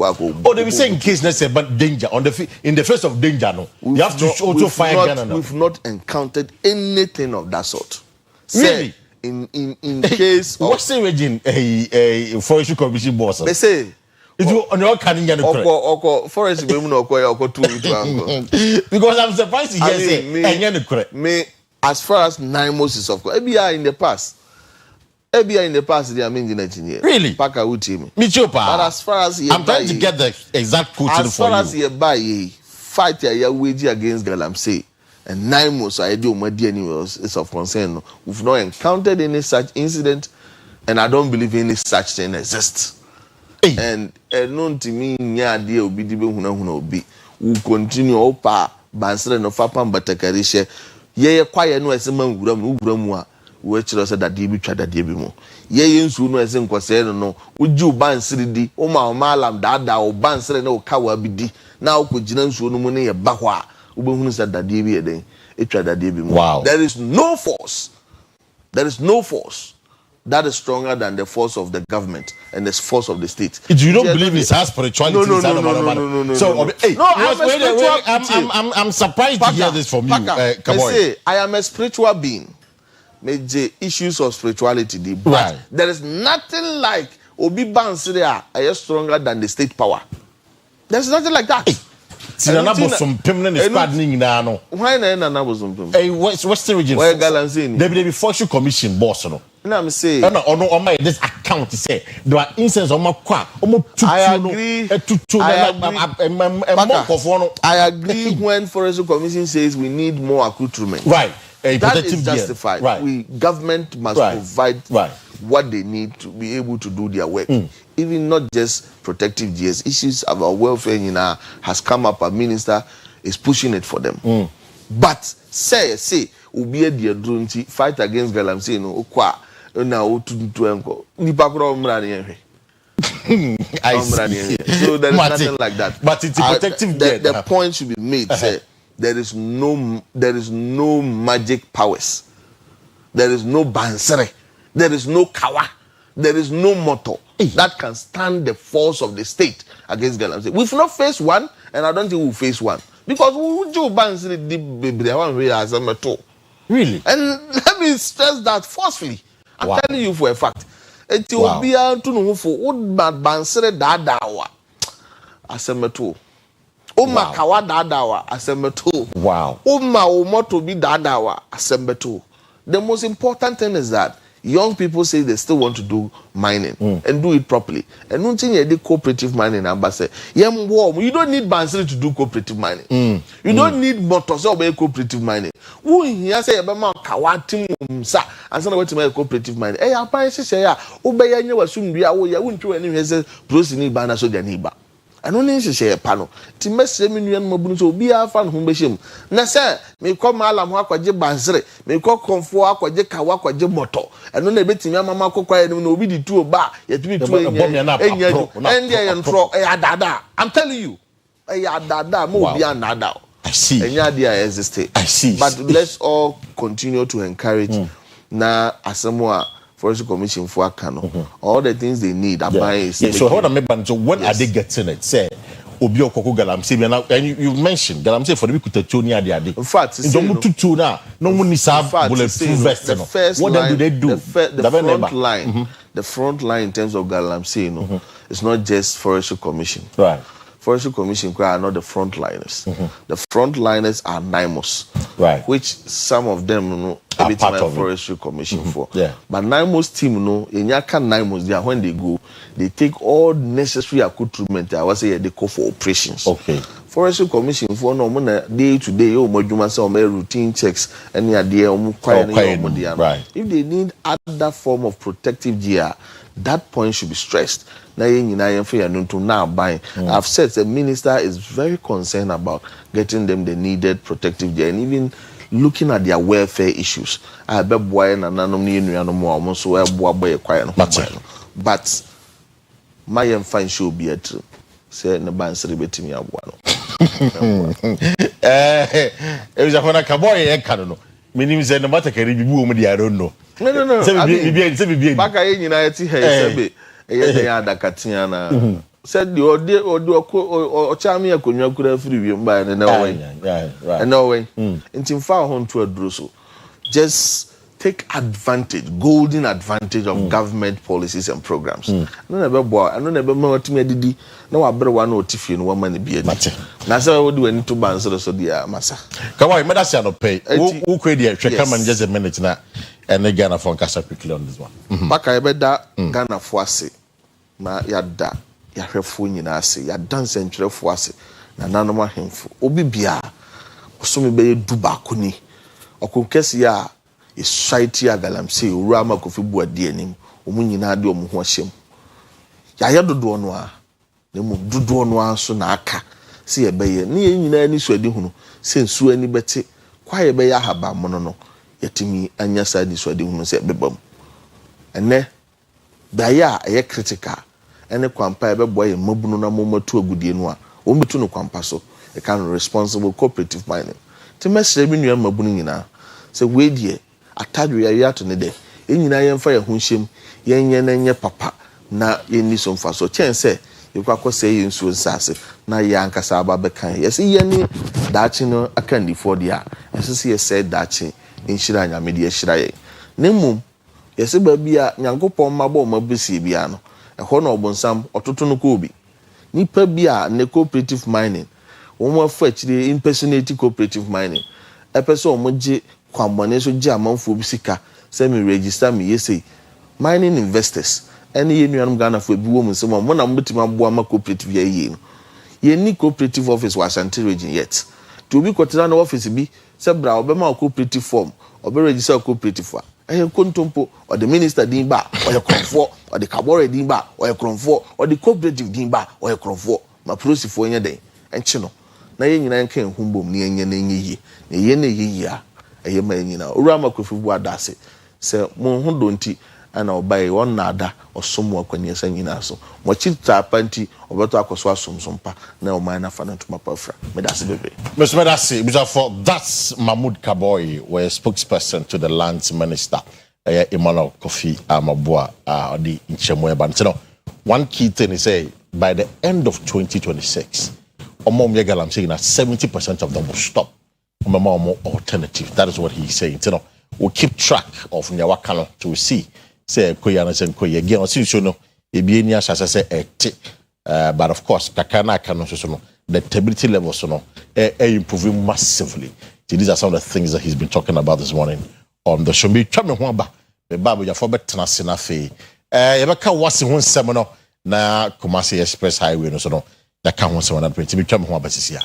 they be saying case let's say but danger in the face of danger. No, you have to also fire Ghana. We've not encountered anything of that sort. Really? In case of what's the region a Forestry Commission boss? They say it's on your canning forest because I'm surprised to hear me as far as 9 months is of course. ABI in the past, they are making engineer. Really? Parker Wilson. But as far as I'm trying to get the exact quote for you. As far as you buy fight your wage against Galamsey and 9 months I do my DNA is of concern. We've not encountered any such incident, and I don't believe any such thing exists. Hey. And known to me, yeah, dear, be be. We continue opa Bansere no Fapam Batakarisha. Ye quiet no as a man Uramua. Which was that DB Chada DB. Ye soon as in Quaseno no. Would you Bansiri di? Oma Malam Dada or Bansere no Kawabidi. Now could Jinan Sunumuni a Bahwa. Ubun said that DB a day. It tried that DB. Wow. There is no force. There is no force that is stronger than the force of the government and the force of the state. You don't believe it's our spirituality? No. So, hey, I'm surprised to hear this from you. I say I am a spiritual being. Major issues of spirituality, but there is nothing like Obi Bansire are stronger than the state power. There's nothing like that. Why Western region? Where Galamsey? There be Forestry Commission boss no. I'm saying. On my this account to say there are instances on my qua. I agree when Forestry Commission says we need more accoutrement. Right. That is justified. Right. Government must provide what they need to be able to do their work. Even not just protective gears. Issues about welfare has come up. A minister is pushing it for them. But say, ubi dear drunti fight against Galamsey no kwa na otuntu enko. Nipa kura omrani I see. So there is nothing like that. But it's a protective gear. The point should be made. Say, there is no magic powers. There is no bansere. There is no kawa. There is no motto that can stand the force of the state against Galamsey. We've not faced one, and I don't think we'll face one. Because we do bansere really? And let me stress that forcefully. I'm telling you for a fact. Ethiopia to know for old bansere dadawa asemeto. Oma kawa dadawa asembeto. Wow. Oma omoto bi dadawa asembeto. The most important thing is that young people say they still want to do mining and do it properly. And nothing you do cooperative mining and say, you don't need Bansiri to do cooperative mining. You don't need motors or cooperative mining. Who here say about Kawati Mumsa and some way to make cooperative mining? Eh, I apparently say, obey you was soon be away. I wouldn't do any prosini bana so janiba. I don't need to say a panel. To mess Seminian Mobunso be a fan whom beshim. Nasa may call Malam Wakwaje Bansre, may call Comfort Aquaje Kawakwaje Moto. And then a bit in Yamama Coquay and no be the two bar, yet we two and dada. I'm telling you, dada more beyond dada. I see. And yadia existe. I see. But let's all continue to encourage na Asamoah Forestry Commission for Akano. All the things they need are buying. So hold on, so when are they getting it? Say Obio Koko Galamsey, and you mentioned Galamsey for the Kutachoni Adi. In fact, no one needs bulletproof vest. What do they do? The front line in terms of Galamsey, it's not just Forestry Commission. Right. Forestry Commission are not the frontliners. The frontliners are NIMOS, right? Which some of them are part of Forestry Commission for. Yeah. But NIMOS team, in Yaka NIMOS, they are when they go, they take all necessary accoutrement. I was say they call for operations. Okay. Forestry Commission for no day to day, routine checks, any idea right. If they need other form of protective gear, that point should be stressed. I've said the minister is very concerned about getting them the needed protective gear and even looking at their welfare issues. But my fine should be at say the Bansiri betting abuano. It was a Hona Kaboy, I can't know. Meaning, no matter can be woman, I don't know. No. Back in United States, said the order or Chamia could have free by an away. And away. Until far home to a drusso. Just take advantage, golden advantage of government policies and programs. I don't never know what me did. No, I better one or Tiffin, one money be a matter. Now, so I would do any two bands or so, dear Massa. Come on, Madame pay. Who could you come and just a minute now? And they Ghana for Casa quickly on this one. Back I bet that Ghana Fosse. Ma yada ya hwefo nyina se ya dance ntwerefo ase na nanoma hemfo obi bia osome be duba koni okonkesi ya isaiti ya Galamsey owura makofi bu ade anim omu nyina de omu ho ahyem ya yedodo no a na mu dodo no aso na aka se ye beye ne ye nyina ani so adi hunu se nsu ani bete kwa ye beye ahaba mono no yetimi anya sa di so adi hunu se bebam ene daya ye critical ene kwampa ebe boy mabunu na momatu agudie no a o metu no kwampa so e can responsible cooperative mining te mesre bi nua mabunu nyina se we die atadwe ya to ne de enyina yɛmfa yɛ ho hyem yɛnyɛ na nyɛ papa na yɛni so mfa so kyɛn sɛ yɛkɔ sɛ yɛ nsuo nsase na yɛ ankasa aba bɛkan yɛsɛ yɛne daakye no aka ndifo de a ɛsɛ sɛ yɛsɛ daakye nhyira nyame de yɛhyira yɛn na mmom yɛsɛ baabi a nyankopɔn mabɔ ma besie bia no ɛhɔ na ɔbonsam ɔtoto no kɔ obi nipa bi a ne cooperative mining wɔn afa akyire impersonate cooperative mining ɛpɛ sɛ wɔn gye kwambɔne so gye amanfoɔ bi sika sɛ me register me yɛsɛ mining investors ɛne yɛ nuanom Ghanafoɔ bi wɔ mu nsɛm a mo na mo betumi aboa ma cooperative yɛ yie no yɛ ni cooperative office wɔ Ashanti region yet to obi kɔtena na office bi sɛ bra ɔbɛma cooperative form ɔbɛ register cooperative a ɛyɛ kontompo ɔde minister din ba ɔyɛ krɔmfoɔ ɔde kabore din ba ɔyɛ krɔmfoɔ ɔde cooperative din ba ɔyɛ krɔmfoɔ ma polisifoɔ nyɛ den ɛnkye no na yɛ nyina nka ehumbom ne yɛnyɛ na nyɛ yie na yɛ na yɛ yie a ɛyɛ ma nyina owura ma kofibu adase sɛ mo ho donti ana obaye won nada osomo akwani asa nyina so mo chita panti obeto akoso asomsompa na o man na fa no tuma pafra me dase bebe Mr. Medasi for that's Mahmoud Kaboy were spokesperson to the lands minister Emmanuel Kofi Amabua the Nchemwe ban one key thing is say by the end of 2026 omom yegal I'm saying that 70% of them will stop more alternative that is what he's saying we'll keep track of Nyawakano to see say koyana sen koye again osinso no ebi eni asase say ete but of course kakana kano so no the stability levels so no improving massively. So these are some of the things that he's been talking about this morning on the show. Me twa me ho aba me babu ya for betena se na fe ye beka wase ho nsem no na Kumasi Express Highway no so no ya ka ho nsem na me twa me ho aba sisia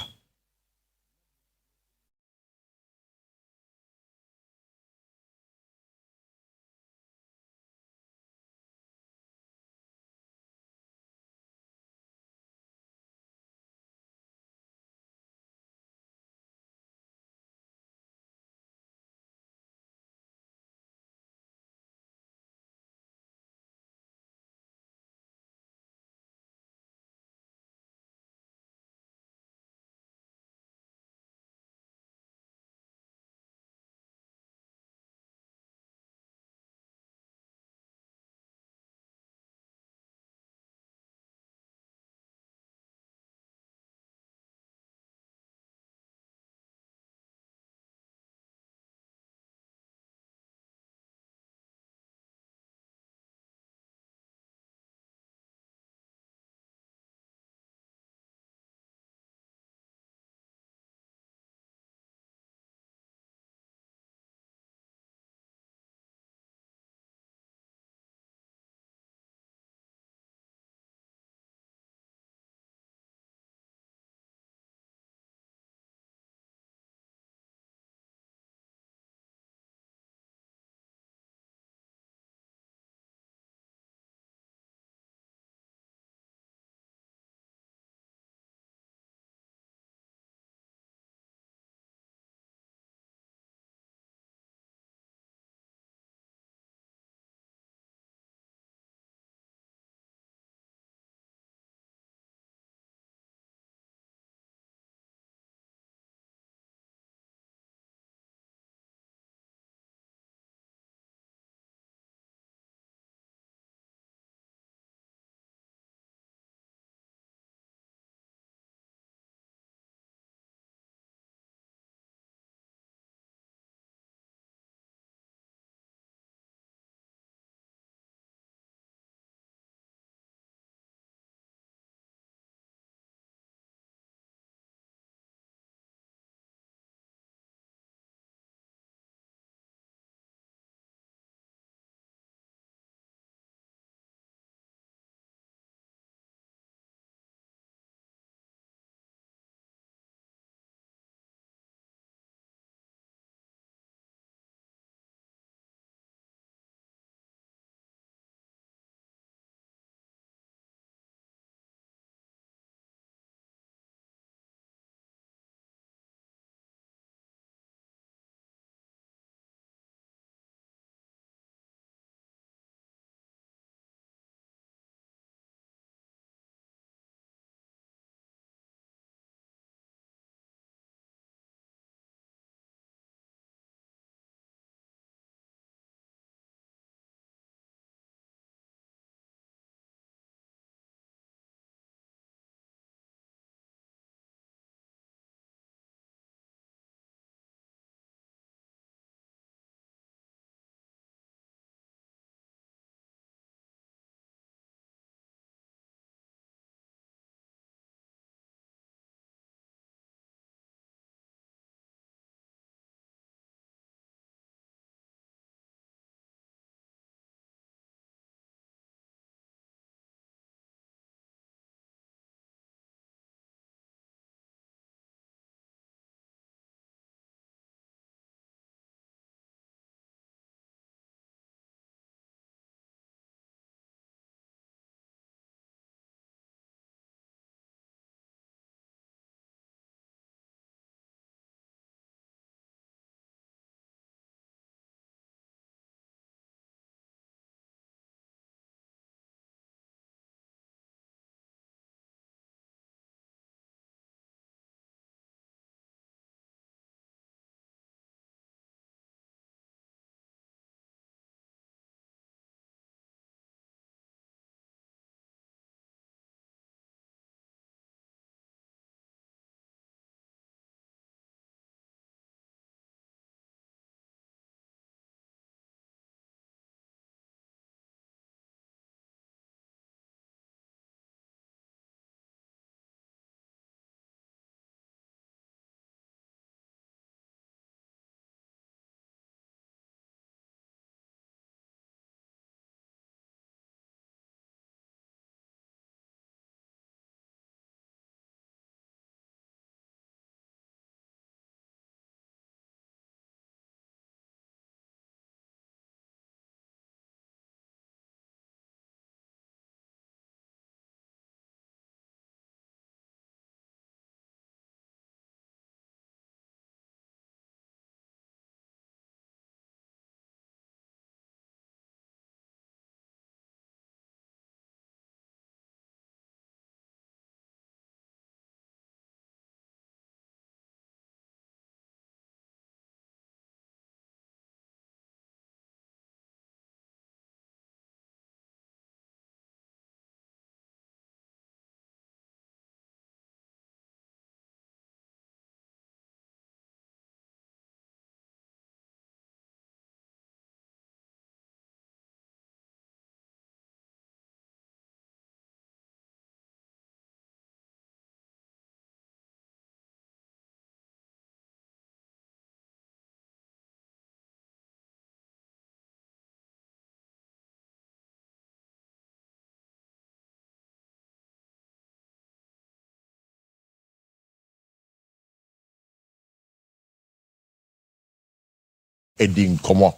edin komo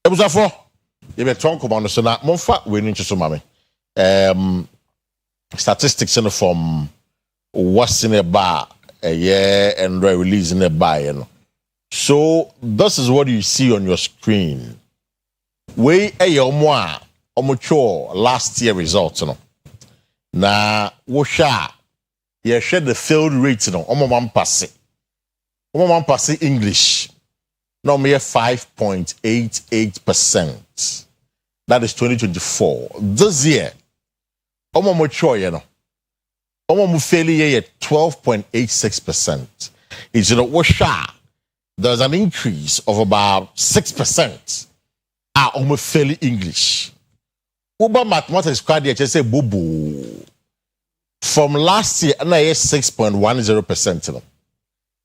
ebusafo ye be ton komo no so na monfa we ni nchiso mame statistics in from what's in a bar a year and release in a bar, you know. So this is what you see on your screen. We omucho last year results, you know. Na wosha ye share the failed rate, you know. Omo pass English. No mere 5.88%. That is 2024. This year, omo mature, you know. Omo failure at 12.86%. It's you know washa. There's an increase of about 6%. Omo fairly English. Uber mathematics card here say bubu. From last year, na 6.10%. You know.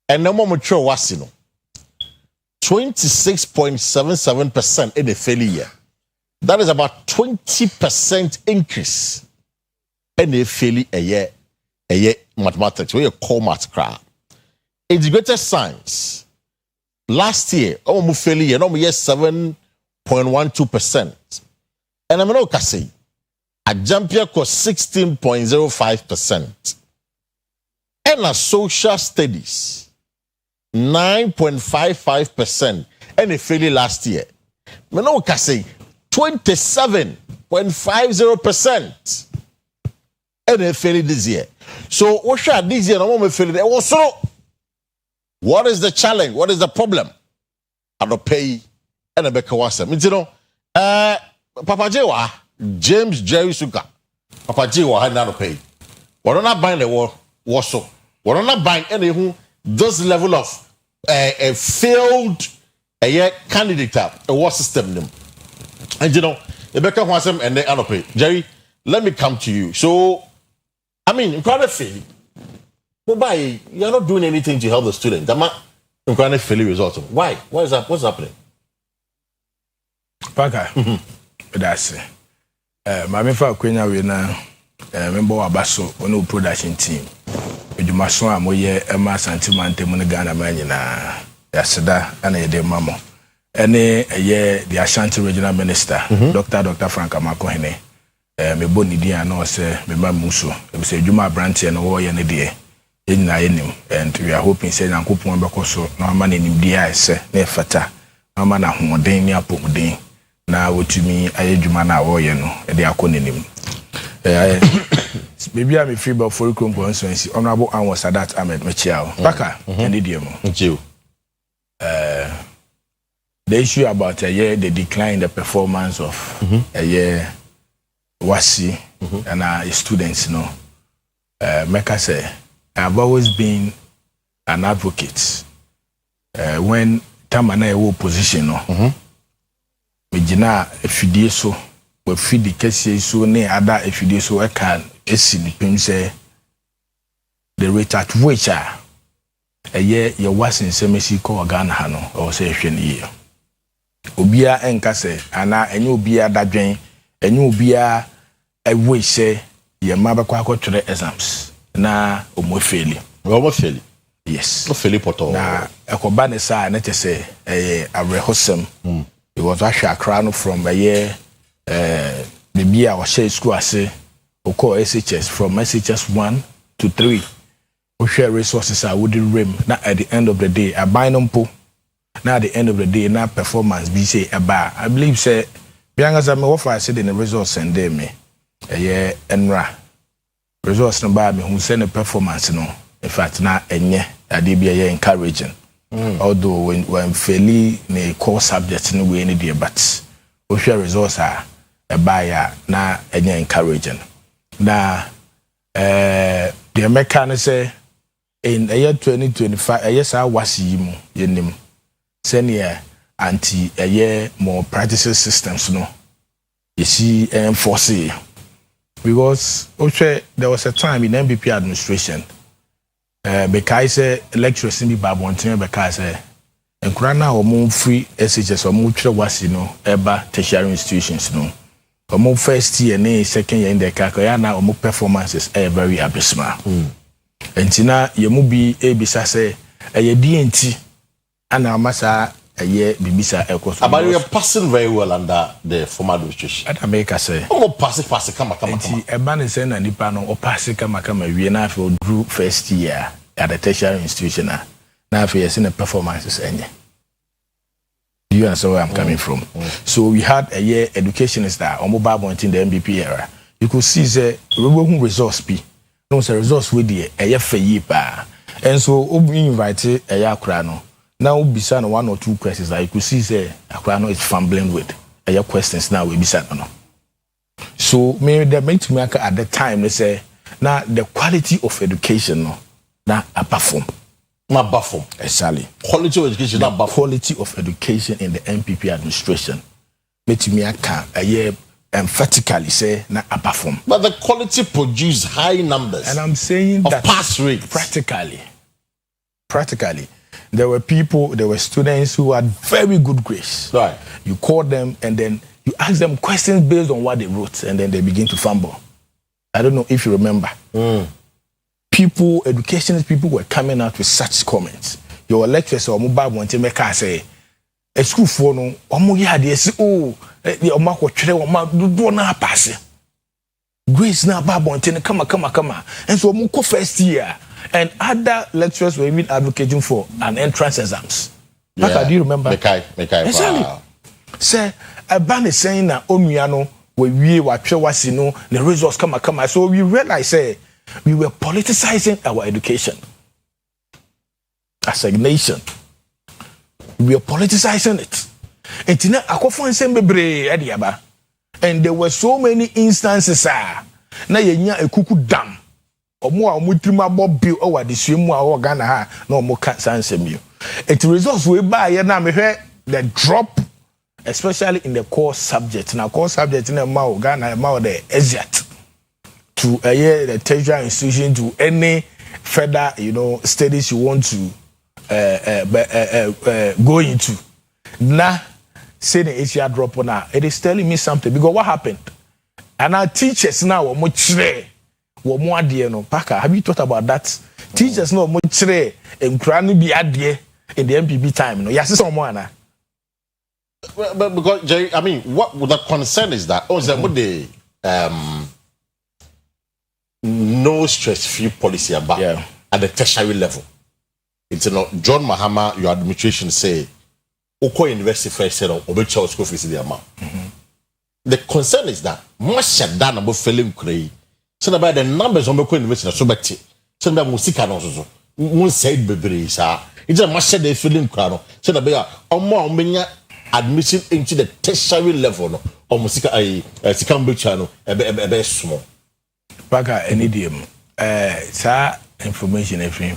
And omo mature was you know 26.77% in the failure. That is about 20% increase. And they fail a year mathematics, where you call math crap. Integrated science. Last year, we fail year, 7.12%. And I'm not say a jump here cost 16.05%. And a social studies, 9.55%. And they fail last year. I'm not say 27.50%. And they failed this year. So what should this year? No failed. So what is the challenge? What is the problem? I don't pay and a better was. You know, Papa Jewa, James Jerry Suka, Papa Jewa had not pay. We're not buying the war so. We're not buying any this level of a failed candidate a war system. And you know, the better was and they are not pay. Jerry, let me come to you. So I mean, in private failure, you're not doing anything to help the student. I'm not in private failure results. Why? What is that? What's happening? Parker, that's it. My member Queen Arena, member of Basso, one production team. With my son, Moye, Emma Santimante, Monagana Manina, Yasada, and a de Mamo. And a year, the Ashanti Regional Minister, Dr. Frank Amakohene. Me boni dia no say me ba muso e say djuma branch e no wo ye ne de nyina enim and we are hoping say Nyankopon be koso na ma na enim dia ese na efata na ma na hoden ni apomden na wotumi aye djuma na wo ye no e de akonenim maybe am free but for constituency honorable Anwar Sadat Ahmed Mechiao Baka and dia mo nchiu the issue about the decline in the performance of a year Wasi and our students, you know, Mecca say, I've always been an advocate. When Tamana wo position, no, Mijina efidie so, we feed the case so ne other efidie so I can see the say the rate at which a year you was in semesi ko Ghana hano or say year. Obia enka say ana enye obia dadwen enye obia we say ye maba kwa twere exams na omo faili yes o faili poto na ekoba ne sa na say abrehosem it was actually crown from a year maybe our share school ase o call SHS from SHS 1 to 3 we share resources I would rim na at the end of the day a binompo na at the end of the day na performance be say aba I believe say bianga me what I said in the results and they me enra results no ba me hu say the performance no in fact na enye ade bia encouraging although when fairly na core subject no we any dey but we share results are ba ya na enye encouraging na the mechanic say in the year 2025 yes I was yimu yenim senior anti a year more practices systems no you see enforce because okay there was a time in MBP administration because lecturers in the babontin because enkura na omo free SHS omo twa wasi no eba tertiary institutions no omo first year and second year in the kakaya na omo performances are very abysmal entina yemu bi ebisa say eye DNT ana amasa year bibisa ekos. But you are passing very well under the former administration. At America say. Oh, pass kama. A man is saying and Nipano or pass kama we na for drew first year at the tertiary institution. Now if you seen the performances any. You understand where I'm coming from? So we had a year education star on mobile in the MBP era. You could see the resource be. No, the resource with the a year for year. And so we invited a year crano. Now we be one or two questions that you could see the crano is fumbling with a year questions now we be sat on. So maybe the benchmark at the time they say now the quality of education now a perform. Not baffle. Exactly. Quality of education. The quality of education in the MPP administration. Make me a year emphatically say na a perform. But the quality produced high numbers. And I'm saying of that pass rate. Practically. There were students who had very good grades. Right. You call them and then you ask them questions based on what they wrote and then they begin to fumble. I don't know if you remember. Educationist people were coming out with such comments. Your lecturers or mobile want to make us say, a school for no, the Omako Tre do not pass. Grace now Babontin, come. And so Moko first year and other lecturers were even advocating for an entrance exams. Yeah. Do you remember? Mekai. Exactly. Say a ban is saying that Omiano we were wasino the results come. So we realize say we were politicizing our education as a nation. We were politicizing it. And there were so many instances. Na yenya ekuku dam. Omo a omutrima bobi over the swim wa Ghana ha na omo ka sansem. It results we buy na me the drop, especially in the core subject. Now core subject na ma Ghana ma the exit to the tertiary institution, to any further studies you want to go into. Now say the Asia drop on it is telling me something because what happened? And our teachers now much more dear no Parker. Have you thought about that? Teachers now much and cranny be adie in the MPP time. No, yes, someone. But because Jerry, I mean, what the concern is that the no stress-free policy about at the tertiary level. It's John Mahama, your administration say, Oko University first said, Obecha school fees the amount. The concern is that much shut down about failing cray. So about the numbers on Oko University, so back so that Musika also. One said, baby, sir. It's a much said they feeling crown. So that they are more admission into the tertiary level of Musika, a Sikambu channel, a small. Parker, any idiom. Sir, information if you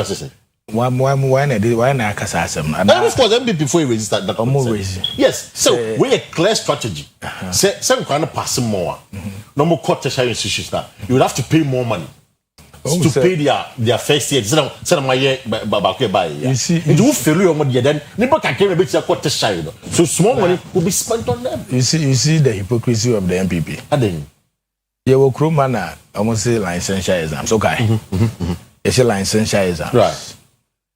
say. Why I can say some. And of course, MB before you register that. Yes, so we a clear strategy. Say some kind of passing more. No more court tertiary institutions now. You would have to pay more money to pay their first year. Send my year by you see, you feel your money then. Never can claim a bit of court tertiary. So small money will be spent on them. You see the hypocrisy of the MPP. I think. You will crew manner. I must say licensure exams. Okay. It's a licensure exam. Right.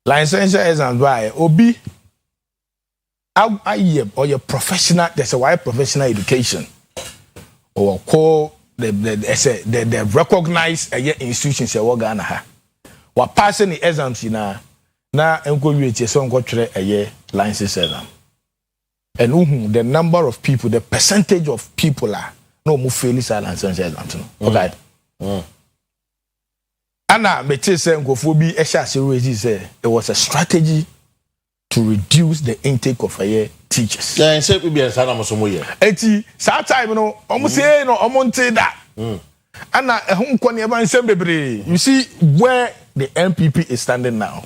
Licensure exams why Obi or your professional, there's a wide professional education or call the recognized institutions in Ghana ha. What passing the exams na encourage some go a license exam. And the number of people, the percentage of people are no more fairly silent exams. Okay. Anna Metese Ngofobi Esha say it was a strategy to reduce the intake of teachers. Yeah, and say we be a sana mosomoye. Eti sa time no almost say no omonte that. Anna ehun kwani eba nsem bebre. You see where the MPP is standing now.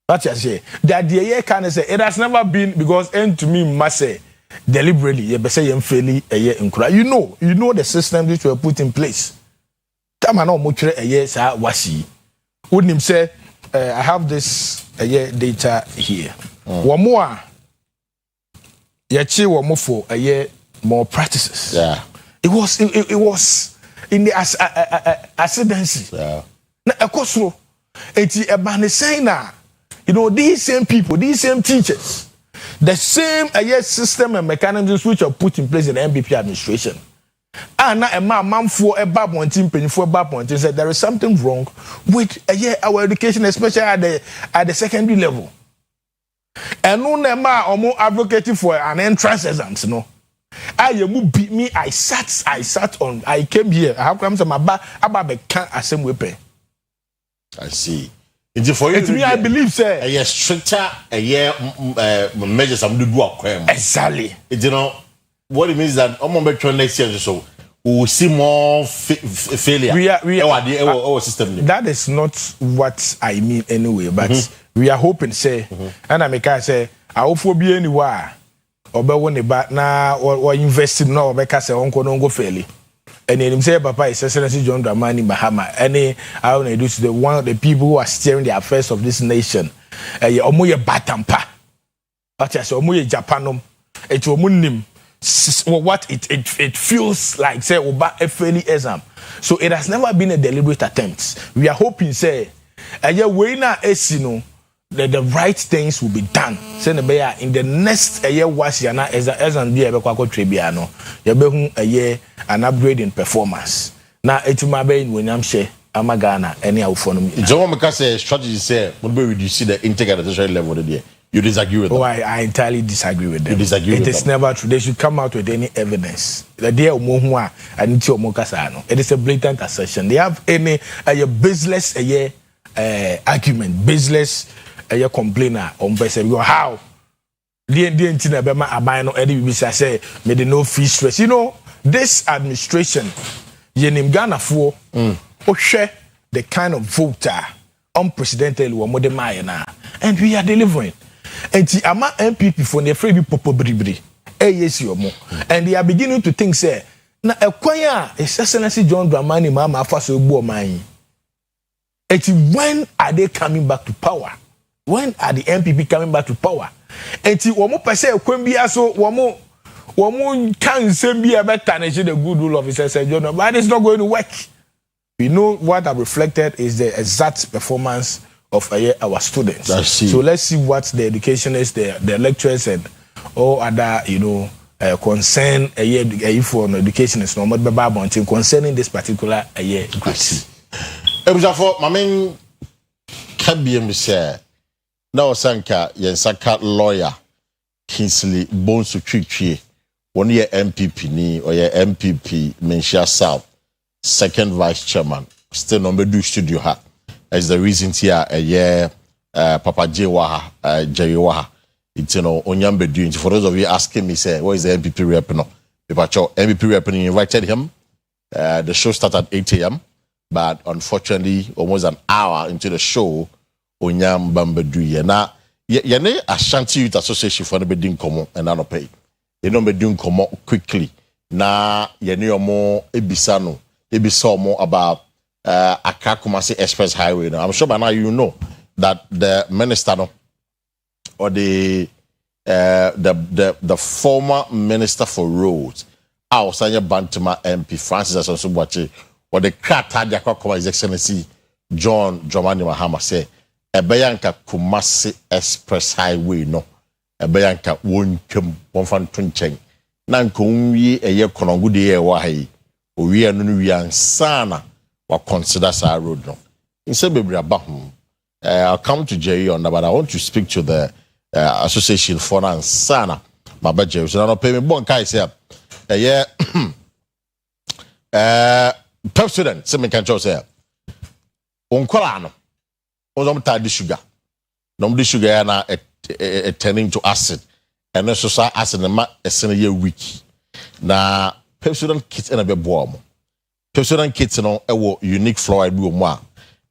That's just say that the year can say it has never been because to me must say deliberately you be say fairly a year in you know the system which were put in place. Time no mo twere eye sa wasi wonim say I have this data here wo mo a ye chi wo mo for more practices. Yeah, it was in the ascendancy. Yeah, na ekosoro enti eba ne sen na You know, these same people, these same teachers, the same system and mechanisms which are put in place in the MPP administration. And now a man for a bad one team penny for a bad point said there is something wrong with our education, especially at the secondary level. And no nema or more advocating for an entrance exams, no. I beat me, I came here. How come some about can't assume weapon? I see. For you, me, I believe, sir. A year stricter, a year measures some do exactly. You know what it means that next year or so we will see more failure. We are our system. That is not what I mean anyway. But we are hoping, say, and I make I say, I hope for be anywhere or be one about now or investing now because I won't go fairly. And then him say, Papa is Excellency John Dramani Mahama. Any I want to do to the one of the people who are steering the affairs of this nation. Omoye Batampa. But as Omoye Japanom, it omunim. What it feels like, say, Oba Efeli exam. So it has never been a deliberate attempt. We are hoping, say, the right things will be done. Say, in the next year, was yana exam be able to trebiano. Yabehu an upgrade in performance. Now, it's my brain when I'm share. Amagana, any autonomy. John Macassi strategy say, when we see the integration level of the day. You disagree with them? Oh, I entirely disagree with them. You disagree with them? It is never true. They should come out with any evidence. The day of Mohua and Nitio Mokasano. It is a blatant assertion. They have any baseless argument, baseless complainer on person. How? The Intina Bema Abano Eddie Bisa say, made no fee stress. You know, this administration, Yenim Ghana for share the kind of voter unprecedented and we are delivering. And the ama MPP for the free popo bribri. Yes, you more. And they are beginning to think, say, na acquire His Excellency John Dramani Mama Faso Buomai. And when are they coming back to power? When are the MPP coming back to power? And the Womo Pase Quembia so Womo can't say be about tarnishing the good rule of His Excellency John, but it's not going to work. We know what are reflected is the exact performance of our students. So let's see what the educationists, the lecturers, and all other, concern for educationists no concerning this particular group. For my main KBM say now Sanka Yensaka lawyer Kingsley Bones to Tree 1 year MPP ni or your MPP Menshia South. Second vice chairman, still number 2 studio ha. As the reason here a year Papa J Waha, Jerry Waha. It's Onyambe doing. For those of you asking me, say, what is the MPP rep no? MPP rep invited him. The show started at 8 a.m. But unfortunately, almost an hour into the show, Onyambe doing. Now, yene Ashanti Youth Association for the bedin komo and not pay. You know bedin komo quickly. Na yene omo ebisano. Maybe saw more about Accra Kumasi Express Highway. Now, I'm sure by now you know that the minister or the former minister for roads, our senior Bantama MP Francis Asonsubuachi, or the Krata Jakwa His Excellency John Dramani Mahama say, a Bayanka Kumasi Express Highway no, a Bayanka won't come one fan twinching. Nankungi a year konongudi wahi. We are no sana or consider our road no. Instead, baby, I'll come to Jerry on that, but I want to speak to the association for now. Sana, my budget. So now pay me bon kai say, yeah, top student. Some can just say, Uncolano, on the sugar. No, the sugar na turning to acid, and also acid a year week. Na Pepsodent kits and a bit warm. Pepsodent kits and a unique fluoride blue moi.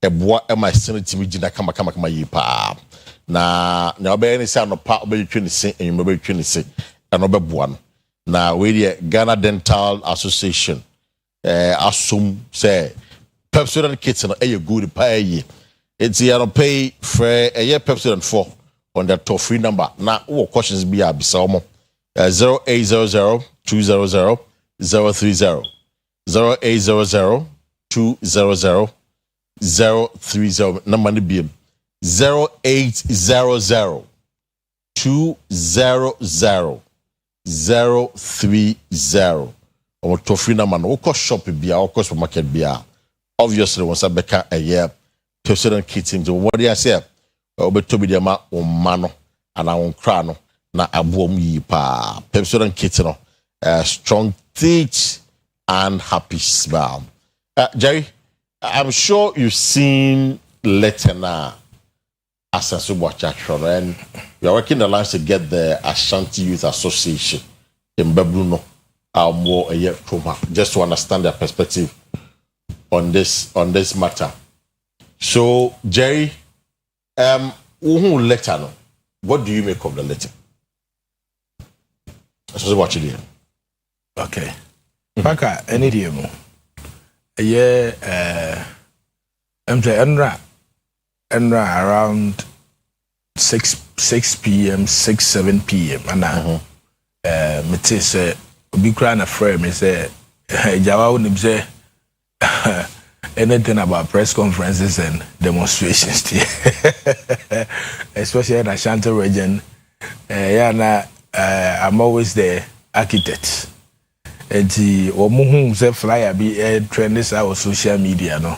A boy and my sanity region kama yipa. Na be any sound of part of 26 and you may 26 and over one. Now we Ghana Dental Association assume say Pepsodent kits and a good pay. It's the pay for a year Pepsodent 4 on the toll free number. Now all questions be abisamo 0800 200 030 0800 200 030 number BM 0800 200 030. Or Tofina man, Oko shop bia, Oko supermarket bia. Obviously, once I become a year, President Kitting, what do I say? Obe Toby de ma on mano, and I on crano, na abom yi pa. President Kitting, strong teach and happy smile. Jerry, I'm sure you've seen letter now. As a action, and we are working the lines to get the Ashanti Youth Association in Babruno, more a year trauma, just to understand their perspective on this matter. So, Jerry, letter no? What do you make of the letter? So watch it here. Okay. Parker, any day mo. And around 6 p.m., 7 p.m. And me say, be crying a friend. Me say, Jawa wouldn't say anything about press conferences and demonstrations, especially in the Ashanti region. I'm always the architect. And the omuhu say flyer be trending on social media, no.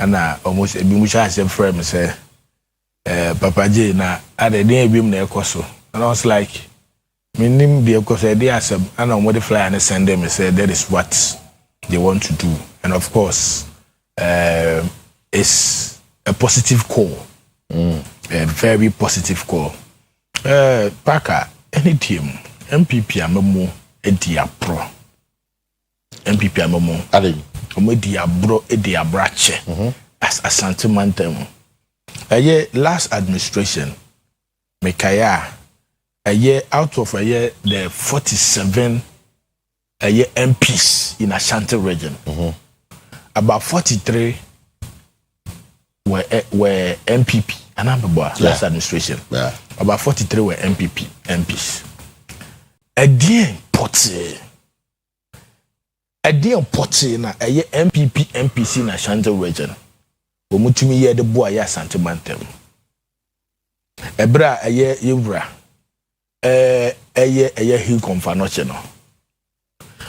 And almost a bimusha as a friend say, Papa J na at the day beam na ekoso. And I was like, minim the ekoso they are some and on the flyer and send them and say that is what they want to do. And of course, it's a positive call. A very positive call. Parker, any team, MPP amemo edia pro. MPP amemo. Ali. Omedia bro edia brache as Asante Mantem. Last administration, Mekaya, a year out of a year, the 47 MPs in Ashanti region. About 43 were MPP. And I'm last administration. Yeah. About 43 were MPs. Again, na a MPC in Ashanti region. Omutumi ye de boy ya Asante Mantem. Ebra aye yewra. Aye hill confanoche no.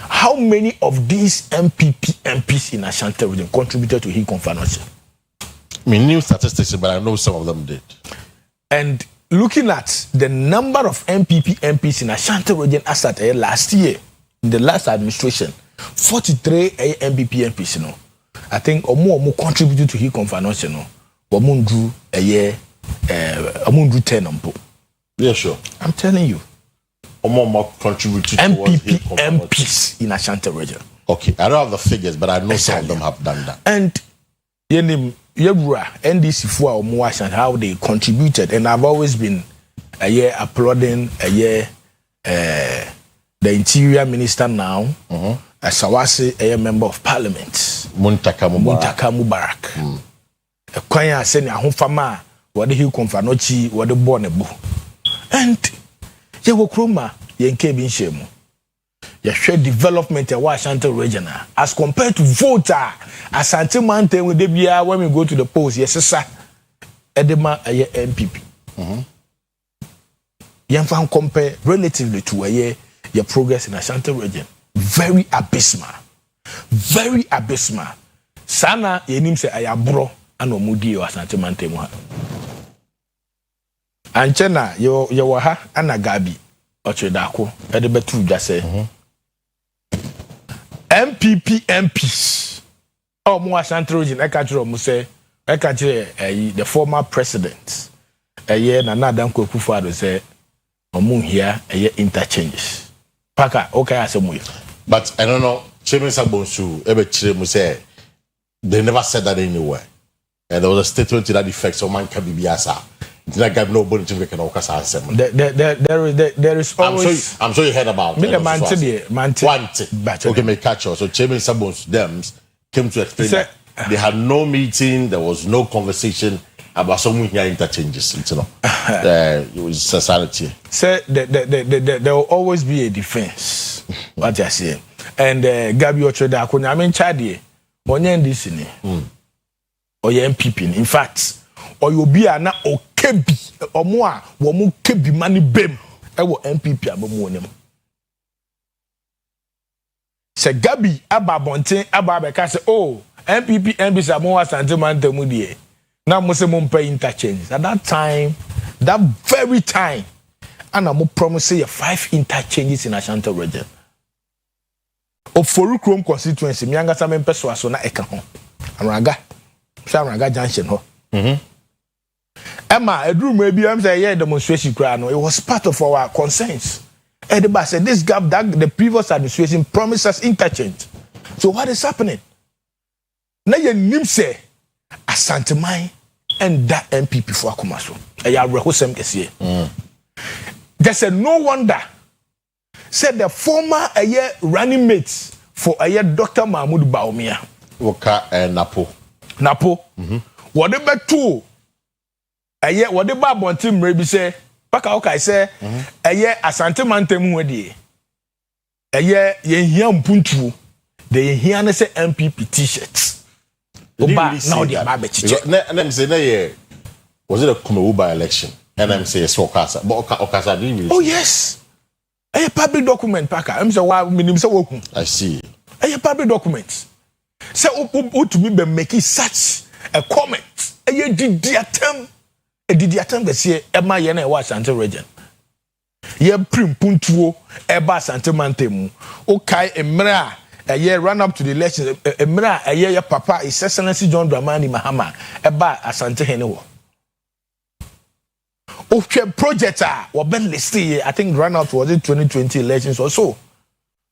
How many of these MPs in Ashanti region contributed to hill confanoche? I mean, new statistics, but I know some of them did. And looking at the number of MPs in Ashanti region as at last year, in the last administration, 43 MPs, you know. I think omo contributed to his conference, you know. Omo drew a year, omo drew 10 ampo. Yeah, sure. I'm telling you. Omo contributed to MPs in Ashanti region. Okay, I don't have the figures, but I know some of them have done that. And Yebura, NDC for omo Ashanti, how they contributed, and I've always been a year applauding the Interior Minister now. As Sawase, a member of Parliament, Muntaka Mubarak. A choir saying, "I home fama, what the hill confanochi, what the bonnebu." And ye will kroma, ye bin shemu. Ye share development in Ashanti region as compared to voter. Asante Mantem with the BR when we go to the polls, yes, sir. Edema a MPP. Ye can compare relatively to a year your progress in Ashanti region. Very abysmal. Very abysmal. Sana yenim se ayabro ana omudi o Asante Mantem ha. Anchena yo ha ana Gabi Ochedako e de betu dwa se. MPs. Omo Ashanti region e ka kire omo se e ka kire the former president na Nana Akufo-Addo say omo here interchanges. Parker, okay, I say but I don't know. Chairman Sabonsu, they never said that anywhere. And there was a statement to that effect. So man can be biasa. Like I've nobody to make an okasa. There is always. I'm sure you heard about. Okay, may catch us. So Chairman Sabonsu them came to explain that they had no meeting. There was no conversation about someone here interchanges. You know, it was society. So there will always be a defense. What you say? And Gabi Ochedako, I mean, Chadie, Monyan Disney, or MPP. In fact, Oyobia na okebi omo a wo mo kebi mani bem e wo MPP abamu onem se Gabi ababonten ababeka se oh MPP MPs amo asante mantemu die na mo se mo pay interchange at that time that very time and I mo promise you 5 interchanges in Ashanti region Oforu Chrome constituency mi anga sa me peso aso na eka ho Amraga junction ho Emma edrum e bi am say yeah demonstration kra no it was part of our concerns Ediba said this gap that the previous administration promised us interchange so what is happening na ye nim say Asanteman and that MPP for Akumaso e ya rehosem kese they said no wonder said the former running mates for Dr. Mahmoud Baumia Woka Napo what they betu what they ba bontim rebi say paka okai say Asanteman temu wedi ye hia mpuntu they hia na say MPP t-shirts oba now they ba bechiche and I'm say was it a Kumewuba election and I'm say so Okasa but Okasa didn't really oh yes a public document paka I'm say wa minim say woku I see a public document say to me be making such a comment did the attempt to say Emma Yena was Asante region ye prim puntuo eba Asante mantemu okay emra run up to the election emra papa His Excellency John Dramani Mahama eba Asante henewo okay project we been listed I think run up was it 2020 elections or so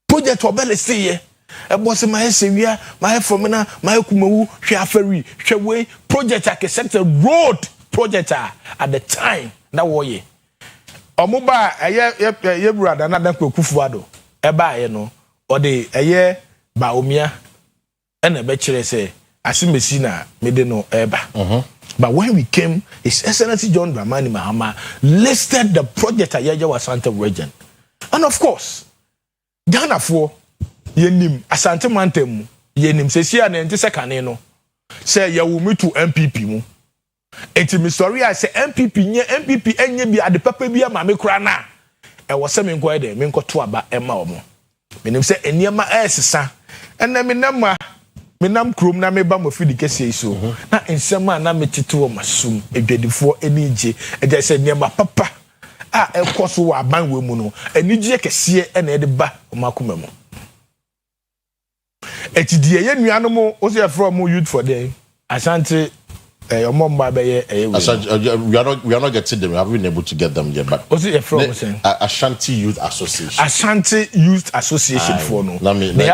project we been listed boss my severe my formina my kumewu hwe aferi hwe we project accept a road project at the time na woye omoba ye brother na dan Kufuado eba ye no o de Baumia ena be kire say asimesi na mede no eba but when we came His Excellency John Dramani Mahama listed the project at Yaja Asante region and of course Ghana for yenim Asante mantemu yenim sesia na enti sekane no say ya wo metu MPP mu enti mi story I say MPP enye bi ade papa bi ama me kura na e wo se me nko ede me nko to aba ema omo menim say eniema esesa ena me nam krom na me ba mo fidi kese so na ensema na metete wo masum edwadifo enije eje say eniema papa ekoso wa aban we mu no enije kese ena ede ba omakoma mu etidie ye nuano mo o say from youth for them Asante omomba be we are not getting them we haven't been able to get them yet but o say from Ashanti Youth Association for no they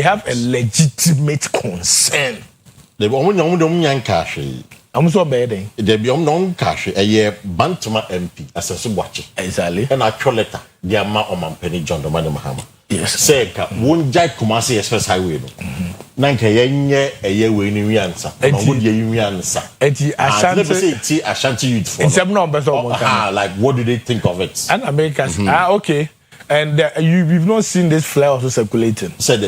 have a legitimate concern they nyan cash I'm so bad they be non cash Bantama MP asenso boache exactly and actual letter they ama omampeni John Dramani Mahama yes say ka won jai Kumasi express highway no nanka yenye we ni wiansa no wo de wiansa enti Ashanti Youth for like what do they think of it and Americans okay and we've not seen this flyer also circulating said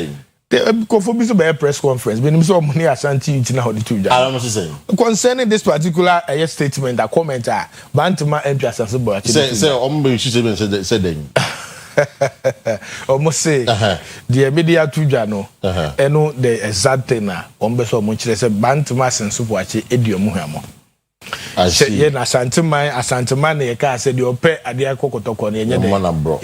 they conformity to a press conference but so money Ashanti Youth na hold to I don't say concerning this particular statement that commenter Bantama MP Asante boy say ombe she said they almost say the media tuja no eno the exact thing na ombe so mo kire say Bantama senso boache ediomu hamo ye na Asanteman na ka say the ope ade akokotoko na enye de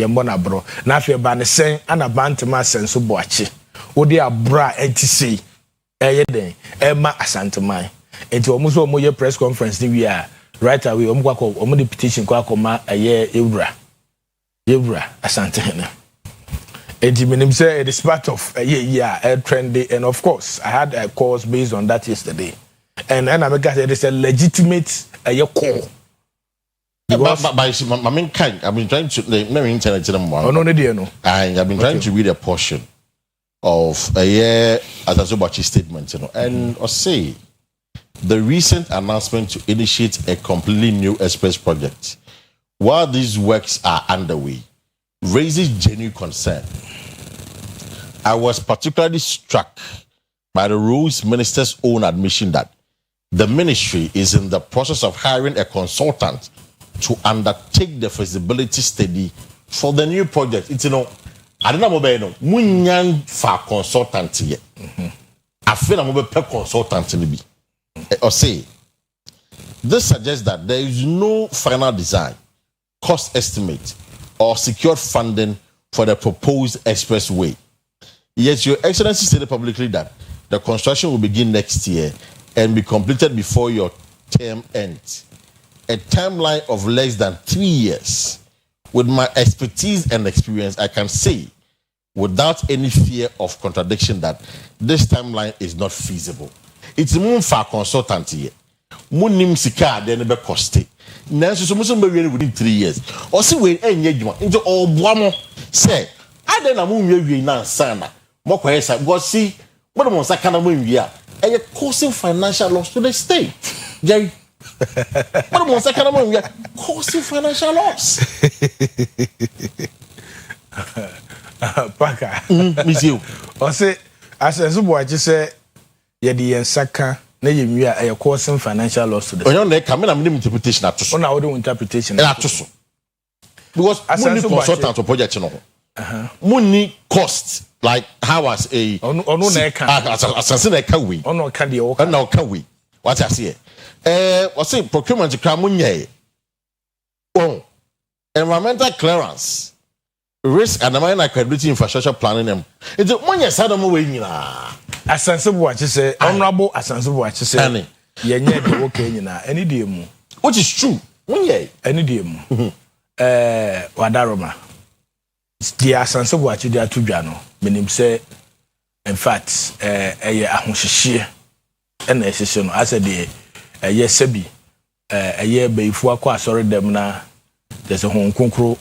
ye mbona bro na afia ba ne sen ana Bantama senso boache odi abra etisi eye den ema Asanteman enti omo so mo ye press conference ni wi a right away omo kwako omo the petition kwako ma eye Yebra Asante hena. Enti menim say it is part of trendy and of course I had a course based on that yesterday. And I got it is a legitimate call. But I mean kind I've been trying to internet no. I've been trying to read a portion of Azazobachi statement, and I say the recent announcement to initiate a completely new express project while these works are underway raises genuine concern. I was particularly struck by the Rules Minister's own admission that the ministry is in the process of hiring a consultant to undertake the feasibility study for the new project. It's I don't know about munyan for consultant yet. I feel I'm a consultant to be. Or say, this suggests that there is no final design, cost estimate, or secured funding for the proposed expressway. Yet, Your Excellency stated publicly that the construction will begin next year and be completed before your term ends. A timeline of less than 3 years. With my expertise and experience, I can say, without any fear of contradiction, that this timeline is not feasible. It's more for consultant here. Munim sika de ne be cost. Nanso so muso be within 3 years. Or see we enye dwuma. Into all boamo say, ade na mu wie na sana. Mo kwesa because see, what mo saka na mu wie a, e causing financial loss to the state. Jerry. What mo saka na mu wie causing financial loss. Paka. Miss you. O say asenso bo aje say ye de yensaka na ye nwia e causing financial loss to the state. Onyo na come na me interpretation atoso. Ona wo interpretation atoso. Because money consultant for project no. Money cost like how was a ono na e kan asanse na e ka we. Ono ka de wo ka na o ka we. What I say? O say procurement kra munye. Oh. Environmental clearance, risk and credibility infrastructure planning them. It's money aside of way nyina. Asanse bo ache say honorable asanse bo ache say yenye de wo ka nyina any day mu. Which is true. Munye any day mu. Wadaroma. The asanse bo ache dia tudwa no. Menim say in fact eye ahohihie na ehihie no ase de eye sebi eye beifu akọ asori dem na there's a hon konkro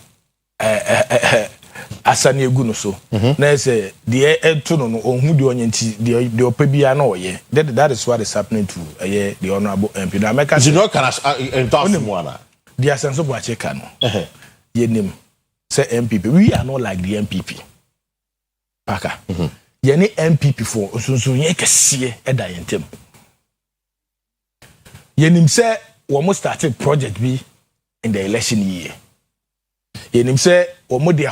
asane egu no so na say the eto no ohun de onye the opabia na oye that is what is happening to the honorable MP na America you know can endorse one the asenso bo acheka no yenim say MPP we are not like the MPP Paka ye ni MPP for osunsun ye kese eda yentem yenim say we must start a project bi in the election year. Yenim say omode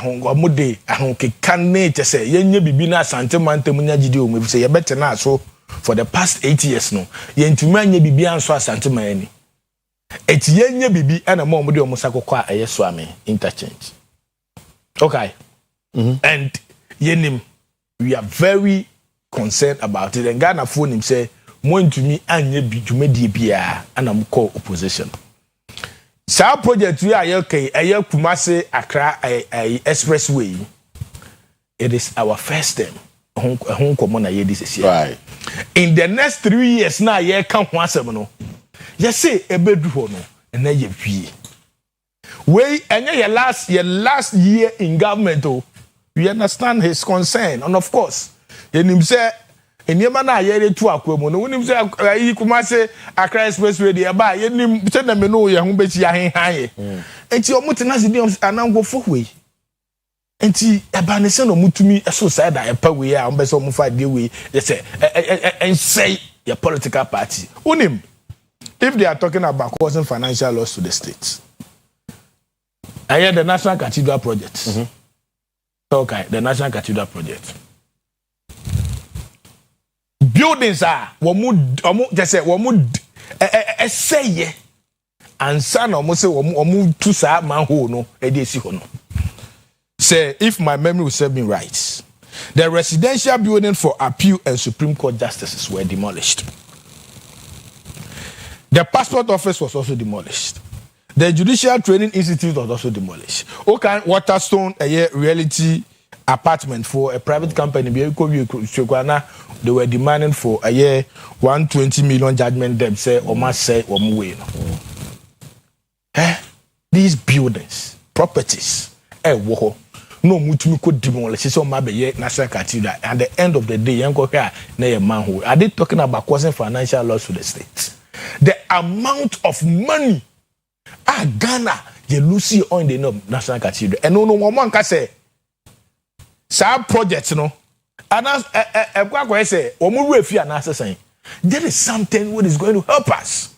ahonke kanne che say yenye bibi na asante mante munya gidi omu say ye bete na so for the past 8 years no yentuma anya bibi anso asante mani eti yenye bibi ana mo omode omusakokwa ayeso ame interchange okay and yenim we are very concerned about it and Ghana phone him say mo ntumi anya bidwumadi bia ana mo call opposition. Sa project we are Kumasi Accra expressway. It is our first time. Right. In the next 3 years now ye kan ho asem no. Ye say ebedu ho no and na ye wie. We anya your last year in government oh. We understand his concern and of course ye nim say enyema na ayere tu akwemu no wonim say ayi Kumasi Accra expressway dey ba ye nim say na me no ye ho bechi ahenhan ye enti omutena se bi anango fohwe enti eba ne se no mutumi eso side da epa we a ombe se omufa dey we they say and say your political party wonim if they are talking about causing financial loss to the state I hear the National Cathedral project okay the National Cathedral project buildings are just say say and son almost say to sa manhole no e dey si ho no say if my memory will serve me right the residential building for appeal and Supreme Court justices were demolished. The passport office was also demolished. The Judicial Training Institute was also demolished. Okay, Waterstone reality apartment for a private company they were demanding for a year 120 million judgment debt say or must say or way these buildings properties no mutumi could demolish so maybe National Cathedral at the end of the day are they talking about causing financial loss to the state? The amount of money Ghana you lose on the National Cathedral and no one can say sa project no ana kwa say omu refi ana say there is something what is going to help us.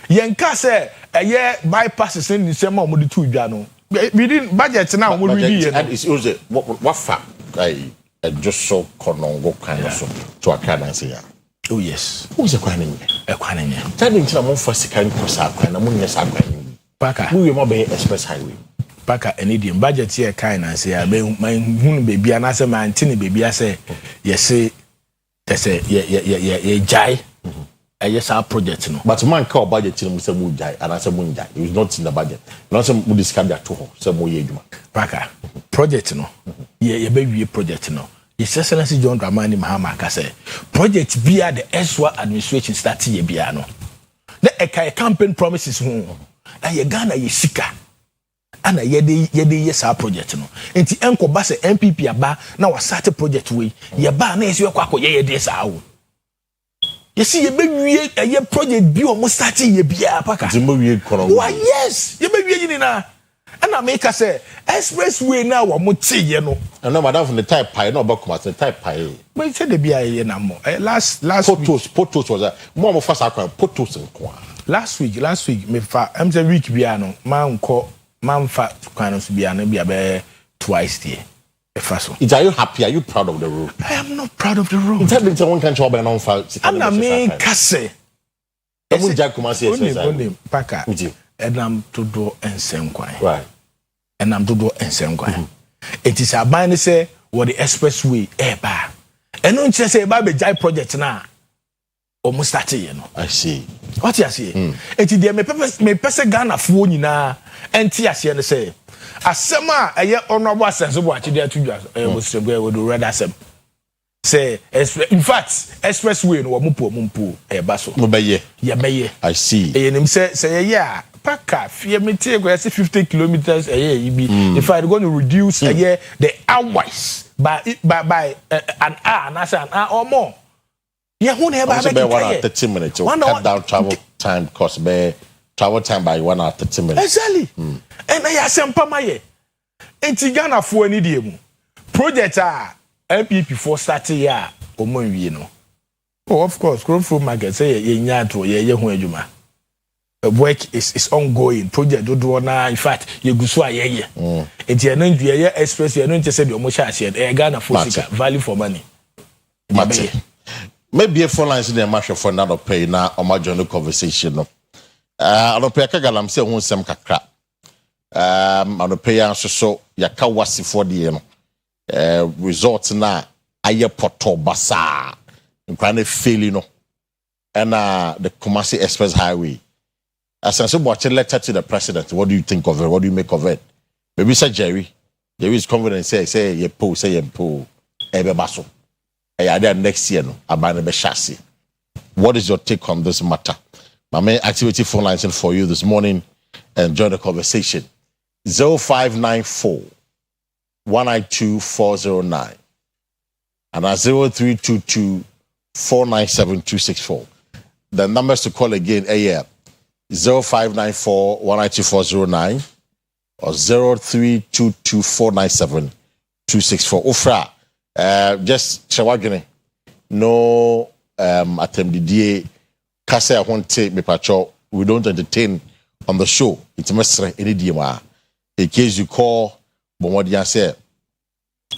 Yenka say bypasses in the same moment to Jano. We didn't budget now. It's also what fact I just so Konongo kind of so to a kind of say. Oh yes. Who's a quaning? A quaning. Telling someone for second cross up and among us. Parker, who will be express highway. Parker, an idiom budget here kind and say, I my moon baby and as a man, tinny baby, I say, yes, say, they say, yeah, jai. Yes, our project, no. But man call budget till Mr. Moonjai and as a Moonjai. It was not in the budget. Not some would discard that to her, some more year. Parker, project, no. Yeah, baby, project, no. His Excellency John Dramani Mahama say, project via the Eswa administration starting a piano. The campaign promises home. And ye Ghana ye sika. And ye yes our project no. Enti enko ba se MPP aba na wa start project we. Ye ba na esi kwakọ ye des awo. You see ye be wie ye project bi o mo start ye bia paka. Zimbo wie kono. Why yes, ye be wie ni na. And I make say expressway na wa mo tie ye no. And no madam from the type pie no about come the type pie. But say the bia ye na mo. Last potos was a more fast akwa potos nko. Last week me fa am week bia no man fa kwanos bia no bia be twice there. Are you happy? Are you proud of the road? I am not proud of the road. Tell me one can job and on file. And I mean kase. Emu Jack Kumasi exercise. Paka. Enam to do ensem kwan. Right. Enam to do ensem kwan. It is a man say what the expressway eba. Eno nche say eba be jai project na. Almost started, you know. I see. What you see? Enti dey me pese Ghana fo nyina enti ase ne say asema eye honorable asenso achi dey to was we do rather asem say in fact expressway no mo mpo e ba so mo beye I see e nim say yeah paka fie me take go 50 kilometers ibi if I go to reduce the hours by an hour and or more. Yeah, who never have 30 minutes. Cut down travel time cost by travel time by 1 hour 30 minutes. Exactly. And I am Pamaye. And Tigana for any demo. Project MPP for starting ya or you know. Oh, of course, grown food market say ye to ye work is ongoing. Project do na in fact you go so ye. And you know you express you know say the omo e Ghana for value for money. Maybe a phone lines in the marshal for another pay now on my journal conversation. I don't pay a galam say one some kakra. I don't pay answer so yakawasi for the results now. Aye poto basa in kind of failing no. And the Kumasi Express Highway. As I said, watch a letter to the president. What do you think of it? What do you make of it? Maybe say Jerry is confident. Say ye po ebe baso. Next year, no, what is your take on this matter? My main activity phone lines in for you this morning and join the conversation. 0594 192 409 and 0322 497 264. The numbers to call again 0594 192 409 or 0322 497 264. Ufra. Just shawagene no attempted kase I want take me patrol. We don't entertain on the show. It's mesre any dima. In case you call Bomodian say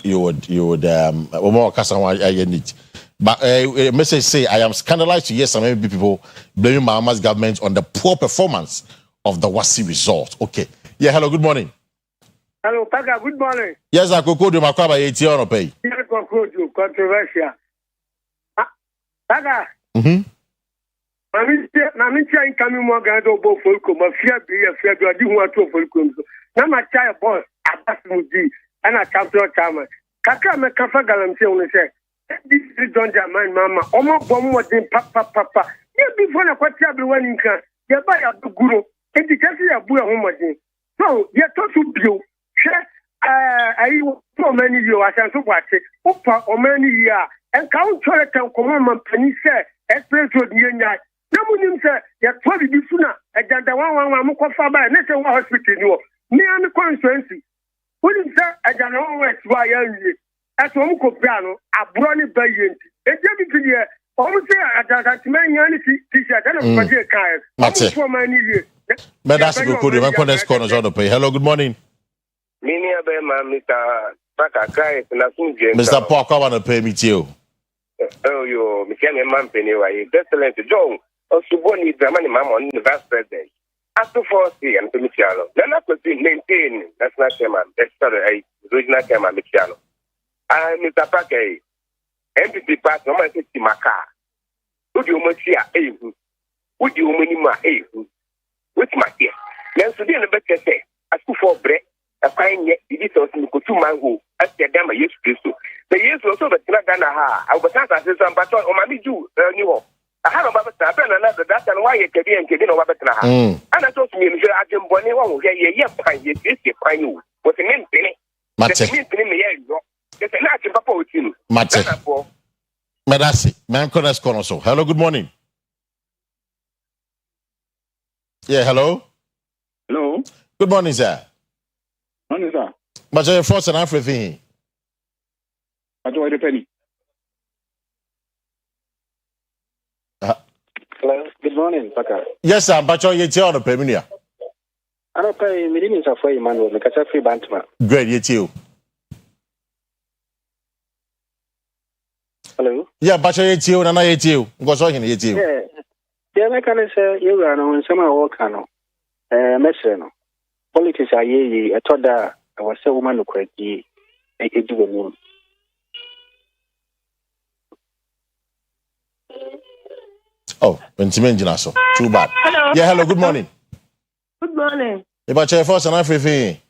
you would more kasa I need. But a message say I am scandalized to hear some people blaming Mahama's government on the poor performance of the Wasi resort. Okay. Yeah, hello, good morning. Hello, Paka, good morning. Yes, I could go to my car by 80 on pay. Yes, controversial. Paka. I'm incoming more than double Fulcrum, a fear be a fear, I didn't want to Fulcrum. Now my child boss, I passed with and I come to a time. Kaka, my Kafagalam say, this is John Jaman, Mamma, almost one more than Papa. You before a quite everyone in class, you buy a guru, and you can see a boy home. So, you're taught to build. I so many years and so watch it. Opa or many years and count to a command penny say, express with you. No, sir, you're 12 sooner. I got the one Mukofaba and National Hospital. Me and the constituency. What is that? I don't know why I am. As one copiano, a brony bayant. A deputy here, Almost say that man yani t-shirt and a budget car. Mate. That's a good good. I'm going to corners on the pay. Hello, good morning. Mr. Parker, Mr. Parker, I want to pay me too. Oh, you, Mr. Man, anyway, excellent. John, also born with the money, Mamma, on the vice president. After 40 and to Michiano, then I could maintain that's not a man, that's not a original Kama Michiano. And Mr. Parker, empty part, no man, 60 Maca. Would you much here, would you minima, with my dear? Then to be in the better say, as for bread. A fine yet, it is also two mango, as the dama used to do. The years also the Granada, I was not as some but on my do, new. I have a Baba and another that and why you can be and get in over Babatana. And I told me, I can bonnie one who get a fine, yes, you find you. What's the name, Penny? There's a large papa with you. Mate. Medasi, man, Corners Corner. So, hello, good morning. Yeah, hello. Hello. Good morning, sir. Morning, sir. But you're first and everything. I do the penny. Hello. Good morning, Parker. Yes, sir. But you're on the Peminia. I don't pay millions of way, man. Because I free bantama. Great, you too. Hello. Yeah, but you're too, and I too. What's wrong in you too? Yeah. The American say you are on some work, Messeno. Politics are ye, I thought that I was a woman who could be a do a moon. Oh, so too bad. Hello. Yeah, hello, good morning. Good morning. About your first and everything.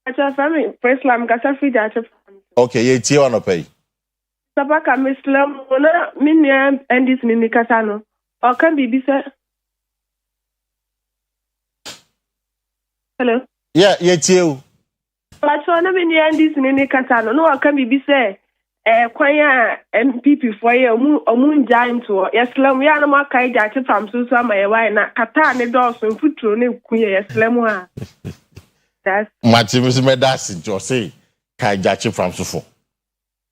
It's a family. Press Lam Gasafi Data. Okay, you tea on a pay. Sabaka Muslim, Minia and this Mimi Casano. Or can be said. Hello. Yeah, you. But so na many and this Mimi Casano. No, I can be said. Kwaya MPP for you, Moon Giant to Yeslam, Yanama Kaija from Susa, my wife, Katani Dawson, Futru, Queer Yeslamwa. That's Martinus Medassin, Jose, Kaija from Sufu.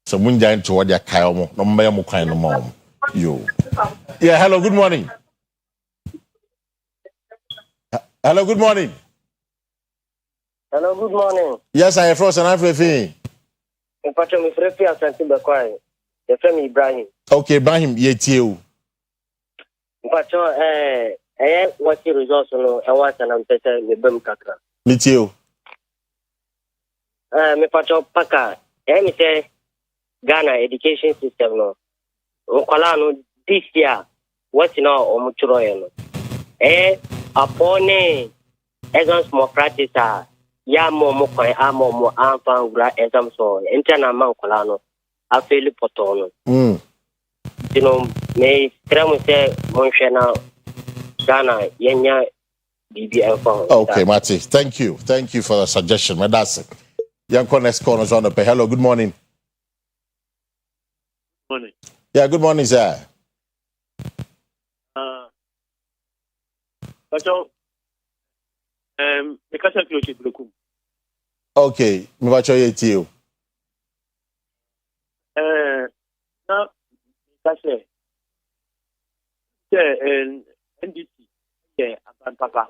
So Moon Giant to what their Kaimo, no Mayamu kind of mom. You. Yeah, hello, good morning. Hello, good morning. Hello, good morning. Yes, I have frozen everything. In fact, I'm afraid I can't be quiet. The friend Ibrahim. Okay, Ibrahim, yet you. In fact, what the results I want and I'm better with Bum Kakra. Me too. Me Pacho Paka, me say Ghana education system no. Okolano this year, what's now or Muchuroyano. Upon exams more practice ya mo kwan mo amfa ngura exam so internal man kolano afeli potono me tramo se mon chena Ghana yenya BBM phone. Okay, Mati, thank you for the suggestion. That's it. Young next corners on the pay. Hello, good morning. Morning. Yeah, good morning, sir. Okay, me watch your you. Now, that's it. Yeah, NDC. Yeah, and Papa.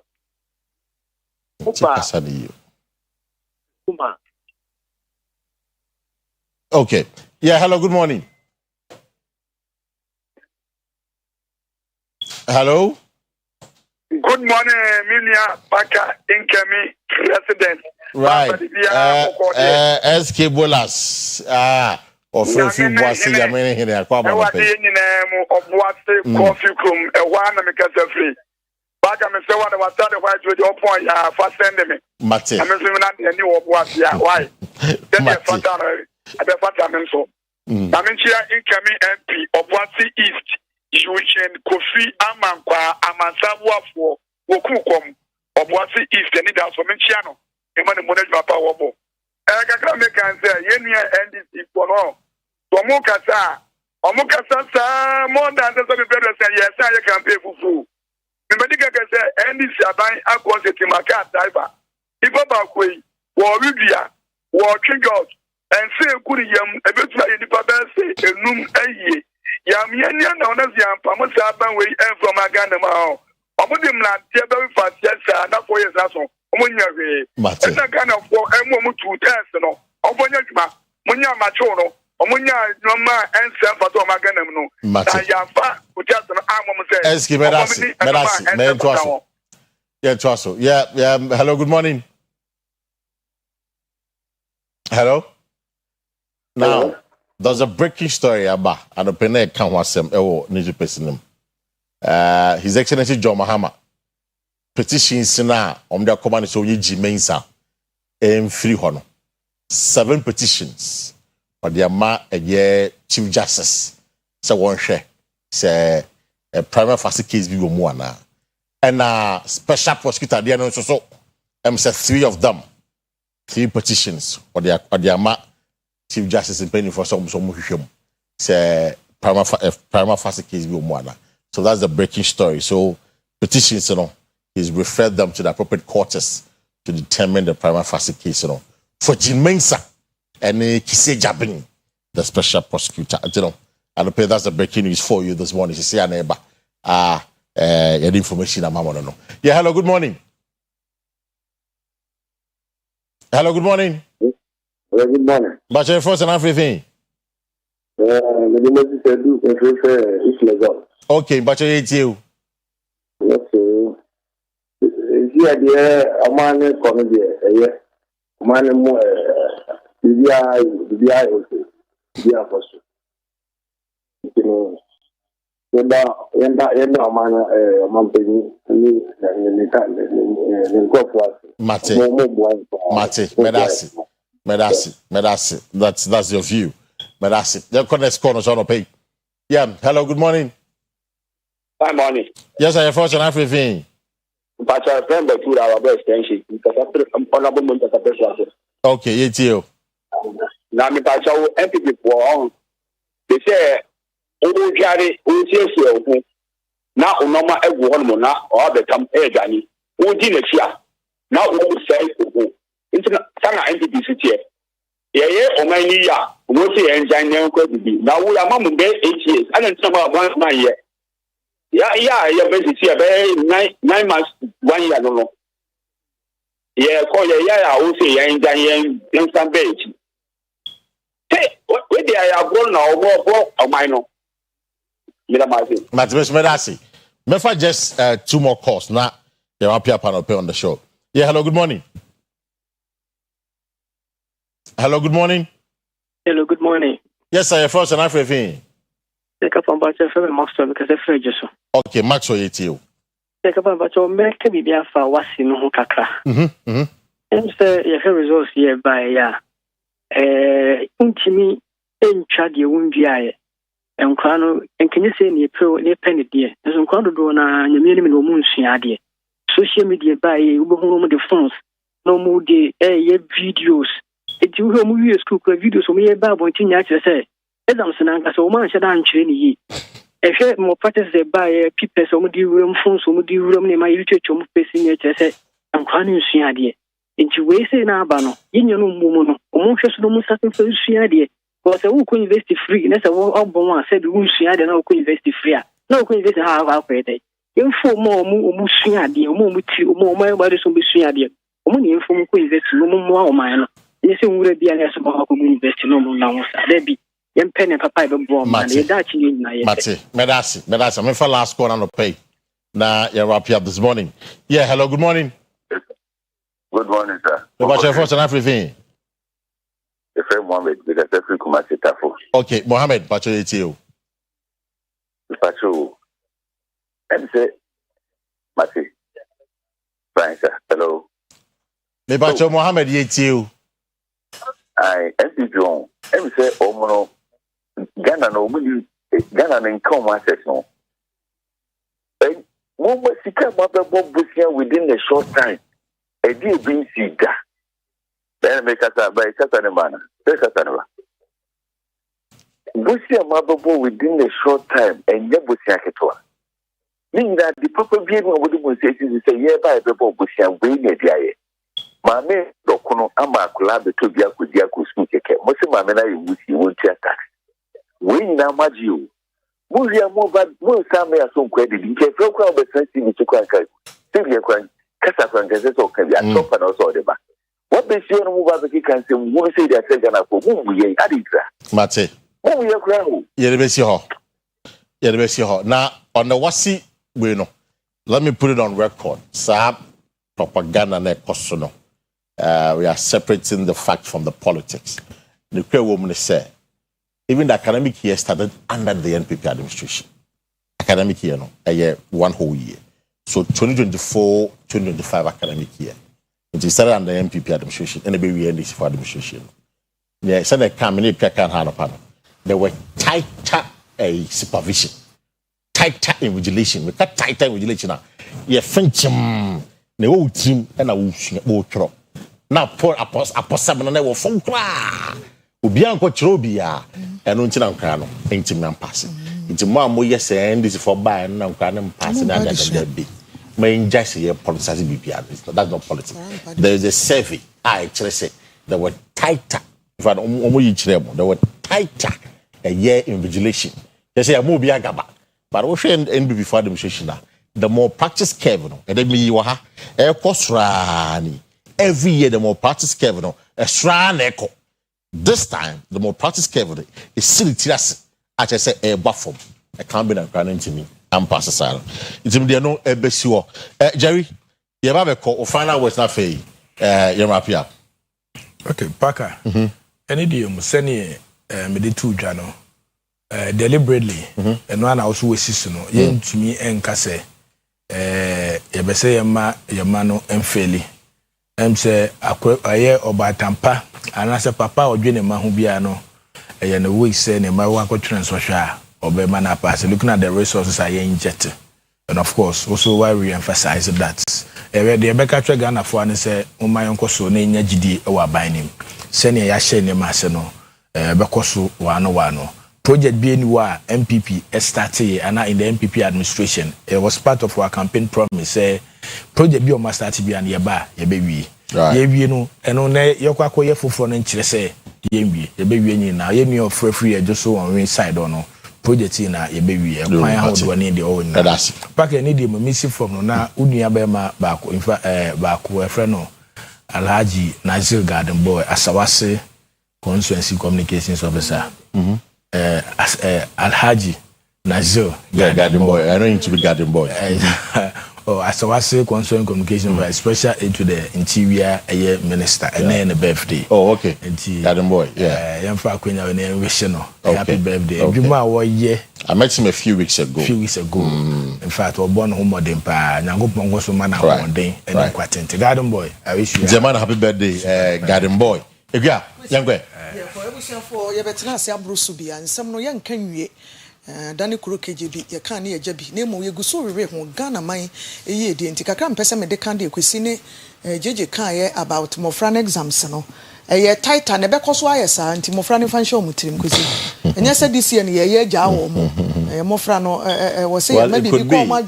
Kuma. Okay. Yeah, hello, good morning. Hello? Good morning, Emilia Parker Inkemi, President. Right. SK Bolas. Or Free Bossy, I mean, here, I come on. Coffee room, a one and make us free. Back I'm saying what I was started white with your point, for sending me. Mate. I'm assuming that the new was, yeah, why? Then the Father, at the Father, so. I mean, here Inkemi MP of Wasi East. Yuchen Kofi Amankwa Amansawa for Wokukom of Wasi East and Ida for Menchiano, a man of Papa Wobo. Eka can say, Yenia NDC for all. Omukasa, more than the better say, yes, I can pay for food. The medical can say, NDC are buying across the Timaka diver. If about Quay, War Rubia, War Trigger, and say, good yam, a bit like the Papa say, a noon a year. Yamiania no na zia pamosa ban we from Aganda ma. Omudim na tie be fast yes na 4 years aso. Omunya we. Na Ghana for emu 2 times no. Obonya djuma. Munya macho no. Omunya normal ensem fato Magana no. Na yafa utiaso no amom say. Eski medasi. Yeah, Twaso. Yeah. Hello, good morning. Hello. Now, there's a breaking story about and the pene kan wasem ewo niju pesinum. His Excellency John Mahama petitions na omda command so yi mensa free hono. 7 petitions. But the ama Chief Justice say one share say a prima facie case be mu ana. And special prosecutor there no so say 3 of them. 3 petitions or the ama Chief Justice in penny for some hwehwem say prima facie case be mu ana. So that's the breaking story. So petitions, he's referred them to the appropriate courts to determine the prima facie case, for Jimensa and Kise Jabin, the special prosecutor, and that's the breaking news for you this morning. You see, neighbor, the information I'm on. Yeah, hello, good morning. Hello, good morning. Hello, good morning. But your first and everything. Okay, but you eat you. Yes, sir. Here, dear, a man comedy, a man more, the eye also, the apostle. Medasi. That's your view. Medasi. The connect corners on pay. Yeah. Hello. Good morning. Good morning. Yes, I have first and everything. But I remember to our best extension because I'm honorable month at the best. Okay, it's you. Now, me pass our MPP for they say, "Oh, Gary, oh, yes, now, no matter everyone, Mona, or become a Gani, who didn't share. Now, who say, it's not MPP city. Yeah, or my year, who say, and Jan could be. Now, we are Mamma 8 years, and then some of 1 year. Yeah, basically, 9 months, 1 year, no. Yeah, call I will say, and Jan, some page. Hey, what they are grown now, more of mine. Medasi. Mefa just 2 more calls. Now, they're up here on the show. Yeah, hello, good morning. Hello, good morning. Hello, good morning. Yes, sir, first and everything. Take up on Bacha from Maxwell because I feel just. Okay, Maxwell, it's you. Take up on Bacha, make me be a far was in Hukaka. And say, your results here by Untimi in Chadi Wundia. And Crano, and can you say near penny dear? As on Crano Dona, and the minimum of moon idea. Social media by home the phones, no more the videos. It you who movie school videos from me about what you say. Adamson and so much than training. If you more practice by people, some of the room phones, some of the room in my YouTube facing it, I said, I'm crying idea. Into ways in Abano, in your woman, almost no more certain for idea. Because I will invest free, and that's a one said, we see I don't know, invest free. No, invest how I'll pay it. Info more mushing idea, more with you, more my body, some mushing idea. Only info invest no more mine. Yes, you would be an answer how to invest no more now. There be young pen and papa, but bomb, that's in my Medasi. I'm for last call on the pay. Now, you're up here this morning. Yeah, hello, good morning. Good morning, sir. What's your first and everything? The friend Mohammed, because every Kumasi Tafo. Okay, Mohammed, Pacho, it's you. Pacho, and say, Mati, fine, sir. Hello. Me Pacho Mohammed, it's you. I empty John. And say, oh, no, Ghana, no, Ghana, and come one section. And one was sick about the Bob Busia within a short time. A dear being sick. Then make us by Casanamana. Busia Mababo within a short time and Yabusia Ketua. Meaning that the proper behavior of the Busia is a year by the Busia wing a day. Mamma, Dokono, Amakula, the Tobiaku Diaku speak. Most of my men I would see won't attack. We now mad you. Mulia Mova, Musame, some credit. You can throw crowd, but sensitive to crack. Simply a crime. Casafran Gazette or can be a top and also the back. What makes you move out the can say, who say that second for whom we added that? Mate. Oh, we are crown. Now, on the Wasi, we know. Let me put it on record. Sab propaganda ne kosono. We are separating the fact from the politics. The queer woman said, even the academic year started under the NPP administration. Academic year, no, a year, one whole year. So 2024, 2025 academic year. It started under the NPP administration, and we end this for administration. Yeah, so they come in, there were tighter supervision, tighter invigilation. We got tighter invigilation now. Yeah, French, the whole team, and I will throw. Now, poor apostle, and I will phone cry. Ubianko Trobia, and Untinam Crano, Intimam passing. Into Mamma, yes, and this is for buying and Cranum passing, and that be. May just here politicizing BPR. That's not politics. There is a survey. I actually say there were tighter. If I don't there were tighter a year invigilation. They say a movie agaba. But what should end before demonstration? The more practice curve, and then me waha, air cost rani. Every year, the more practice curve, a shrine echo. This time, the more practice curve is silly tiras. I just say a buffer. I can't be running to me. I'm past the silent. It's in the no ebesio. Jerry, you have a call or find out what's not fair. You're up. Okay, Parker. Any day, Museni, Meditu Jano, deliberately, and one also was seasonal. Yen to me and Casse, Ebese Yamano and Feli. Say, a year or by Tampa, and as a papa or Jenny Mahubiano, and a week saying a Mawako transfer. Obemana pass, looking at the resources I injected. And of course, also why we emphasize that. The Becca Ghana for and say, my uncle so name GD or binding. Senior Yashe Maseno, Becosu, Wano. Project being wa MPP started and in the MPP administration. It was part of our campaign promise. Say, Project Bio must start to be an yaba, ye baby. Ye no, and on Yoko ye for and say, ye baby now, ye me of free just so on one side or no. Project in a baby, a my house one in the own. Pack any dim missing from na Unia Bema back, in fact, back where Freno Alhaji Nazir Garden Boy, Asawase Constituency Communications Officer. Alhaji Nazir Garden Boy. I know him to be Garden Boy. Oh, Asawase Constituency Communications Officer, special into the Interior Minister, and then a birthday. Oh, okay. Garden Boy, yeah. Young Falcon, happy birthday. I met him a few weeks ago. In fact, we're born home modern pa. Nyango was a man one day, and I'm quite Garden Boy. I wish you. Zaman, happy birthday, Garden Boy. Yeah, young boy. Yeah, for your better say Bruce and some no young can ye. Danny Kuro KJB, your can ye Jebby. Name we go so we Ghana mine a year didn't take a cram person de candy cuisine JJ Kaye about Mofran exams. No, a year tight and a back was wire, sir, and Timofran fan show mutim cuisine. And yes, this year, a jaw, Mofrano was saying maybe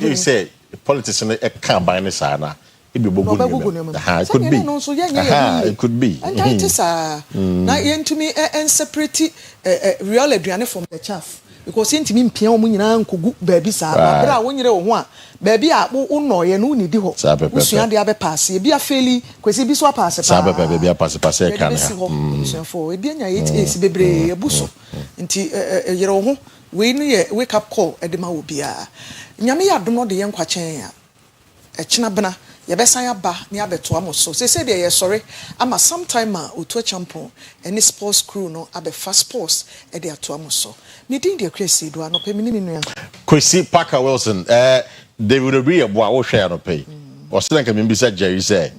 you say politician a combine sana. It could be. It could be. And that is now yen to me and separate real Adriana from the chaff. Because in to me piano munina kugu baby sa bra when you want baby a no ye no need ho. Usuan de abe pass ye be a fairly kwesi bi so pass baby a pass can for e bianya it is bebre ebuso nti yero ho we no ye wake up call e de ma obi a nyame ya dom no de yen kwachen a e chena bena Yabesanya ba ni abeto amoso. Say dey sorry. Ama sometime otu champion any sports crew no abe fast sports e dey ato amoso. Me din dey Kwesi do anope me ni nua. Kwesi Parker Wilson they would agree about what share no pay. Or still can be said Jerry say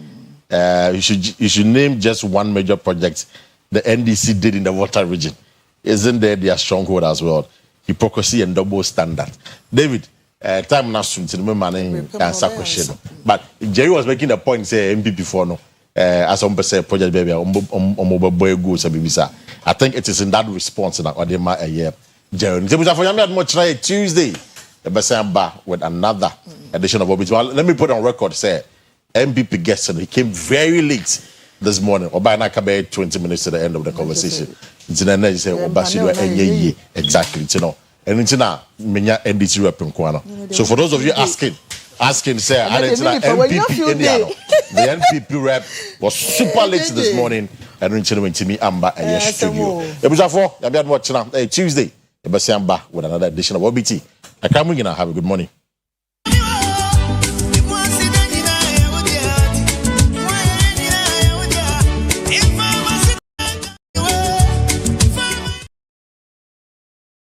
you should name just one major project the NDC did in the water region. Isn't there their stronghold as well? Hypocrisy and double standard. David time na soon to the man answer question. But Jerry was making the point say MPP for no as some say project baby boy goes I think it is in that response now or the year Jerry so for you much try Tuesday with another edition of Obit. Let me put on record say MPP guest and he came very late this morning or by now 20 minutes to the end of the conversation. It's then say exactly you know and it's na menya NDC rep nkoano. So for those of you asking say and it's na MPP Indiano. The NPP rep was super late this morning and it's to me amba and yes studio. Ebusafo, ya be watching Tuesday. Ebasiamba with another edition of OBT. I come in and have a good morning.